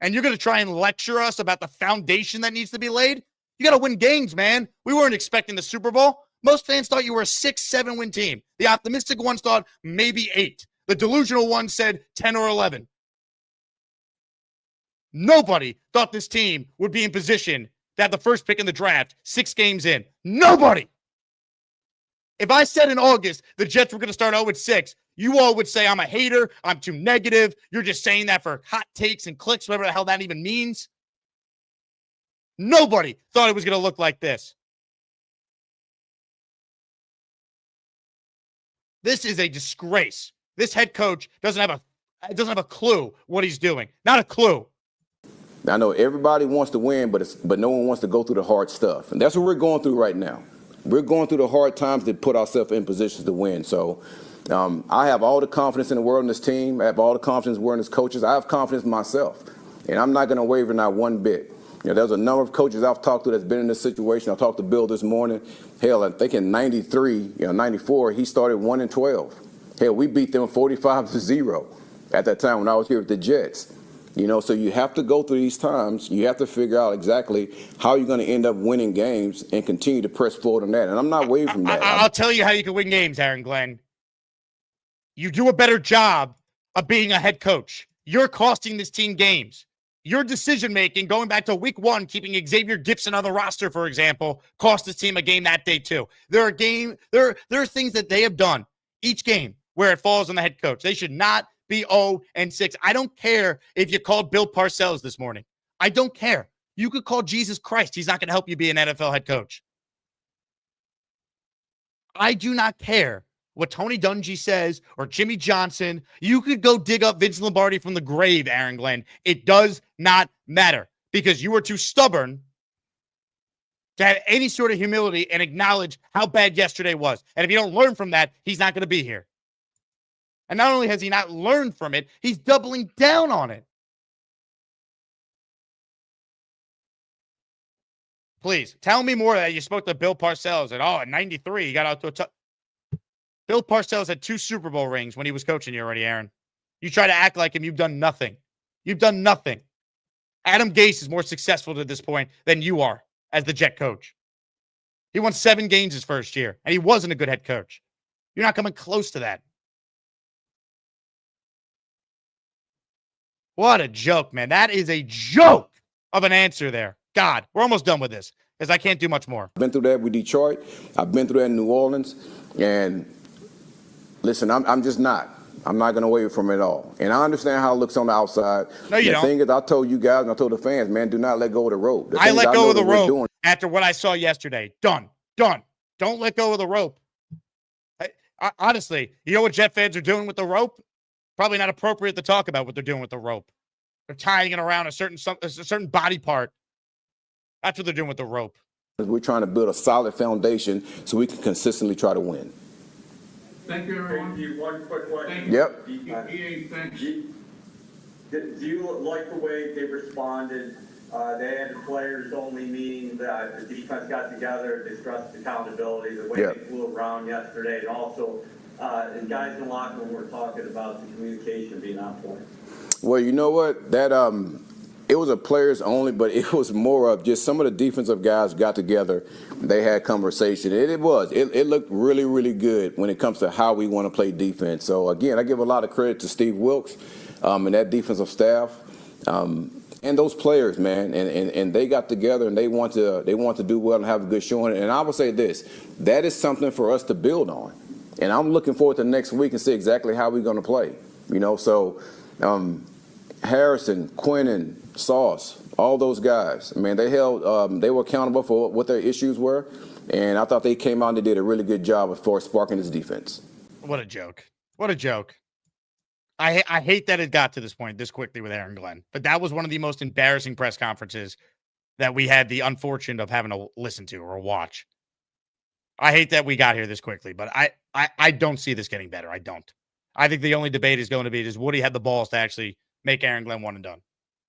And you're going to try and lecture us about the foundation that needs to be laid? You got to win games, man. We weren't expecting the Super Bowl. Most fans thought you were a 6-7 win team. The optimistic ones thought maybe 8. The delusional ones said 10 or 11. Nobody thought this team would be in position to have the first pick in the draft 6 games in. Nobody. If I said in August the Jets were going to start 0-6, you all would say I'm a hater, I'm too negative, you're just saying that for hot takes and clicks, whatever the hell that even means. Nobody thought it was going to look like this. This is a disgrace. This head coach doesn't have a clue what he's doing. Not a clue. I know everybody wants to win, but no one wants to go through the hard stuff. And that's what we're going through right now. We're going through the hard times to put ourselves in positions to win. So I have all the confidence in the world in this team. I have all the confidence in the world in this coaches. I have confidence in myself. And I'm not going to waver not one bit. You know, there's a number of coaches I've talked to that's been in this situation. I talked to Bill this morning. Hell, I think in 93, 94, he started 1-12. Hell, we beat them 45-0 at that time when I was here with the Jets. You know, so you have to go through these times. You have to figure out exactly how you're going to end up winning games and continue to press forward on that. And I'm not wavering from that. I'll tell you how you can win games, Aaron Glenn. You do a better job of being a head coach. You're costing this team games. Your decision-making, going back to week 1, keeping Xavier Gibson on the roster, for example, cost this team a game that day too. There are things that they have done each game where it falls on the head coach. They should not be 0-6. I don't care if you called Bill Parcells this morning. I don't care. You could call Jesus Christ. He's not going to help you be an NFL head coach. I do not care what Tony Dungy says or Jimmy Johnson. You could go dig up Vince Lombardi from the grave, Aaron Glenn. It does not matter because you were too stubborn to have any sort of humility and acknowledge how bad yesterday was. And if you don't learn from that, he's not going to be here. And not only has he not learned from it, he's doubling down on it. Please, tell me more that you spoke to Bill Parcells and, in 93, he got out to a tough. Bill Parcells had 2 Super Bowl rings when he was coaching you already, Aaron. You try to act like him, you've done nothing. You've done nothing. Adam Gase is more successful to this point than you are as the Jet coach. He won 7 games his first year, and he wasn't a good head coach. You're not coming close to that. What a joke, man. That is a joke of an answer there. God, we're almost done with this because I can't do much more. I've been through that with Detroit. I've been through that in New Orleans. And listen, I'm just not. I'm not going to waver from it all. And I understand how it looks on the outside. No, you don't. The thing is, I told you guys and I told the fans, man, do not let go of the rope. I let go of the rope after what I saw yesterday. Done. Don't let go of the rope. Honestly, you know what Jet fans are doing with the rope? Probably not appropriate to talk about what they're doing with the rope. They're tying it around a certain body part. That's what they're doing with the rope. We're trying to build a solid foundation so we can consistently try to win. Thank you, everyone. Thank you. One quick question. Yep. Thanks. Do you like the way they responded? They had the players only meeting that the defense got together, they stressed accountability, the way they flew around yesterday, and also the guys in the locker room were talking about the communication being on point. Well, you know what? That it was a players only, but it was more of just some of the defensive guys got together. They had conversation. It looked really, really good when it comes to how we want to play defense. So, again, I give a lot of credit to Steve Wilks and that defensive staff. and those players, man, and they got together and they want to do well and have a good showing. And I would say this, that is something for us to build on. And I'm looking forward to next week and see exactly how we're going to play. So Harrison, Quinnen, Sauce, all those guys, man, they were accountable for what their issues were. And I thought they came out and they did a really good job as far as sparking this defense. What a joke. What a joke. I hate that it got to this point this quickly with Aaron Glenn, but that was one of the most embarrassing press conferences that we had the unfortunate of having to listen to or watch. I hate that we got here this quickly, but I don't see this getting better. I don't. I think the only debate is going to be, does Woody have the balls to actually make Aaron Glenn one and done?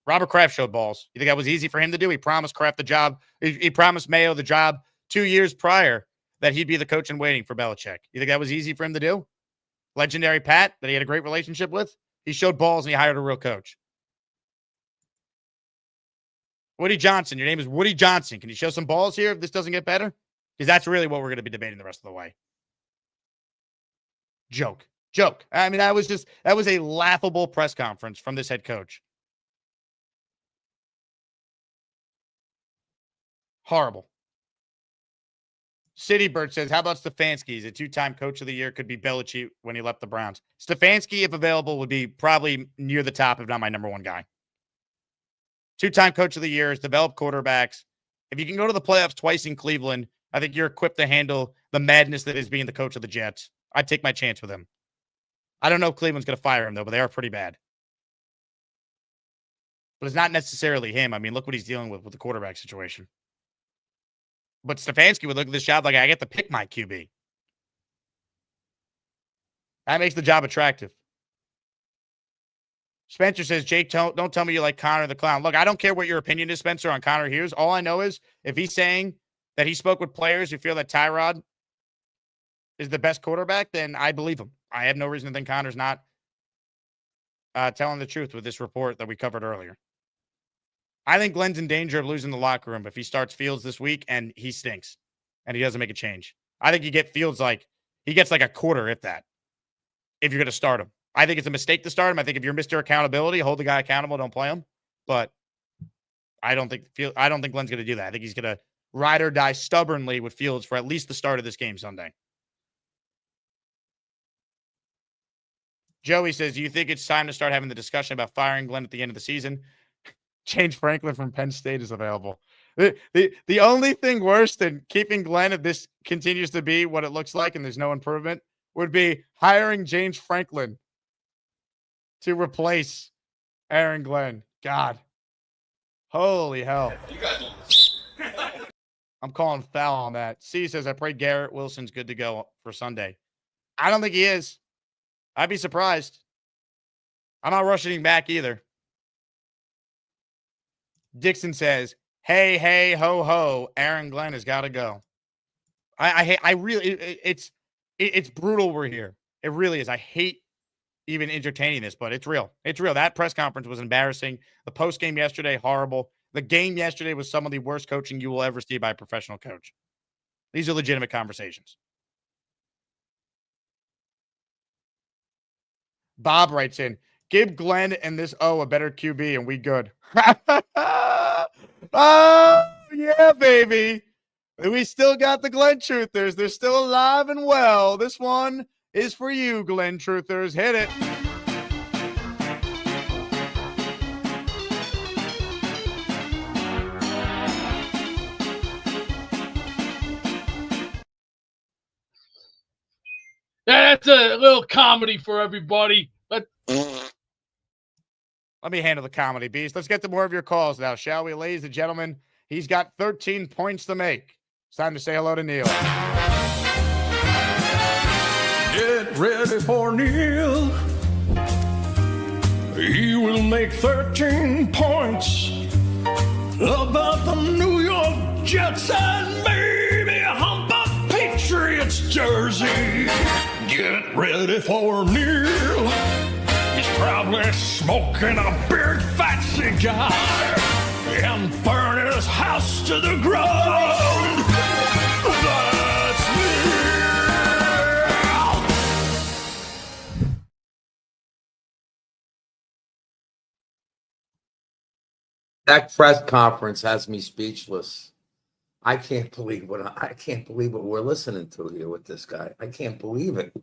Robert Kraft showed balls. You think that was easy for him to do? He promised Kraft the job. He promised Mayo the job 2 years prior that he'd be the coach in waiting for Belichick. You think that was easy for him to do? Legendary Pat that he had a great relationship with? He showed balls and he hired a real coach. Woody Johnson. Your name is Woody Johnson. Can you show some balls here if this doesn't get better? Because that's really what we're going to be debating the rest of the way. Joke. I mean, that was a laughable press conference from this head coach. Horrible. Citybird says, how about Stefanski? He's a two-time coach of the year. Could be Belichick when he left the Browns. Stefanski, if available, would be probably near the top, if not my number one guy. Two-time coach of the year, has developed quarterbacks. If you can go to the playoffs twice in Cleveland, I think you're equipped to handle the madness that is being the coach of the Jets. I'd take my chance with him. I don't know if Cleveland's going to fire him, though, but they are pretty bad. But it's not necessarily him. I mean, look what he's dealing with the quarterback situation. But Stefanski would look at this job like, I get to pick my QB. That makes the job attractive. Spencer says, Jake, don't tell me you like Connor the Clown. Look, I don't care what your opinion is, Spencer, on Connor Hughes. All I know is if he's saying that he spoke with players who feel that Tyrod is the best quarterback, then I believe him. I have no reason to think Connor's not telling the truth with this report that we covered earlier. I think Glenn's in danger of losing the locker room if he starts Fields this week and he stinks and he doesn't make a change. I think you get Fields he gets like a quarter, if that, if you're going to start him. I think it's a mistake to start him. I think if you're Mr. Accountability, hold the guy accountable, don't play him. But I don't think Glenn's going to do that. I think he's going to ride or die stubbornly with Fields for at least the start of this game Sunday. Joey says, do you think it's time to start having the discussion about firing Glenn at the end of the season? Change Franklin from Penn State is available. The only thing worse than keeping Glenn, if this continues to be what it looks like and there's no improvement, would be hiring James Franklin to replace Aaron Glenn. God. Holy hell. I'm calling foul on that. C says, I pray Garrett Wilson's good to go for Sunday. I don't think he is. I'd be surprised. I'm not rushing him back either. Dixon says, hey, ho, ho, Aaron Glenn has got to go. It's brutal we're here. It really is. I hate even entertaining this, but it's real. It's real. That press conference was embarrassing. The post game yesterday, horrible. The game yesterday was some of the worst coaching you will ever see by a professional coach. These are legitimate conversations. Bob writes in, give Glenn and this a better QB and we good. Oh, yeah, baby. We still got the Glenn Truthers. They're still alive and well. This one is for you, Glenn Truthers. Hit it. Yeah, that's a little comedy for everybody. Let me handle the comedy, Beast. Let's get to more of your calls now, shall we, ladies and gentlemen? He's got 13 points to make. It's time to say hello to Neil. Get ready for Neil. He will make 13 points about the New York Jets and maybe hump a Patriots jersey. Get ready for Neil. He's probably smoking a big fat cigar and burning his house to the ground. That press conference has me speechless. I can't believe what we're listening to here with this guy. I can't believe it.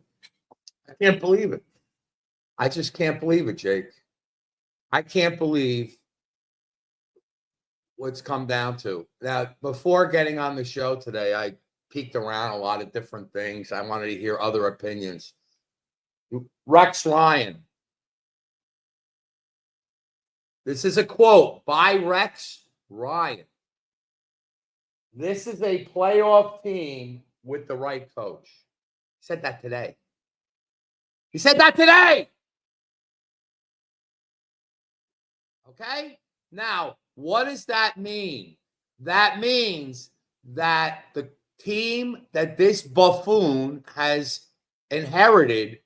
I can't believe it. I just can't believe it, Jake. I can't believe what's come down to. Now, before getting on the show today, I peeked around a lot of different things. I wanted to hear other opinions. Rex Ryan. This is a quote by Rex Ryan. This is a playoff team with the right coach. He said that today. He said that today. Okay? Now, what does that mean? That means that the team that this buffoon has inherited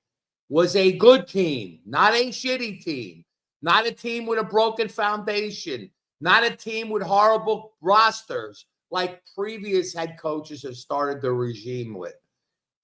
was a good team, not a shitty team, not a team with a broken foundation, not a team with horrible rosters like previous head coaches have started the regime with.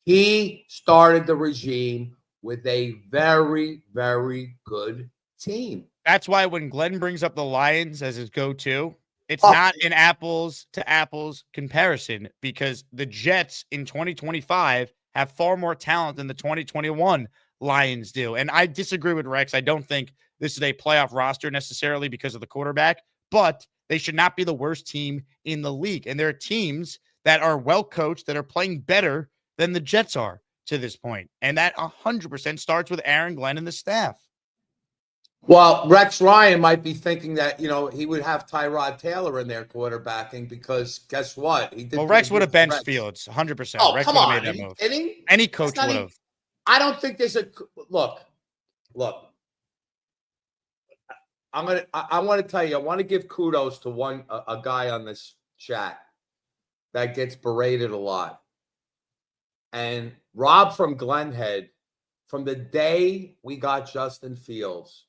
He started the regime with a very, very good team. That's why when Glenn brings up the Lions as his go-to, it's not an apples to apples comparison because the Jets in 2025 have far more talent than the 2021 Lions do. And I disagree with Rex. I don't think this is a playoff roster necessarily because of the quarterback, but they should not be the worst team in the league. And there are teams that are well coached that are playing better than the Jets are to this point. And that 100% starts with Aaron Glenn and the staff. Well, Rex Ryan might be thinking that, he would have Tyrod Taylor in there quarterbacking because guess what? Rex would have benched Fields 100%. Oh, Rex come would have on. made that Are you move. kidding? Any coach would have. I don't think there's a look. I want to tell you, I want to give kudos to a guy on this chat that gets berated a lot. And Rob from Glenhead, from the day we got Justin Fields,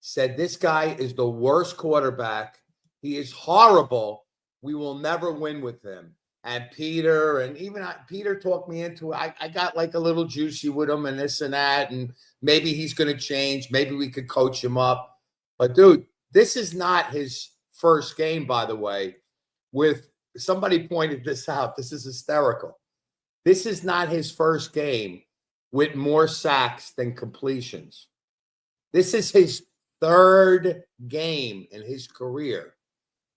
said this guy is the worst quarterback. He is horrible. We will never win with him. And Peter, and even Peter talked me into it. I got like a little juicy with him and this and that. And maybe he's going to change. Maybe we could coach him up. But, dude, this is not his first game, by the way. Somebody pointed this out. This is hysterical. This is not his first game with more sacks than completions. This is his third game in his career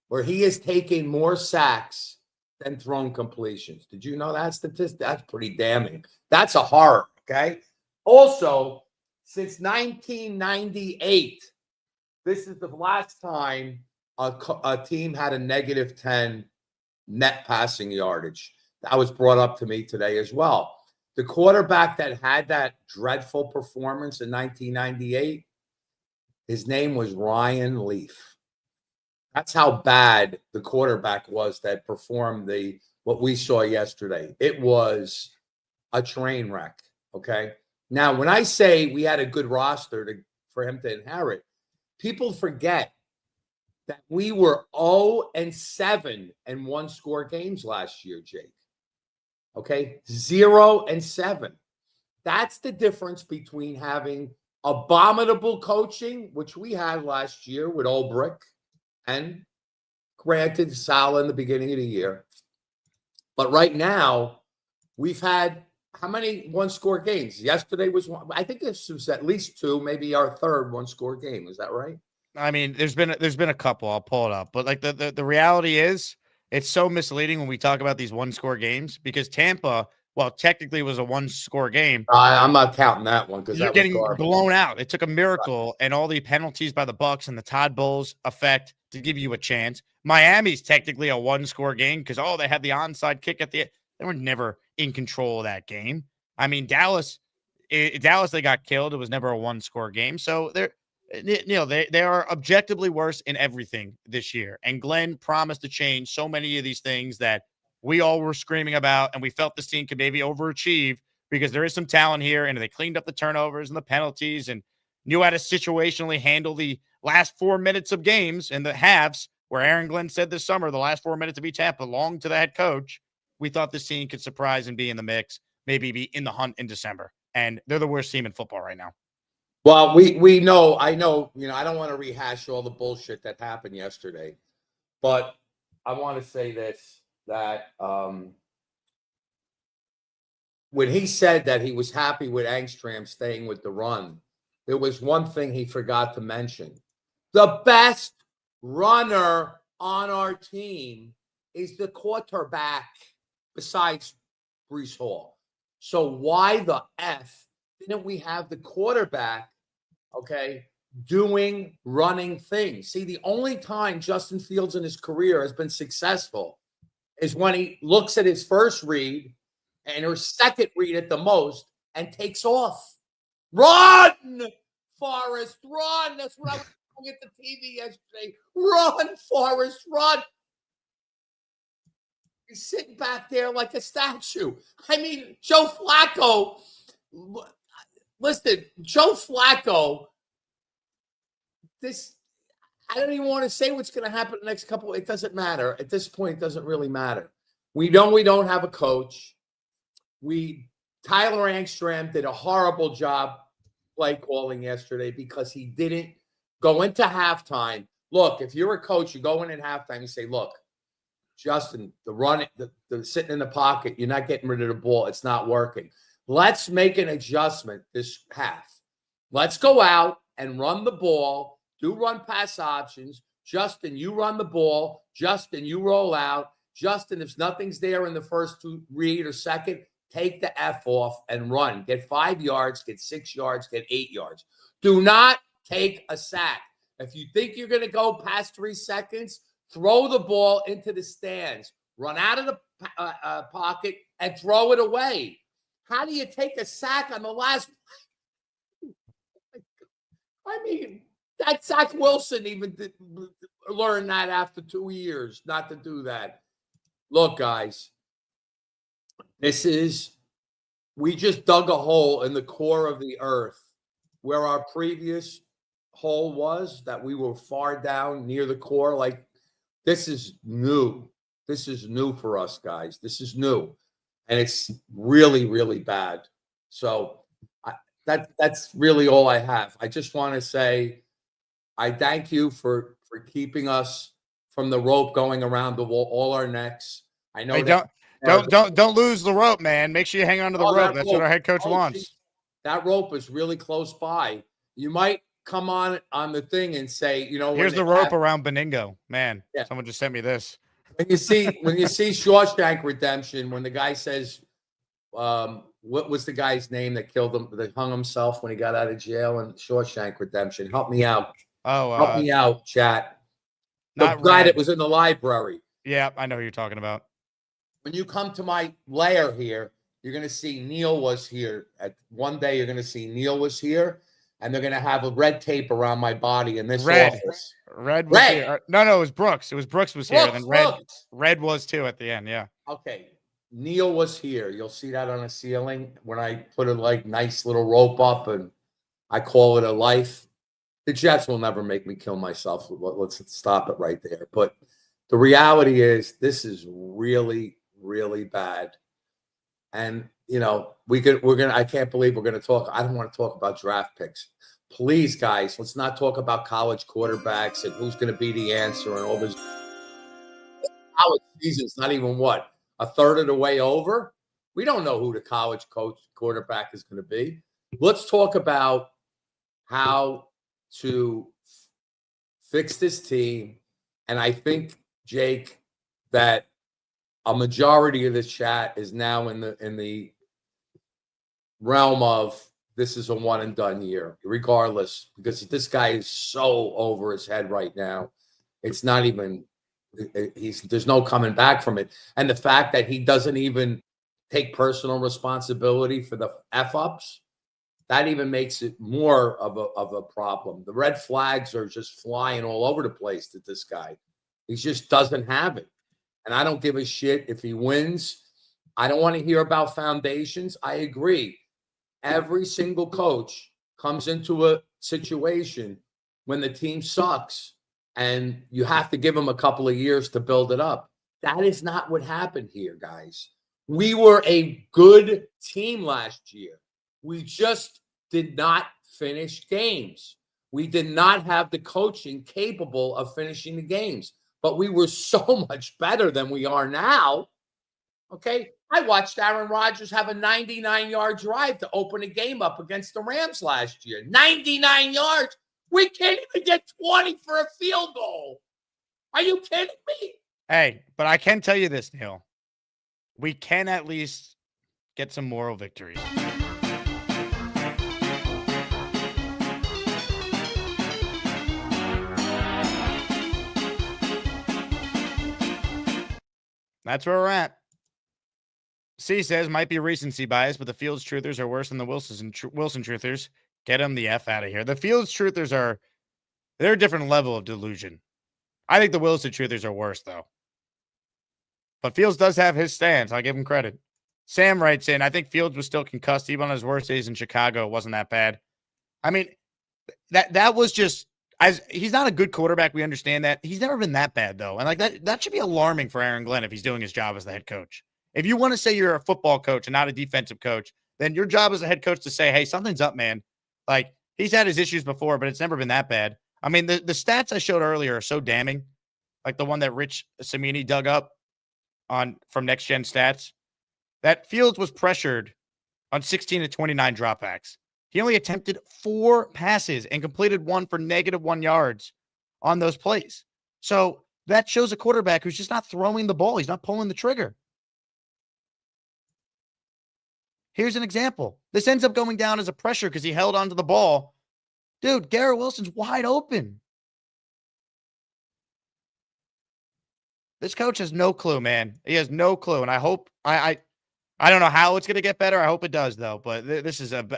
where he has taken more sacks than thrown completions. Did you know that statistic? That's pretty damning. That's a horror, okay? Also, since 1998, this is the last time a team had a negative 10 net passing yardage. That was brought up to me today as well. The quarterback that had that dreadful performance in 1998, his name was Ryan Leaf. That's how bad the quarterback was that performed what we saw yesterday. It was a train wreck, okay? Now, when I say we had a good roster for him to inherit, people forget that we were 0-7 in one-score games last year, Jake. Okay? 0-7. That's the difference between having abominable coaching, which we had last year with Olbrich, and granted, Sala in the beginning of the year. But right now, we've had how many one-score games? Yesterday was one. I think this was at least two, maybe our third one-score game. Is that right? I mean, there's been a couple. I'll pull it up. But like the reality is, it's so misleading when we talk about these one-score games because Tampa, well, technically was a one-score game. I'm not counting that one because you're getting blown out. It took a miracle and all the penalties by the Bucs and the Todd Bowles effect to give you a chance. Miami's technically a one-score game because they had the onside kick at the end. They were never in control of that game. I mean, Dallas, they got killed. It was never a one-score game. So they are objectively worse in everything this year. And Glenn promised to change so many of these things that we all were screaming about, and we felt this team could maybe overachieve because there is some talent here, and they cleaned up the turnovers and the penalties and knew how to situationally handle the last 4 minutes of games and the halves where Aaron Glenn said this summer, the last 4 minutes of each half belonged to the head coach. We thought this team could surprise and be in the mix, maybe be in the hunt in December. And they're the worst team in football right now. Well, we know, I know, I don't want to rehash all the bullshit that happened yesterday, but I want to say this, that when he said that he was happy with Angstrom staying with the run, there was one thing he forgot to mention. The best runner on our team is the quarterback besides Breece Hall. So why the F didn't we have the quarterback, doing running things? See, the only time Justin Fields in his career has been successful is when he looks at his first read and her second read at the most and takes off. Run, Forrest, run. That's what I was looking at the TV yesterday. Run, Forrest, run. He's sitting back there like a statue. I mean, Joe Flacco, listen, Joe Flacco, I don't even want to say what's going to happen the next couple. It doesn't matter. At this point, it doesn't really matter. We know we don't have a coach. Tyler Angstrom did a horrible job play calling yesterday because he didn't go into halftime. Look, if you're a coach, you go in at halftime and say, look, Justin, the sitting in the pocket, you're not getting rid of the ball. It's not working. Let's make an adjustment this half. Let's go out and run the ball, do run pass options. Justin, you run the ball. Justin, you roll out. Justin, if nothing's there in the first read or second, take the F off and run. Get 5 yards, get 6 yards, get 8 yards. Do not take a sack. If you think you're going to go past 3 seconds, throw the ball into the stands. Run out of the pocket and throw it away. How do you take a sack on the last? I mean, that Zach Wilson even learned that after 2 years not to do that. Look, guys, we just dug a hole in the core of the earth where our previous hole was, that we were far down near the core. Like, this is new. This is new for us, guys. This is new. And it's really, really bad. So that's really all I have. I just want to say I thank you for keeping us from the rope going around the wall, all our necks. I know. Hey, don't lose the rope, man. Make sure you hang on to the rope. That's what our head coach wants. Geez, that rope is really close by. You might come on the thing and say, here's the rope around Baningo. Man, someone just sent me this. When you see Shawshank Redemption, when the guy says, what was the guy's name that killed him, that hung himself when he got out of jail in Shawshank Redemption? Help me out. Help me out, chat. The guy that was in the library. Yeah, I know who you're talking about. When you come to my lair here, you're going to see Neil was here. One day you're going to see Neil was here, and they're going to have a red tape around my body in this office. Red was here. No, it was Brooks. It was Brooks was here, and then Red was too at the end, yeah. Okay. Neil was here. You'll see that on the ceiling when I put a nice little rope up, and I call it a life. The Jets will never make me kill myself. Let's stop it right there. But the reality is this is really, really bad. And, I can't believe we're going to talk. I don't want to talk about draft picks. Please, guys, let's not talk about college quarterbacks and who's going to be the answer and all this. College season's not even a third of the way over. We don't know who the college quarterback is going to be. Let's talk about how to fix this team. And I think, Jake, that a majority of the chat is now in the realm of this is a one and done year, regardless, because this guy is so over his head right now. It's not even, there's no coming back from it. And the fact that he doesn't even take personal responsibility for the F-ups, that even makes it more of a problem. The red flags are just flying all over the place to this guy. He just doesn't have it. And I don't give a shit if he wins. I don't want to hear about foundations. I agree. Every single coach comes into a situation when the team sucks and you have to give them a couple of years to build it up. That is not what happened here, guys. We were a good team last year. We just did not finish games. We did not have the coaching capable of finishing the games, but we were so much better than we are now. Okay. I watched Aaron Rodgers have a 99-yard drive to open a game up against the Rams last year. 99 yards. We can't even get 20 for a field goal. Are you kidding me? Hey, but I can tell you this, Neil. We can at least get some moral victories. That's where we're at. C says, might be recency bias, but the Fields truthers are worse than the Wilson truthers. Get them the F out of here. The Fields truthers they're a different level of delusion. I think the Wilson truthers are worse, though. But Fields does have his stance. I'll give him credit. Sam writes in, I think Fields was still concussed. Even on his worst days in Chicago, it wasn't that bad. I mean, that was just, he's not a good quarterback. We understand that. He's never been that bad, though. And like that should be alarming for Aaron Glenn if he's doing his job as the head coach. If you want to say you're a football coach and not a defensive coach, then your job as a head coach to say, hey, something's up, man. Like, he's had his issues before, but it's never been that bad. I mean, the stats I showed earlier are so damning. Like the one that Rich Samini dug up from Next Gen Stats, that Fields was pressured on 16 to 29 dropbacks. He only attempted 4 passes and completed 1 for -1 yards on those plays. So that shows a quarterback who's just not throwing the ball. He's not pulling the trigger. Here's an example. This ends up going down as a pressure because he held onto the ball. Dude, Garrett Wilson's wide open. This coach has no clue, man. He has no clue. And I hope, I don't know how it's going to get better. I hope it does, though. But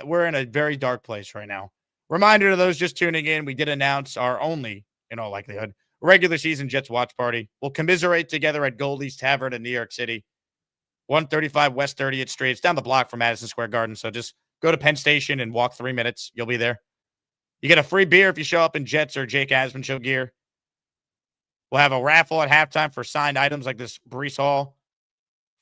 we're in a very dark place right now. Reminder to those just tuning in, we did announce our only, in all likelihood, regular season Jets watch party. We'll commiserate together at Goldie's Tavern in New York City. 135 West 30th Street. It's down the block from Madison Square Garden. So just go to Penn Station and walk 3 minutes. You'll be there. You get a free beer if you show up in Jets or Jake Asman show gear. We'll have a raffle at halftime for signed items like this Breece Hall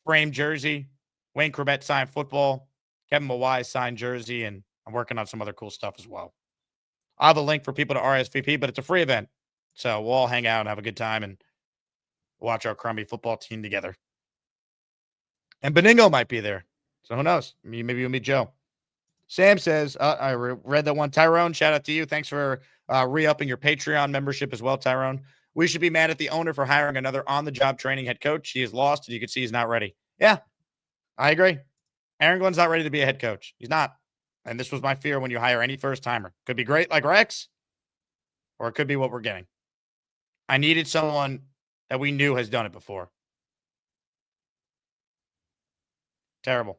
framed jersey, Wayne Corbett signed football, Kevin Mawai signed jersey, and I'm working on some other cool stuff as well. I'll have a link for people to RSVP, but it's a free event. So we'll all hang out and have a good time and watch our crummy football team together. And Baningo might be there. So who knows? Maybe you'll meet Joe. Sam says, I read that one. Tyrone, shout out to you. Thanks for re-upping your Patreon membership as well, Tyrone. We should be mad at the owner for hiring another on-the-job training head coach. He is lost, and you can see he's not ready. Yeah, I agree. Aaron Glenn's not ready to be a head coach. He's not. And this was my fear when you hire any first-timer. Could be great like Rex, or it could be what we're getting. I needed someone that we knew has done it before. Terrible.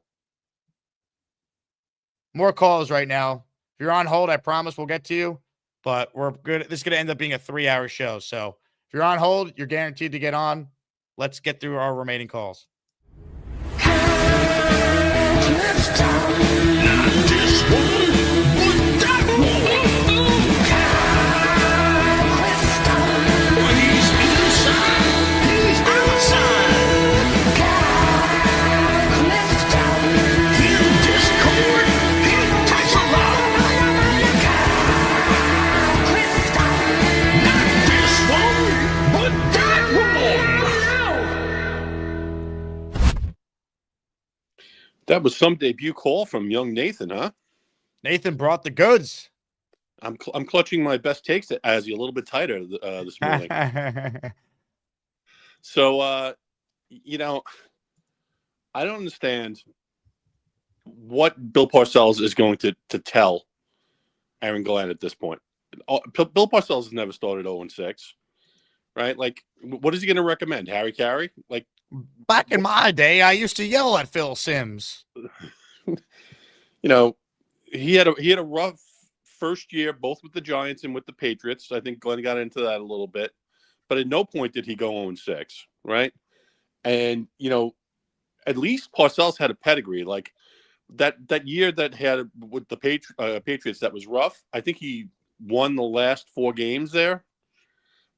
More calls right now. If you're on hold, I promise we'll get to you. But we're good. This is going to end up being a 3-hour show. So if you're on hold, you're guaranteed to get on. Let's get through our remaining calls. That was some debut call from young Nathan, huh? Nathan brought the goods. I'm clutching my best takes as you a little bit tighter this morning. So, I don't understand what Bill Parcells is going to tell Aaron Glenn at this point. Bill Parcells has never started 0-6, right? Like, what is he going to recommend? Harry Carey? Like, back in my day, I used to yell at Phil Simms. He had a rough first year, both with the Giants and with the Patriots. I think Glenn got into that a little bit, but at no point did he go 0-6, right? And at least Parcells had a pedigree. Like that year that had with the Patriots that was rough. I think he won the last 4 games there,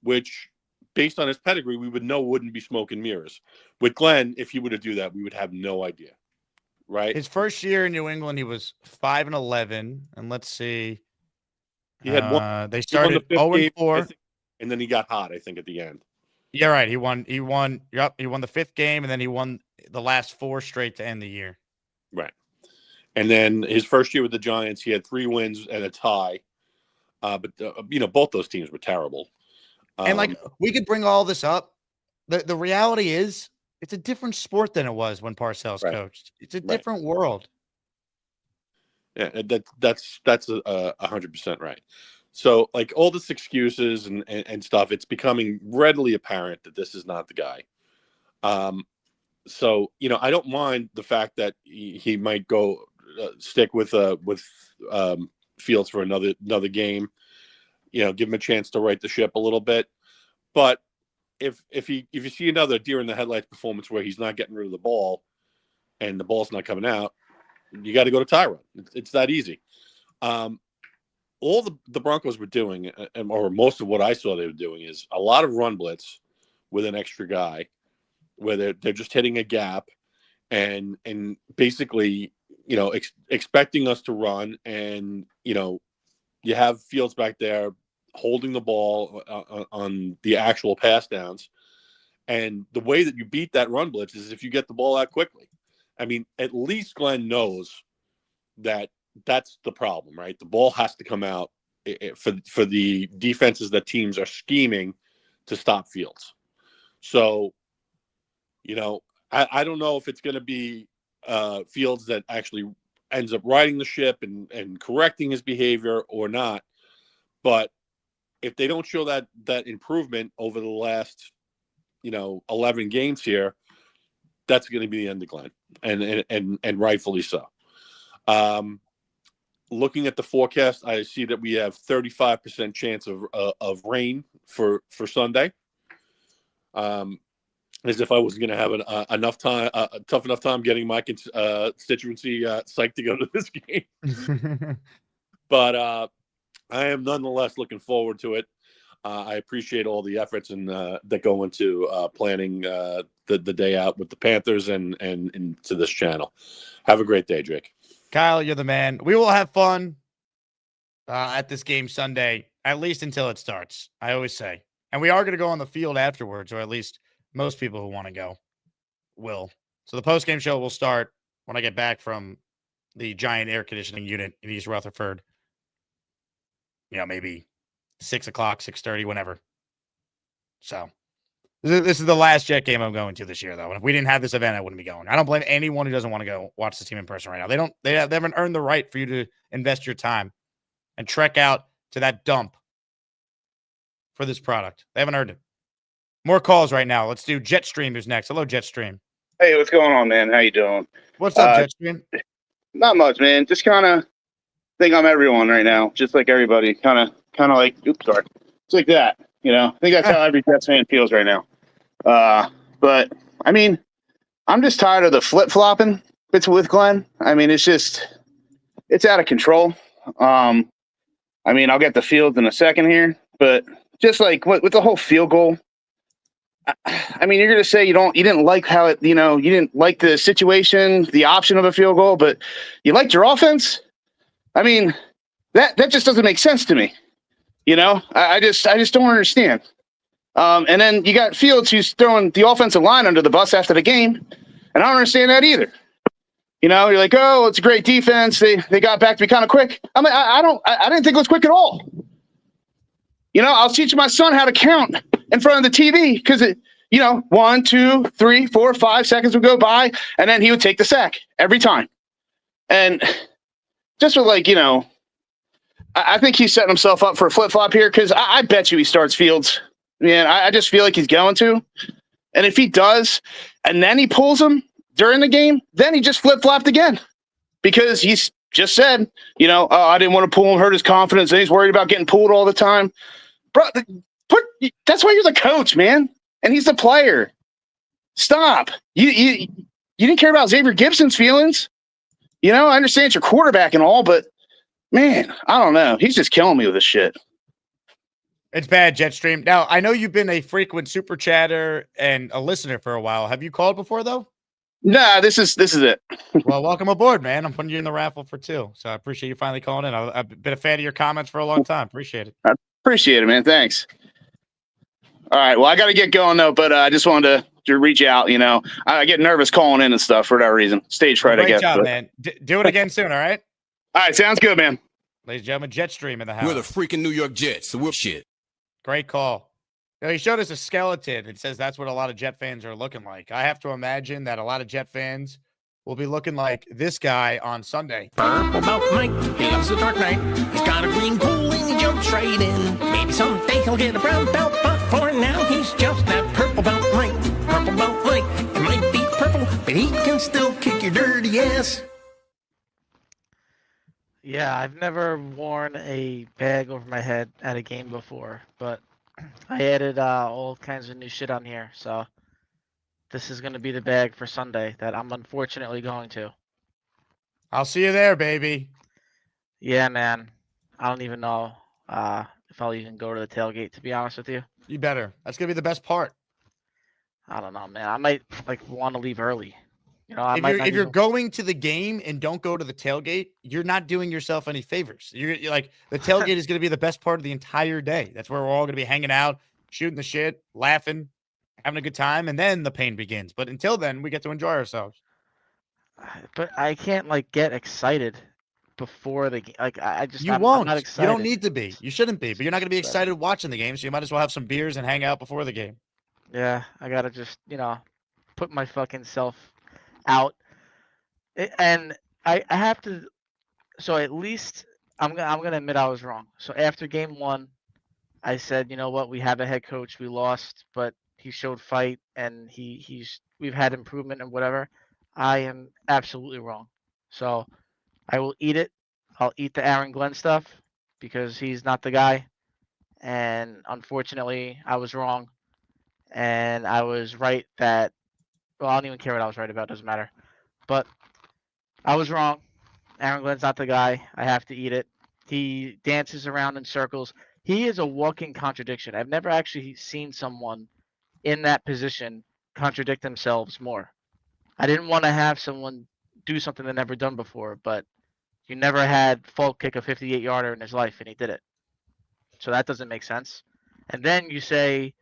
which, based on his pedigree, we would know wouldn't be smoke and mirrors. With Glenn, if he were to do that, we would have no idea, right? His first year in New England, he was 5-11, and let's see, He had one. They He won the started fifth 0 game, and 4. and then he got hot, I think, at the end. Yeah, right. He won. Yep. He won the 5th game, and then he won the last 4 straight to end the year. Right. And then his first year with the Giants, he had 3 wins and a tie. But both those teams were terrible. And we could bring all this up. The reality is, it's a different sport than it was when Parcells coached. It's a different world. Yeah, that's 100% right. So, like, all this excuses and stuff, it's becoming readily apparent that this is not the guy. So, I don't mind the fact that he might go stick with Fields for another game. Give him a chance to right the ship a little bit. But if you see another deer in the headlights performance where he's not getting rid of the ball and the ball's not coming out, you got to go to Tyrod. It's that easy. All the Broncos were doing, or most of what I saw they were doing, is a lot of run blitz with an extra guy, where they're just hitting a gap, and basically, expecting us to run, and you have Fields back there holding the ball on the actual pass downs, and the way that you beat that run blitz is if you get the ball out quickly. I mean, at least Glenn knows that that's the problem, right? The ball has to come out for the defenses that teams are scheming to stop Fields. So, I don't know if it's going to be Fields that actually ends up riding the ship and correcting his behavior or not. But if they don't show that improvement over the last, 11 games here, that's going to be the end of Glenn, and rightfully so. Looking at the forecast, I see that we have 35% chance of rain for Sunday. As if I wasn't going to have a tough enough time getting my constituency psyched to go to this game. But I am nonetheless looking forward to it. I appreciate all the efforts that go into planning the day out with the Panthers and to this channel. Have a great day, Jake. Kyle, you're the man. We will have fun at this game Sunday, at least until it starts, I always say. And we are going to go on the field afterwards, or at least most people who want to go will. So the postgame show will start when I get back from the giant air conditioning unit in East Rutherford. Maybe 6 o'clock, 6:30, whenever. So this is the last Jet game I'm going to this year, though. And if we didn't have this event, I wouldn't be going. I don't blame anyone who doesn't want to go watch the team in person right now. They haven't earned the right for you to invest your time and trek out to that dump for this product. They haven't earned it. More calls right now. Let's do Jetstream, who's next. Hello, Jetstream. Hey, what's going on, man? How you doing? What's up, Jetstream? Not much, man. Just kind of think I'm everyone right now, just like everybody. Kind of like, oops, sorry. It's like that, I think that's how every Jets fan feels right now. But I mean, I'm just tired of the flip-flopping with Glenn. I mean, it's out of control. I mean, I'll get the Fields in a second here, but just like with the whole field goal, I mean, you're going to say you didn't like how it, you didn't like the situation, the option of a field goal, but you liked your offense. I mean, that just doesn't make sense to me. I just don't understand. And then you got Fields who's throwing the offensive line under the bus after the game, and I don't understand that either. You're like, oh, it's a great defense. They got back to me kind of quick. I mean, I didn't think it was quick at all. I was teaching my son how to count in front of the TV because 1, 2, 3, 4, 5 seconds would go by, and then he would take the sack every time. And just with I think he's setting himself up for a flip-flop here because I bet you he starts Fields. Man, I just feel like he's going to. And if he does, and then he pulls him during the game, then he just flip-flopped again because he's just said, oh, I didn't want to pull him, hurt his confidence, and he's worried about getting pulled all the time. Bro, that's why you're the coach, man, and he's the player. Stop. You didn't care about Xavier Gibson's feelings. I understand it's your quarterback and all, but man, I don't know. He's just killing me with this shit. It's bad, Jetstream. Now, I know you've been a frequent super chatter and a listener for a while. Have you called before, though? Nah, this is it. Well, welcome aboard, man. I'm putting you in the raffle for 2. So I appreciate you finally calling in. I've been a fan of your comments for a long time. Appreciate it. I appreciate it, man. Thanks. All right. Well, I got to get going though, but I just wanted to reach out. You know, I get nervous calling in and stuff for that reason. Stage fright, I guess. Great job, but... man. Do it again soon. All right. All right. Sounds good, man. Ladies and gentlemen, Jetstream in the house. We're the freaking New York Jets. So we're shit. Great call. You know, he showed us a skeleton. It says that's what a lot of Jet fans are looking like. I have to imagine that a lot of Jet fans will be looking like this guy on Sunday. Purple belt Mike, he loves the dark night. He's got a green pool and he jumps right in. Maybe someday he'll get a brown belt, but for now he's just that purple belt Mike. Purple belt Mike, it might be purple, but he can still kick your dirty ass. Yeah, I've never worn a bag over my head at a game before, but I added all kinds of new shit on here, so this is going to be the bag for Sunday that I'm unfortunately going to. I'll see you there, baby. Yeah, man. I don't even know if I'll even go to the tailgate, to be honest with you. You better. That's going to be the best part. I don't know, man. I might want to leave early. You know, if you're going to the game and don't go to the tailgate, you're not doing yourself any favors. You're like, the tailgate is going to be the best part of the entire day. That's where we're all going to be hanging out, shooting the shit, laughing, having a good time, and then the pain begins. But until then, we get to enjoy ourselves. But I can't get excited before the game. I'm won't. not excited. You don't need to be. You shouldn't be. But you're not going to be excited watching the game, so you might as well have some beers and hang out before the game. Yeah, I gotta just put my fucking self out, and I have to. So at least I'm gonna admit I was wrong. So after game 1, I said, you know what, we have a head coach, we lost, but he showed fight, and we've had improvement and whatever. I am absolutely wrong. So I will eat it. I'll eat the Aaron Glenn stuff because he's not the guy, and unfortunately I was wrong, and I was right that. Well, I don't even care what I was right about. Doesn't matter. But I was wrong. Aaron Glenn's not the guy. I have to eat it. He dances around in circles. He is a walking contradiction. I've never actually seen someone in that position contradict themselves more. I didn't want to have someone do something they've never done before, but you never had Folk kick a 58-yarder in his life, and he did it. So that doesn't make sense. And then you say,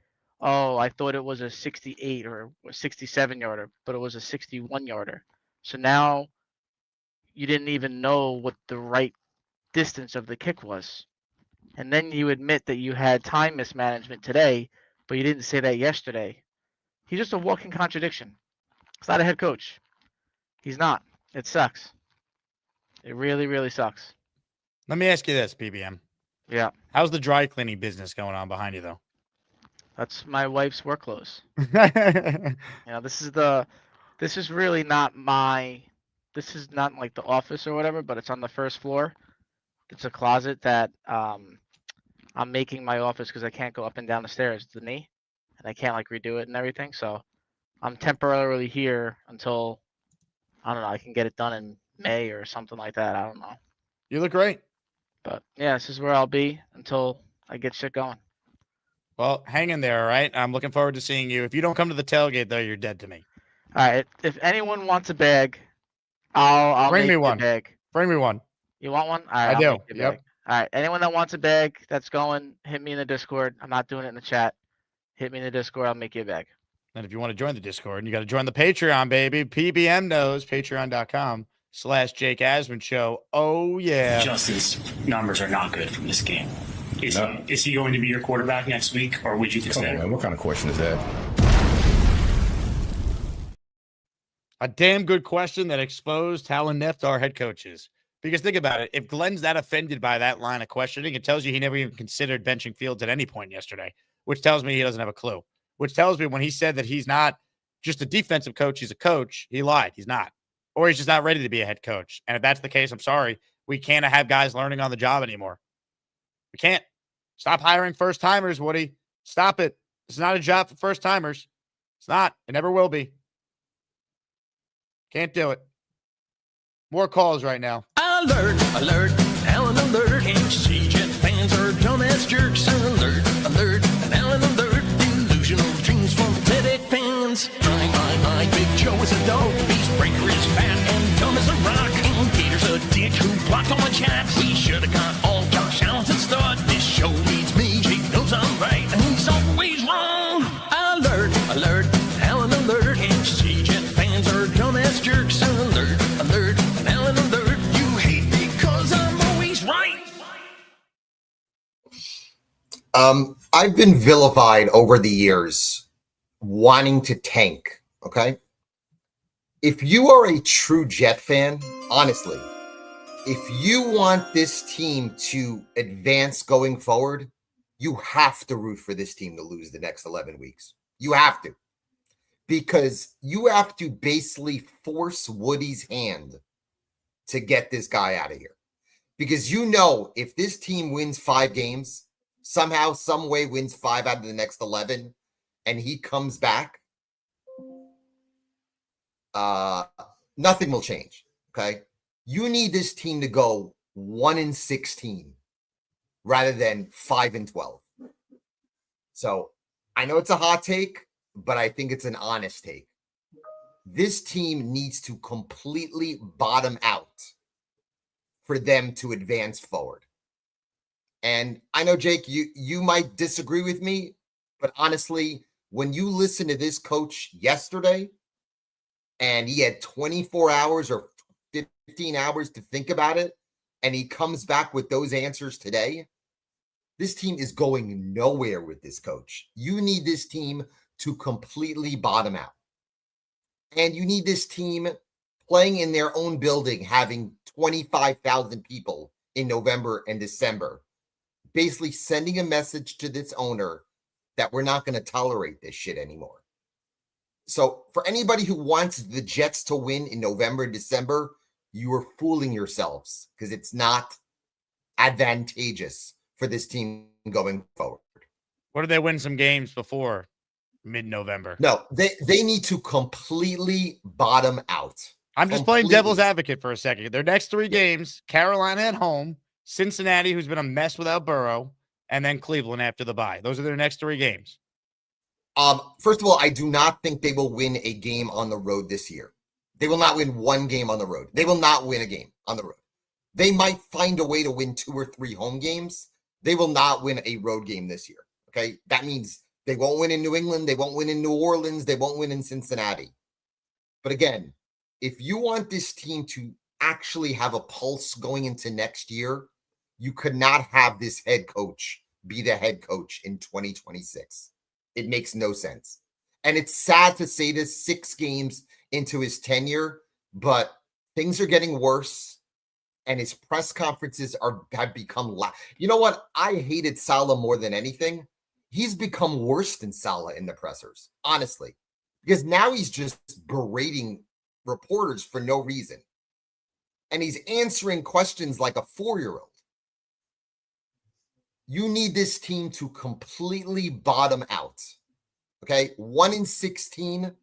oh, I thought it was a 68 or 67-yarder, but it was a 61-yarder. So now you didn't even know what the right distance of the kick was. And then you admit that you had time mismanagement today, but you didn't say that yesterday. He's just a walking contradiction. He's not a head coach. He's not. It sucks. It really, really sucks. Let me ask you this, PBM. Yeah. How's the dry cleaning business going on behind you, though? That's my wife's work clothes. This is really not this is not like the office or whatever, but it's on the first floor. It's a closet that I'm making my office because I can't go up and down the stairs to the knee, and I can't redo it and everything. So I'm temporarily here until, I don't know, I can get it done in May or something like that. I don't know. You look great. But yeah, this is where I'll be until I get shit going. Well, hang in there, all right? I'm looking forward to seeing you. If you don't come to the tailgate, though, you're dead to me. All right. If anyone wants a bag, I'll bring make me you one. A bag. Bring me one. You want one? All right, I do. Make you a bag. All right. Anyone that wants a bag that's going, hit me in the Discord. I'm not doing it in the chat. Hit me in the Discord. I'll make you a bag. And if you want to join the Discord, you got to join the Patreon, baby. PBM knows. Patreon.com/Jake Asman Show. Oh, yeah. Justin's numbers are not good from this game. Is he going to be your quarterback next week, or would you Come consider? on, man. What kind of question is that? A damn good question that exposed how inept our head coach is. Because think about it. If Glenn's that offended by that line of questioning, it tells you he never even considered benching Fields at any point yesterday, which tells me he doesn't have a clue. Which tells me when he said that he's not just a defensive coach, he's a coach, he lied. He's not. Or he's just not ready to be a head coach. And if that's the case, I'm sorry. We can't have guys learning on the job anymore. We can't. Stop hiring first-timers, Woody. Stop it. It's not a job for first-timers. It's not. It never will be. Can't do it. More calls right now. Alert, alert, Allen alert. Can't you see Jet fans are dumbass jerks? Alert, alert, Allen alert. Delusional dreams from pathetic fans. My, Big Joe is a dog. a chance. He should have got all Josh Allen to start. This show needs me. Jake knows I'm right, and he's always wrong. Alert, alert, Allen alert. KC Jet fans are dumbass jerks. Alert, alert, Allen alert. You hate because I'm always right. I've been vilified over the years wanting to tank, okay? If you are a true Jet fan, honestly, if you want this team to advance going forward, you have to root for this team to lose the next 11 weeks. You have to. Because you have to basically force Woody's hand to get this guy out of here. Because you know if this team wins 5 games, somehow, some way wins 5 out of the next 11, and he comes back, nothing will change, okay? You need this team to go 1-16 rather than 5-12. So I know it's a hot take, but I think it's an honest take. This team needs to completely bottom out for them to advance forward. And I know, Jake, you might disagree with me, but honestly, when you listen to this coach yesterday and he had 24 hours or 15 hours to think about it, and he comes back with those answers today, this team is going nowhere with this coach. You need this team to completely bottom out. And you need this team playing in their own building, having 25,000 people in November and December, basically sending a message to this owner that we're not going to tolerate this shit anymore. So for anybody who wants the Jets to win in November and December, you are fooling yourselves because it's not advantageous for this team going forward. What did they win some games before mid-November? No, they need to completely bottom out. I'm just playing devil's advocate for a second. Their next 3 games, Carolina at home, Cincinnati, who's been a mess without Burrow, and then Cleveland after the bye. Those are their next 3 games. First of all, I do not think they will win a game on the road this year. They will not win 1 game on the road. They will not win a game on the road. They might find a way to win 2 or 3 home games. They will not win a road game this year. Okay. That means they won't win in New England. They won't win in New Orleans. They won't win in Cincinnati. But again, if you want this team to actually have a pulse going into next year, you could not have this head coach be the head coach in 2026. It makes no sense. And it's sad to say this 6 games into his tenure, but things are getting worse. And his press conferences have become you know what? I hated Saleh more than anything. He's become worse than Saleh in the pressers, honestly, because now he's just berating reporters for no reason. And he's answering questions like a 4-year-old. You need this team to completely bottom out. Okay? 1-16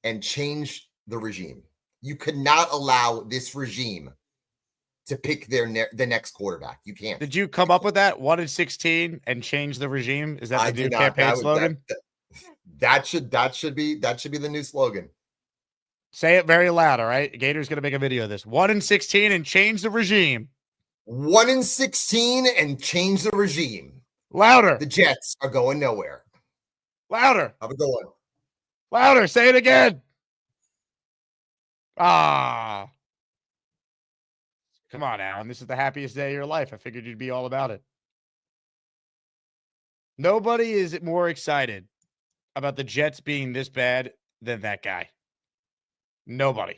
and change the regime. You could not allow this regime to pick the next quarterback. You can't. Did you come up with that 1-16 and change the regime? Is that the new campaign slogan? That should be the new slogan. Say it very loud. All right. Gator's going to make a video of this. 1-16 and change the regime. 1-16 and change the regime. Louder. The Jets are going nowhere. Louder. Have a good one. Louder. Say it again. Ah. Come on, Alan. This is the happiest day of your life. I figured you'd be all about it. Nobody is more excited about the Jets being this bad than that guy. Nobody.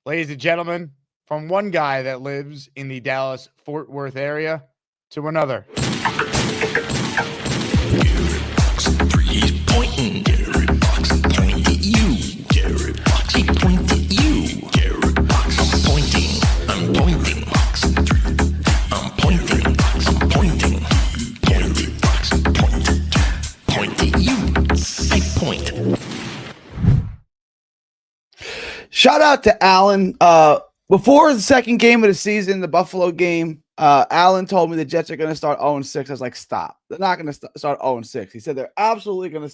Ladies and gentlemen, from one guy that lives in the Dallas-Fort Worth area to another. He's pointing. Jared Box pointing at you. Jared Box, he pointed at you. Jared Box, I'm pointing. I'm pointing. I'm pointing. I'm pointing. Jared Box, point at you. I point. Shout out to Alan. Before the second game of the season, the Buffalo game, Alan told me the Jets are going to start 0-6. I was like, stop. They're not going to start 0-6. He said they're absolutely going to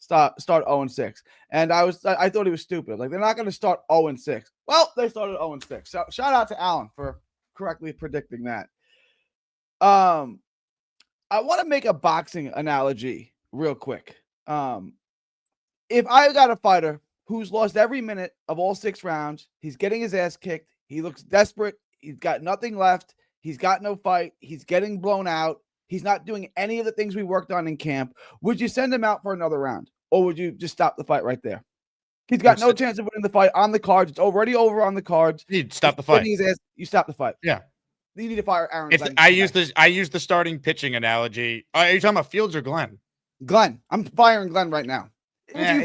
start 0-6. And I thought he was stupid. Like, they're not going to start 0-6. Well, they started 0-6. So shout out to Alan for correctly predicting that. I want to make a boxing analogy real quick. If I got a fighter who's lost every minute of all 6 rounds, he's getting his ass kicked, he looks desperate, he's got nothing left, he's got no fight, he's getting blown out, he's not doing any of the things we worked on in camp, would you send him out for another round? Or would you just stop the fight right there? He's got no chance of winning the fight on the cards. It's already over on the cards. You stop the fight. You stop the fight. Yeah. You need to fire Aaron Glenn. I use the starting pitching analogy. Are you talking about Fields or Glenn? Glenn. I'm firing Glenn right now. Yeah, if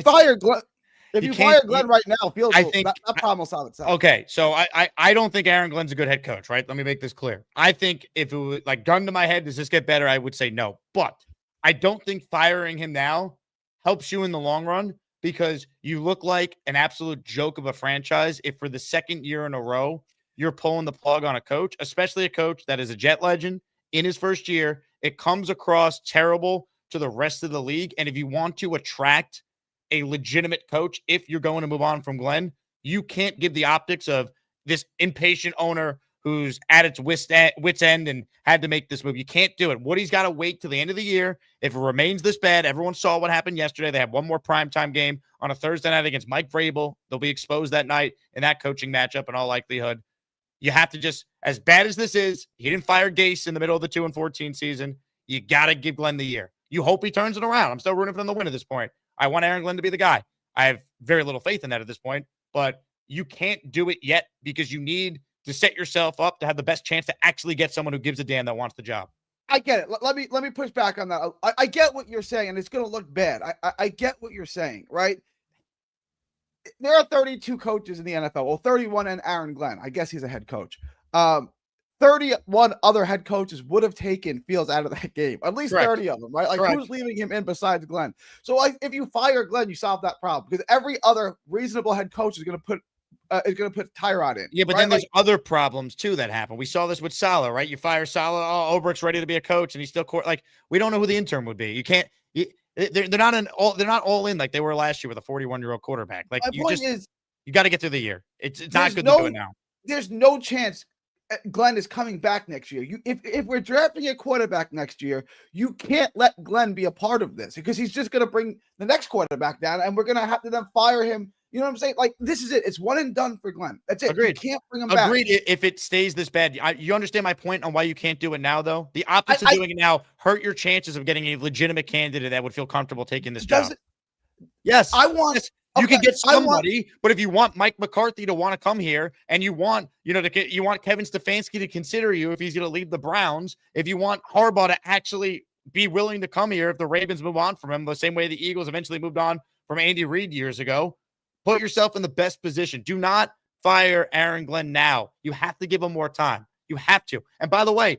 you fire Glenn right now, Fields, I think that problem will solve itself. Okay, so I don't think Aaron Glenn's a good head coach, right? Let me make this clear. I think if it was like gun to my head, does this get better? I would say no. But I don't think firing him now helps you in the long run, because you look like an absolute joke of a franchise if for the second year in a row you're pulling the plug on a coach, especially a coach that is a Jet legend in his first year. It comes across terrible to the rest of the league. And if you want to attract a legitimate coach, if you're going to move on from Glenn, you can't give the optics of this impatient owner who's at its wit's end and had to make this move. You can't do it. Woody's got to wait till the end of the year. If it remains this bad, everyone saw what happened yesterday. They have one more primetime game on a Thursday night against Mike Vrabel. They'll be exposed that night in that coaching matchup in all likelihood. You have to just, as bad as this is, he didn't fire Gase in the middle of the 2-14 season. You got to give Glenn the year. You hope he turns it around. I'm still rooting for him to win at this point. I want Aaron Glenn to be the guy. I have very little faith in that at this point, but you can't do it yet because you need to set yourself up to have the best chance to actually get someone who gives a damn that wants the job. I get it. Let me push back on that. I get what you're saying, and it's going to look bad. I get what you're saying, right? There are 32 coaches in the NFL. Well, 31 and Aaron Glenn. I guess he's a head coach. 31 other head coaches would have taken Fields out of that game. At least 30 of them, right? Like, who's leaving him in besides Glenn? So, like, if you fire Glenn, you solve that problem because every other reasonable head coach is going to put Tyrod in. Yeah, but then there's other problems too that happen. We saw this with Saleh, right? You fire Saleh, Obrick's ready to be a coach, and he's still like, we don't know who the intern would be. You can't. They're not all in like they were last year with a 41-year-old quarterback. Like, you got to get through the year. It's not good to do it now. There's no chance Glenn is coming back next year. If we're drafting a quarterback next year, you can't let Glenn be a part of this because he's just going to bring the next quarterback down, and we're going to have to then fire him. You know what I'm saying? Like, this is it. It's one and done for Glenn. That's it. Agreed. You can't bring him back. Agreed. If it stays this bad, you understand my point on why you can't do it now, though? The optics of doing it now hurt your chances of getting a legitimate candidate that would feel comfortable taking this job. Yes. You can get somebody, but if you want Mike McCarthy to want to come here and you want, you want Kevin Stefanski to consider you if he's going to lead the Browns, if you want Harbaugh to actually be willing to come here if the Ravens move on from him, the same way the Eagles eventually moved on from Andy Reid years ago, put yourself in the best position. Do not fire Aaron Glenn now. You have to give him more time. You have to. And by the way,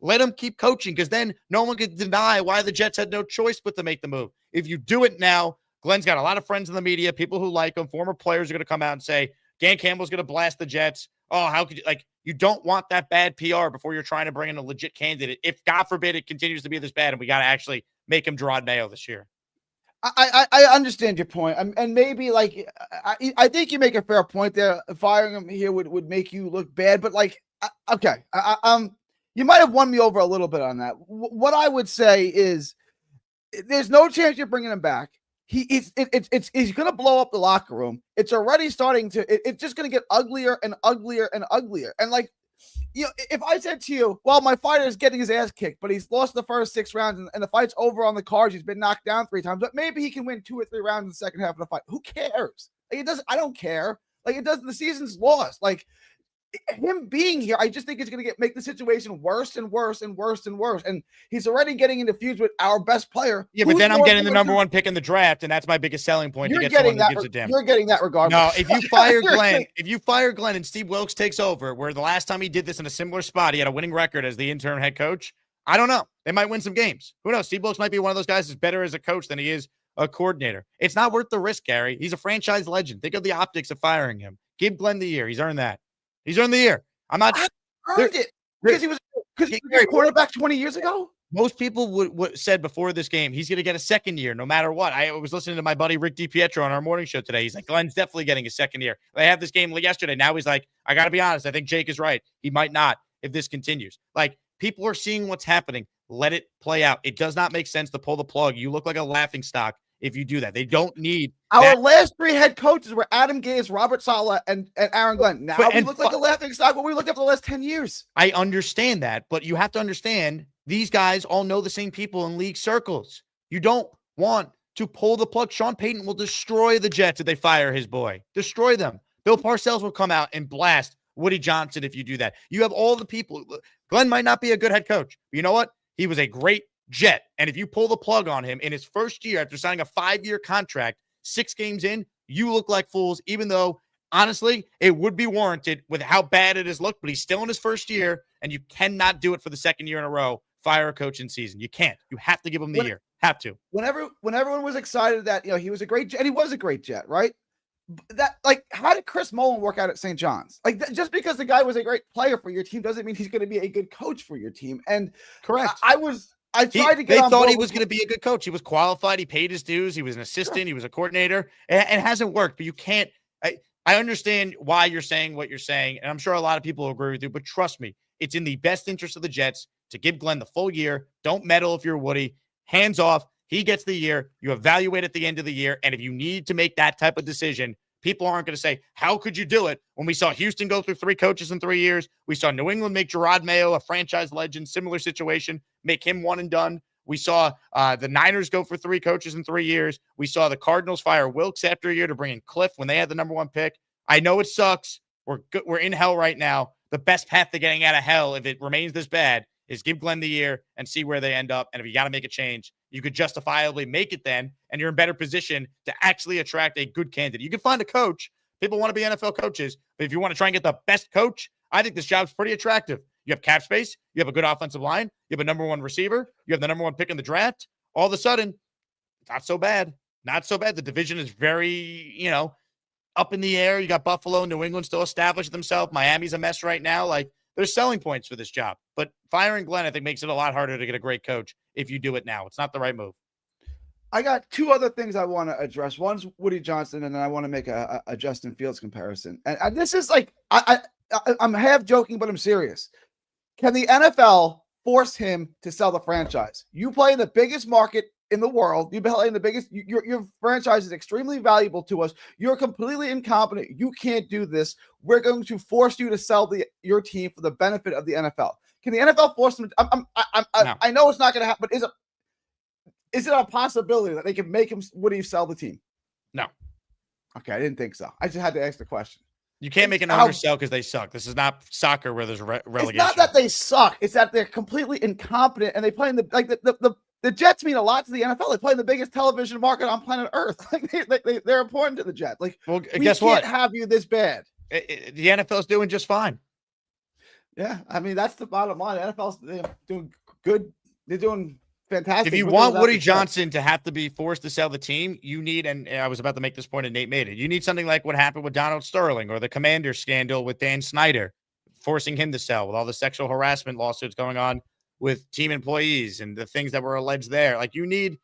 let him keep coaching because then no one can deny why the Jets had no choice but to make the move. If you do it now, Glenn's got a lot of friends in the media, people who like him, former players are going to come out and say, Dan Campbell's going to blast the Jets. Oh, how could you? Like, you don't want that bad PR before you're trying to bring in a legit candidate. If, God forbid, it continues to be this bad and we got to actually make him Gerard Mayo this year. I understand your point. And maybe, like, I think you make a fair point there. Firing him here would make you look bad. But, like, okay. You might have won me over a little bit on that. What I would say is there's no chance you're bringing him back. He's going to blow up the locker room. It's already starting to, it's just going to get uglier and uglier and uglier. And, like, if I said to you, well, my fighter is getting his ass kicked, but he's lost the first 6 rounds and the fight's over on the cards. He's been knocked down 3 times, but maybe he can win 2 or 3 rounds in the second half of the fight. Who cares? Like, it doesn't, I don't care. Like, it doesn't, the season's lost. Like, him being here, I just think it's going to make the situation worse and worse and worse and worse. And he's already getting into feuds with our best player. Yeah, but then I'm getting the number 1 pick in the draft, and that's my biggest selling point. You're to get someone getting who gives a damn. You're getting that regardless. No, if you fire Glenn and Steve Wilkes takes over, where the last time he did this in a similar spot, he had a winning record as the interim head coach. I don't know. They might win some games. Who knows? Steve Wilkes might be one of those guys who's better as a coach than he is a coordinator. It's not worth the risk, Gary. He's a franchise legend. Think of the optics of firing him. Give Glenn the year. He's earned that. He's earned the year. I'm not. I earned it because Because your quarterback 20 years ago. Most people would said before this game, he's going to get a second year no matter what. I was listening to my buddy Rick DiPietro on our morning show today. He's like, Glenn's definitely getting a second year. They had this game yesterday. Now he's like, I got to be honest. I think Jake is right. He might not if this continues. Like, people are seeing what's happening. Let it play out. It does not make sense to pull the plug. You look like a laughing stock if you do that. They don't need our last 3 head coaches were Adam Gase, Robert Saleh, and Aaron Glenn. Now we look like a laughing stock when we looked at the last 10 years. I understand that, but you have to understand these guys all know the same people in league circles. You don't want to pull the plug. Sean Payton will destroy the Jets if they fire his boy. Destroy them. Bill Parcells will come out and blast Woody Johnson if you do that. You have all the people. Glenn might not be a good head coach, but you know what? He was a great Jet. And if you pull the plug on him in his first year after signing a 5-year contract, 6 games in, you look like fools, even though, honestly, it would be warranted with how bad it has looked, but he's still in his first year, and you cannot do it for the second year in a row. Fire a coach in season. You can't. You have to give him the year. Have to. When everyone was excited that he was a great Jet, and he was a great Jet, right? That how did Chris Mullen work out at St. John's? Just because the guy was a great player for your team doesn't mean he's going to be a good coach for your team. And correct. I tried to get. They thought he was going to be a good coach. He was qualified. He paid his dues. He was an assistant. Sure. He was a coordinator. And it hasn't worked. But you can't. I understand why you're saying what you're saying, and I'm sure a lot of people will agree with you. But trust me, it's in the best interest of the Jets to give Glenn the full year. Don't meddle if you're Woody. Hands off. He gets the year. You evaluate at the end of the year. And if you need to make that type of decision, people aren't going to say, how could you do it? When we saw Houston go through 3 coaches in 3 years, we saw New England make Gerard Mayo a franchise legend, similar situation, make him one and done. We saw the Niners go for 3 coaches in 3 years. We saw the Cardinals fire Wilkes after a year to bring in Cliff when they had the number 1 pick. I know it sucks. We're in hell right now. The best path to getting out of hell, if it remains this bad, is give Glenn the year and see where they end up. And if you got to make a change, you could justifiably make it then, and you're in better position to actually attract a good candidate. You can find a coach. People want to be NFL coaches, but if you want to try and get the best coach, I think this job's pretty attractive. You have cap space. You have a good offensive line. You have a number 1 receiver. You have the number 1 pick in the draft. All of a sudden, not so bad. Not so bad. The division is very, up in the air. You got Buffalo, New England still established themselves. Miami's a mess right now. There's selling points for this job. But firing Glenn, I think, makes it a lot harder to get a great coach if you do it now. It's not the right move. I got 2 other things I want to address. One's Woody Johnson, and then I want to make a Justin Fields comparison. And this is I'm half joking, but I'm serious. Can the NFL force him to sell the franchise? You play in the biggest market in the world. You play in the biggest. Your franchise is extremely valuable to us. You're completely incompetent. You can't do this. We're going to force you to sell your team for the benefit of the NFL. Can the NFL force them? No. I know it's not going to happen, but is it a possibility that they can make Woody sell the team? No. Okay, I didn't think so. I just had to ask the question. You can't make an owner sell because they suck. This is not soccer where there's relegation. It's not that they suck. It's that they're completely incompetent, and they play in the Jets mean a lot to the NFL. They play in the biggest television market on planet Earth. They're important to the Jets. Guess what? We can't have you this bad. The NFL's doing just fine. Yeah, I mean that's the bottom line. The NFL's doing good. They're doing fantastic. If you want Woody Johnson to have to be forced to sell the team, you need, and I was about to make this point and Nate made it, you need something like what happened with Donald Sterling or the Commander scandal with Dan Snyder, forcing him to sell with all the sexual harassment lawsuits going on with team employees and the things that were alleged there. You need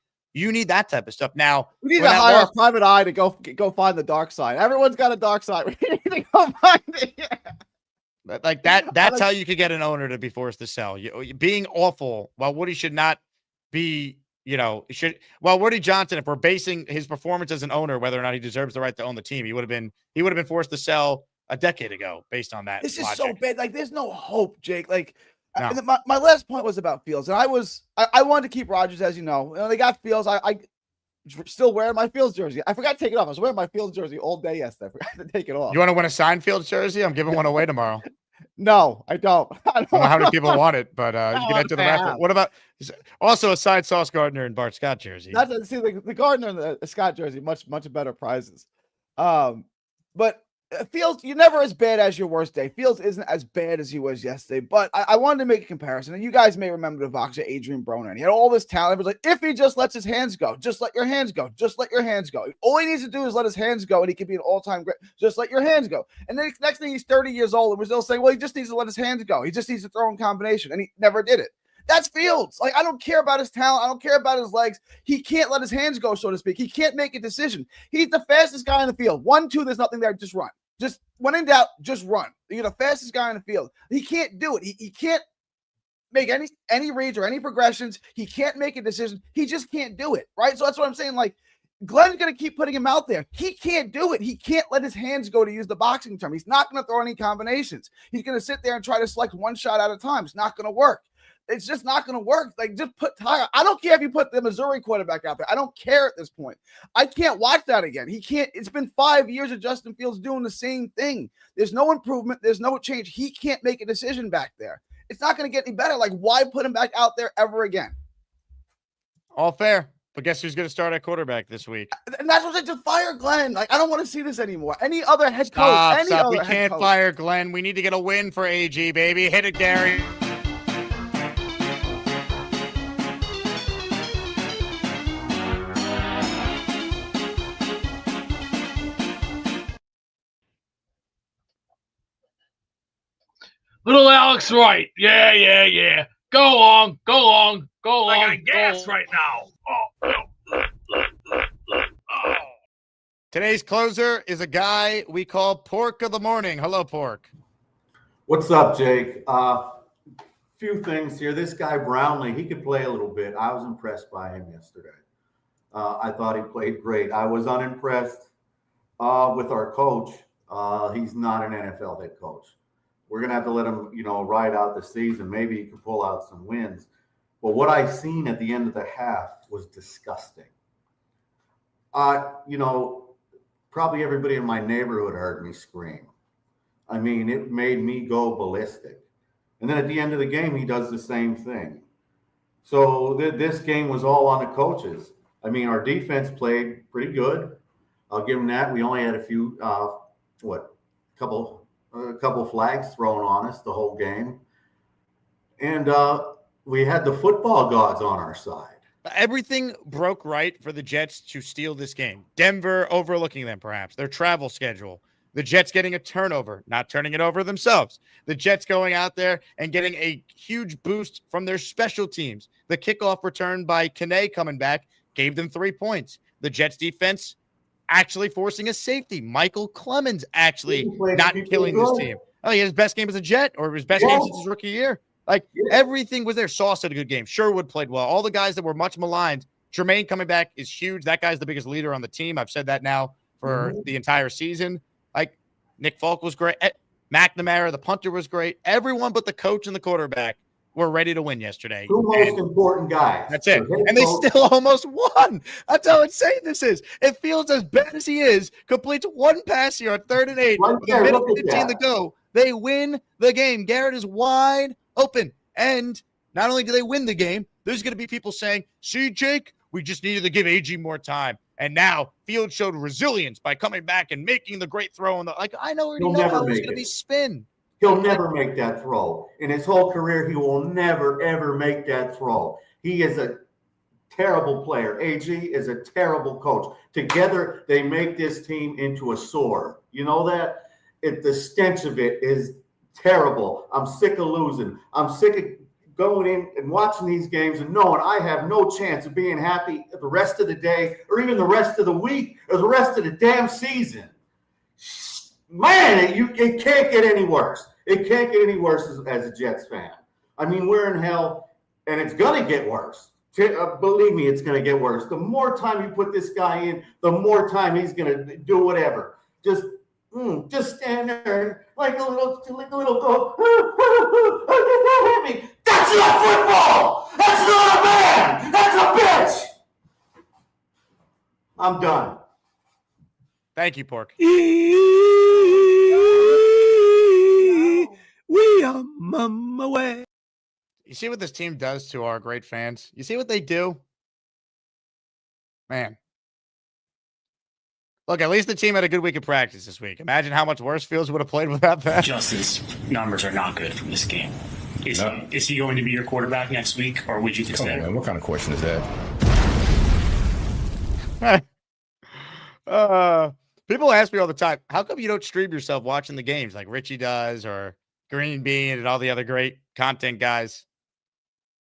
that type of stuff. Now, we need to hire a private eye to go find the dark side. Everyone's got a dark side. We need to go find it. Yeah. That's how you could get an owner to be forced to sell. Being awful, while Woody should not be, Woody Johnson, if we're basing his performance as an owner, whether or not he deserves the right to own the team, he would have been forced to sell a decade ago based on that. This logic. Is so bad. There's no hope, Jake. No. My last point was about Fields, and I wanted to keep Rodgers, as you know. They got Fields. I still wearing my Fields jersey. I forgot to take it off. I was wearing my Fields jersey all day yesterday. I forgot to take it off. You want to win a signed Fields jersey? I'm giving one away tomorrow. No, I don't. I don't know how many people want it, but you can enter the raffle. What about also a signed Sauce Gardner and Bart Scott jersey? The Gardner and the Scott jersey, much better prizes. But Fields, you're never as bad as your worst day. Fields isn't as bad as he was yesterday, but I wanted to make a comparison. And you guys may remember the boxer Adrian Broner. And he had all this talent. It was like, if he just lets his hands go, just let your hands go. Just let your hands go. All he needs to do is let his hands go, and he can be an all-time great. Just let your hands go. And then next thing, he's 30 years old, and we're still saying, well, he just needs to let his hands go. He just needs to throw in combination, and he never did it. That's Fields. Like, I don't care about his talent. I don't care about his legs. He can't let his hands go, so to speak. He can't make a decision. He's the fastest guy in the field. 1, 2, there's nothing there. Just run. Just when in doubt, just run. You're the fastest guy in the field. He can't do it. He can't make any reads or any progressions. He can't make a decision. He just can't do it, right? So that's what I'm saying. Like, Glenn's going to keep putting him out there. He can't do it. He can't let his hands go, to use the boxing term. He's not going to throw any combinations. He's going to sit there and try to select one shot at a time. It's not going to work. It's just not going to work. Like, just put Tyra. I don't care if you put the Missouri quarterback out there. I don't care at this point. I can't watch that again. He can't. It's been 5 years of Justin Fields doing the same thing. There's no improvement. There's no change. He can't make a decision back there. It's not going to get any better. Like, why put him back out there ever again? All fair. But guess who's going to start at quarterback this week? And that's what I just fire Glenn. Like, I don't want to see this anymore. Any other head coach. Stop. We can't fire Glenn. We need to get a win for AG, baby. Hit it, Gary. Little Alex Wright. Yeah. Go on. I got gas right now. Today's closer is a guy we call Pork of the Morning. Hello, Pork. What's up, Jake? Few things here. This guy Brownlee, he could play a little bit. I was impressed by him yesterday. I thought he played great. I was unimpressed with our coach. He's not an NFL head coach. We're going to have to let him, ride out the season. Maybe he can pull out some wins. But what I seen at the end of the half was disgusting. Probably everybody in my neighborhood heard me scream. I mean, it made me go ballistic. And then at the end of the game, he does the same thing. So this game was all on the coaches. I mean, our defense played pretty good. I'll give them that. We only had a few, couple flags thrown on us the whole game. And we had the football gods on our side. Everything broke right for the Jets to steal this game. Denver overlooking them, perhaps. Their travel schedule. The Jets getting a turnover, not turning it over themselves. The Jets going out there and getting a huge boost from their special teams. The kickoff return by Kane coming back gave them 3 points. The Jets defense actually forcing a safety. Michael Clemens actually not killing this team. Oh, he had his best game as a Jet, or his best game since his rookie year. Everything was there. Sauce had a good game. Sherwood played well. All the guys that were much maligned. Jermaine coming back is huge. That guy's the biggest leader on the team. I've said that now for the entire season. Nick Folk was great. McNamara, the punter, was great. Everyone but the coach and the quarterback were ready to win yesterday. Two most important guys. That's it. And they still almost won. That's how insane this is. It feels as bad as he is. Completes one pass here on 3rd and 8 with a minute 15 to go. They win the game. Garrett is wide open. And not only do they win the game, there's going to be people saying, see, Jake, we just needed to give AG more time. And now Field showed resilience by coming back and making the great throw. I already know how it's going to be spin. He'll never make that throw. In his whole career, he will never, ever make that throw. He is a terrible player. AG is a terrible coach. Together, they make this team into a sore. You know that? The stench of it is terrible. I'm sick of losing. I'm sick of going in and watching these games and knowing I have no chance of being happy the rest of the day or even the rest of the week or the rest of the damn season. Man, it can't get any worse. It can't get any worse as a Jets fan. I mean, we're in hell, and it's going to get worse. Believe me, it's going to get worse. The more time you put this guy in, the more time he's going to do whatever. Just stand there like a little go. That's not football. That's not a man. That's a bitch. I'm done. Thank you, Pork. We are mama way. You see what this team does to our great fans? You see what they do? Man. Look, at least the team had a good week of practice this week. Imagine how much worse Fields would have played without that. Justin's numbers are not good from this game. Is he going to be your quarterback next week, or would you Come consider? on, man. What kind of question is that? People ask me all the time, how come you don't stream yourself watching the games like Richie does or Green Bean and all the other great content guys?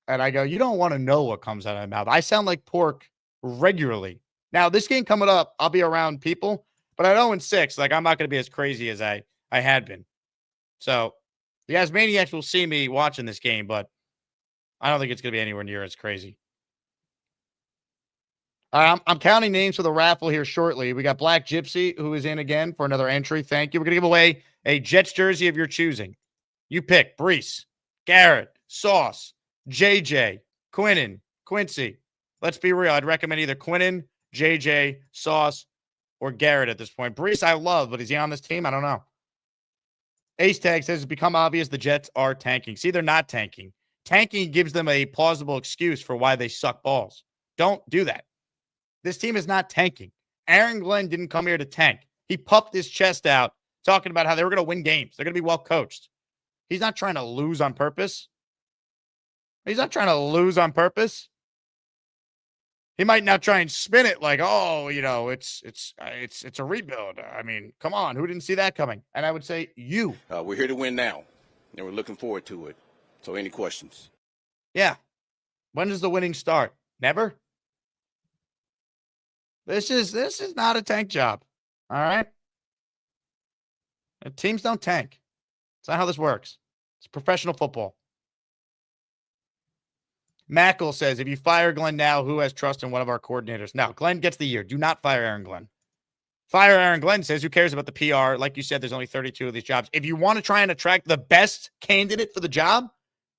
And I go, you don't want to know what comes out of my mouth. I sound like pork regularly. Now, this game coming up, I'll be around people, but at 0-6, like I'm not going to be as crazy as I had been. So the Asmaniacs will see me watching this game, but I don't think it's going to be anywhere near as crazy. I'm counting names for the raffle here shortly. We got Black Gypsy, who is in again for another entry. Thank you. We're going to give away a Jets jersey of your choosing. You pick Brees, Garrett, Sauce, JJ, Quinnen, Quincy. Let's be real. I'd recommend either Quinnen, JJ, Sauce, or Garrett at this point. Brees I love, but is he on this team? I don't know. Ace Tag says it's become obvious the Jets are tanking. See, they're not tanking. Tanking gives them a plausible excuse for why they suck balls. Don't do that. This team is not tanking. Aaron Glenn didn't come here to tank. He puffed his chest out talking about how they were going to win games. They're going to be well coached. He's not trying to lose on purpose. He's not trying to lose on purpose. He might now try and spin it like, oh, you know, it's a rebuild. I mean, come on, who didn't see that coming? And I would say you. We're here to win now, and we're looking forward to it. So, any questions? Yeah. When does the winning start? Never. This is not a tank job. All right. And teams don't tank. It's not how this works. It's professional football. Mackle says, if you fire Glenn now, who has trust in one of our coordinators? No, Glenn gets the year. Do not fire Aaron Glenn. Fire Aaron Glenn says, who cares about the PR? Like you said, there's only 32 of these jobs. If you want to try and attract the best candidate for the job,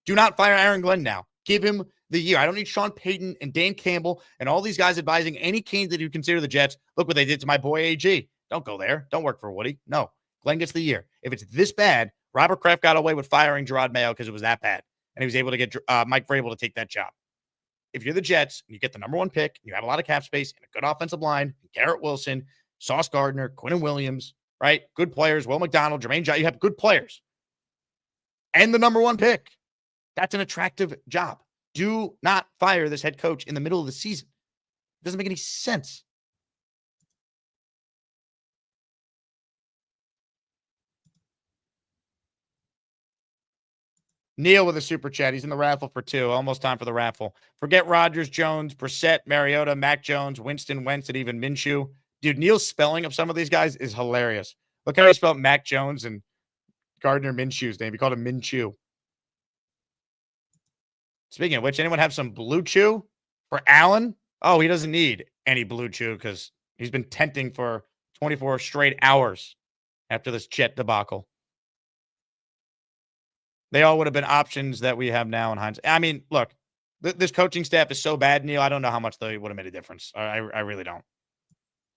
do not fire Aaron Glenn now. Give him the year. I don't need Sean Payton and Dan Campbell and all these guys advising any candidate who consider the Jets. Look what they did to my boy AG. Don't go there. Don't work for Woody. No, Glenn gets the year. If it's this bad, Robert Kraft got away with firing Gerard Mayo because it was that bad. And he was able to get Mike Vrabel to take that job. If you're the Jets, and you get the number one pick, and you have a lot of cap space and a good offensive line, Garrett Wilson, Sauce Gardner, Quinnen Williams, right? Good players, Will McDonald, Jermaine Johnson. You have good players. And the number one pick. That's an attractive job. Do not fire this head coach in the middle of the season. It doesn't make any sense. Neil with a super chat. He's in the raffle for 2. Almost time for the raffle. Forget Rodgers, Jones, Brissett, Mariota, Mac Jones, Winston, Wentz, and even Minshew. Dude, Neil's spelling of some of these guys is hilarious. Look how he spelled Mac Jones and Gardner Minshew's name. He called him Minshew. Speaking of which, anyone have some Blue Chew for Allen? Oh, he doesn't need any Blue Chew because he's been tenting for 24 straight hours after this Jet debacle. They all would have been options that we have now in hindsight. I mean, look, this coaching staff is so bad, Neil. I don't know how much they would have made a difference. I really don't.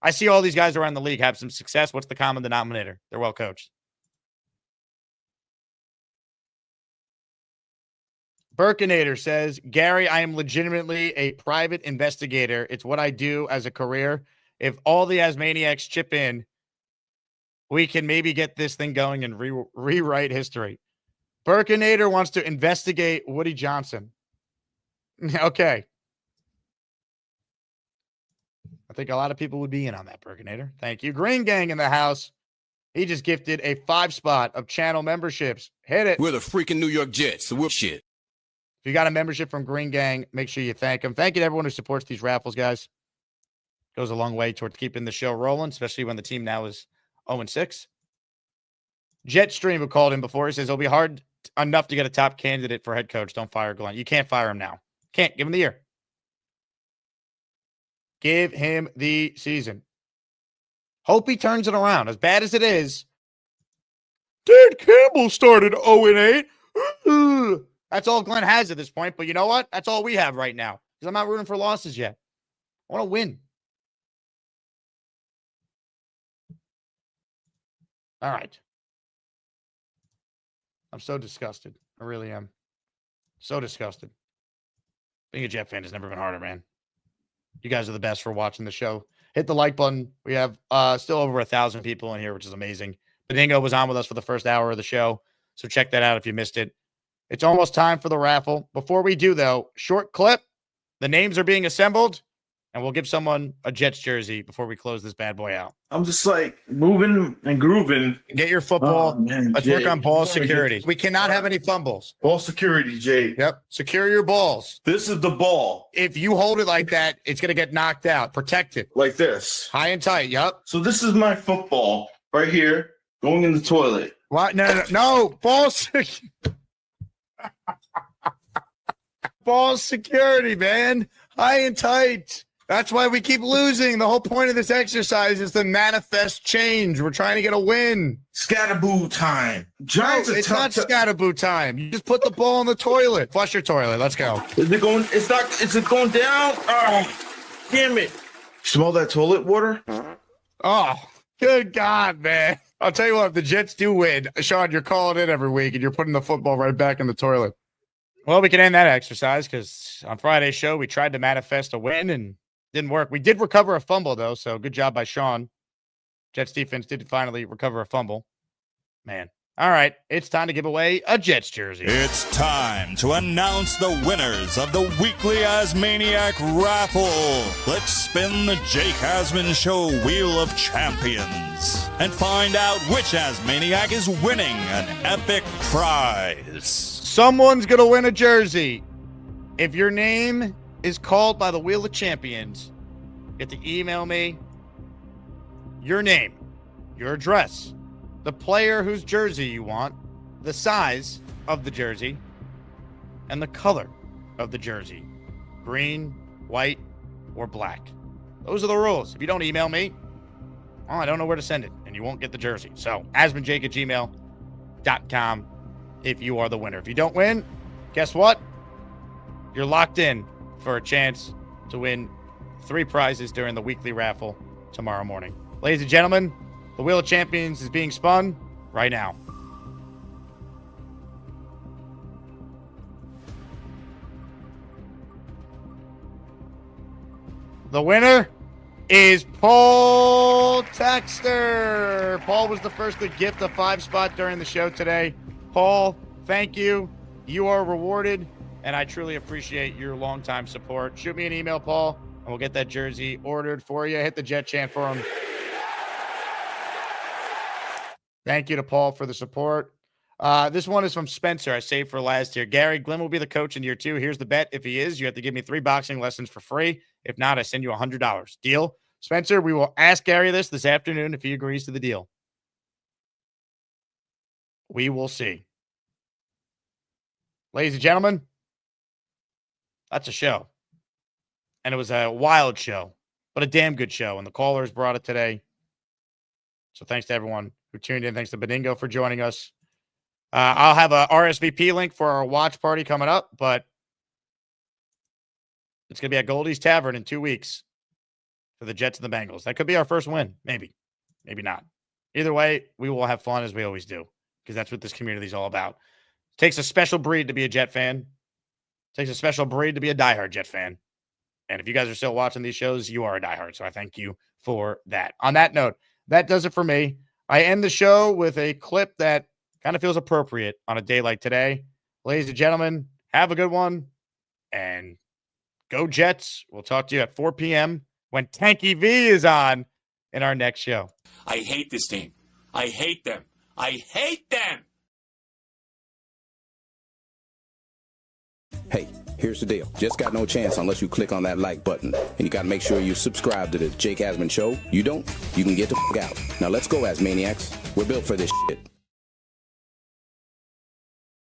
I see all these guys around the league have some success. What's the common denominator? They're well coached. Burkinator says, Gary, I am legitimately a private investigator. It's what I do as a career. If all the Asmaniacs chip in, we can maybe get this thing going and rewrite history. Burkinator wants to investigate Woody Johnson. Okay. I think a lot of people would be in on that, Burkinator. Thank you. Green Gang in the house. He just gifted a 5-spot of channel memberships. Hit it. We're the freaking New York Jets, so we're shit. If you got a membership from Green Gang, make sure you thank them. Thank you to everyone who supports these raffles, guys. Goes a long way toward keeping the show rolling, especially when the team now is 0-6. Jetstream, who called him before, he says it'll be hard enough to get a top candidate for head coach. Don't fire Glenn. You can't fire him now. Can't. Give him the year. Give him the season. Hope he turns it around. As bad as it is, Dan Campbell started 0-8. That's all Glenn has at this point. But you know what? That's all we have right now. Because I'm not rooting for losses yet. I want to win. All right. I'm so disgusted. I really am. So disgusted. Being a Jet fan has never been harder, man. You guys are the best for watching the show hit the like button. We have still over 1,000 people in here, which is amazing. Baningo was on with us for the first hour of the show, so check that out if you missed it. It's almost time for the raffle. Before we do, though, short clip. The names are being assembled, and we'll give someone a Jets jersey before we close this bad boy out. I'm just like moving and grooving. Get your football. Oh, man, Let's Jay, work on ball you gotta security. get- We cannot have any fumbles. Ball security, Jay. Yep. Secure your balls. This is the ball. If you hold it like that, it's going to get knocked out. Protect it. Like this. High and tight. Yep. So this is my football right here going in the toilet. What? No. Ball security, man. High and tight. That's why we keep losing. The whole point of this exercise is to manifest change. We're trying to get a win. Scatterboo time. Giants No, are it's tough not to- scatterboo time. You just put the ball in the toilet. Flush your toilet. Let's go. Is it going? It's not. Is it going down? Oh, damn it! Smell that toilet water? Oh, good God, man. I'll tell you what, if the Jets do win, Sean, you're calling in every week and you're putting the football right back in the toilet. Well, we can end that exercise because on Friday's show, we tried to manifest a win and didn't work. We did recover a fumble, though, so good job by Sean. Jets defense did finally recover a fumble. Man. All right, it's time to give away a Jets jersey. It's time to announce the winners of the weekly Asmaniac raffle. Let's spin the Jake Asman Show Wheel of Champions and find out which Asmaniac is winning an epic prize. Someone's going to win a jersey. If your name is called by the Wheel of Champions, you have to email me your name, your address, the player whose jersey you want, the size of the jersey, and the color of the jersey. Green, white, or black. Those are the rules. If you don't email me, well, I don't know where to send it, and you won't get the jersey. So, asmanjake@gmail.com if you are the winner. If you don't win, guess what? You're locked in for a chance to win 3 prizes during the weekly raffle tomorrow morning. Ladies and gentlemen, the Wheel of Champions is being spun right now. The winner is Paul Texter. Paul was the first to gift a 5 spot during the show today. Paul, thank you. You are rewarded, and I truly appreciate your longtime support. Shoot me an email, Paul, and we'll get that jersey ordered for you. Hit the Jet chant for him. Thank you to Paul for the support. This one is from Spencer. I saved for last year. Gary, Glenn will be the coach in year 2. Here's the bet. If he is, you have to give me 3 boxing lessons for free. If not, I send you $100. Deal? Spencer, we will ask Gary this afternoon if he agrees to the deal. We will see. Ladies and gentlemen, that's a show. And it was a wild show, but a damn good show. And the callers brought it today. So thanks to everyone who tuned in. Thanks to Baningo for joining us. I'll have a RSVP link for our watch party coming up, but it's going to be at Goldie's Tavern in 2 weeks for the Jets and the Bengals. That could be our first win. Maybe. Maybe not. Either way, we will have fun as we always do because that's what this community is all about. It takes a special breed to be a Jet fan. It takes a special breed to be a diehard Jet fan. And if you guys are still watching these shows, you are a diehard. So I thank you for that. On that note, that does it for me. I end the show with a clip that kind of feels appropriate on a day like today. Ladies and gentlemen, have a good one. And go Jets. We'll talk to you at 4 p.m. when Tanky V is on in our next show. I hate this team. I hate them. I hate them. Hey, here's the deal. Just got no chance unless you click on that like button. And you got to make sure you subscribe to the Jake Asman Show. You don't, you can get the f*** out. Now let's go, Asmaniacs. We're built for this shit.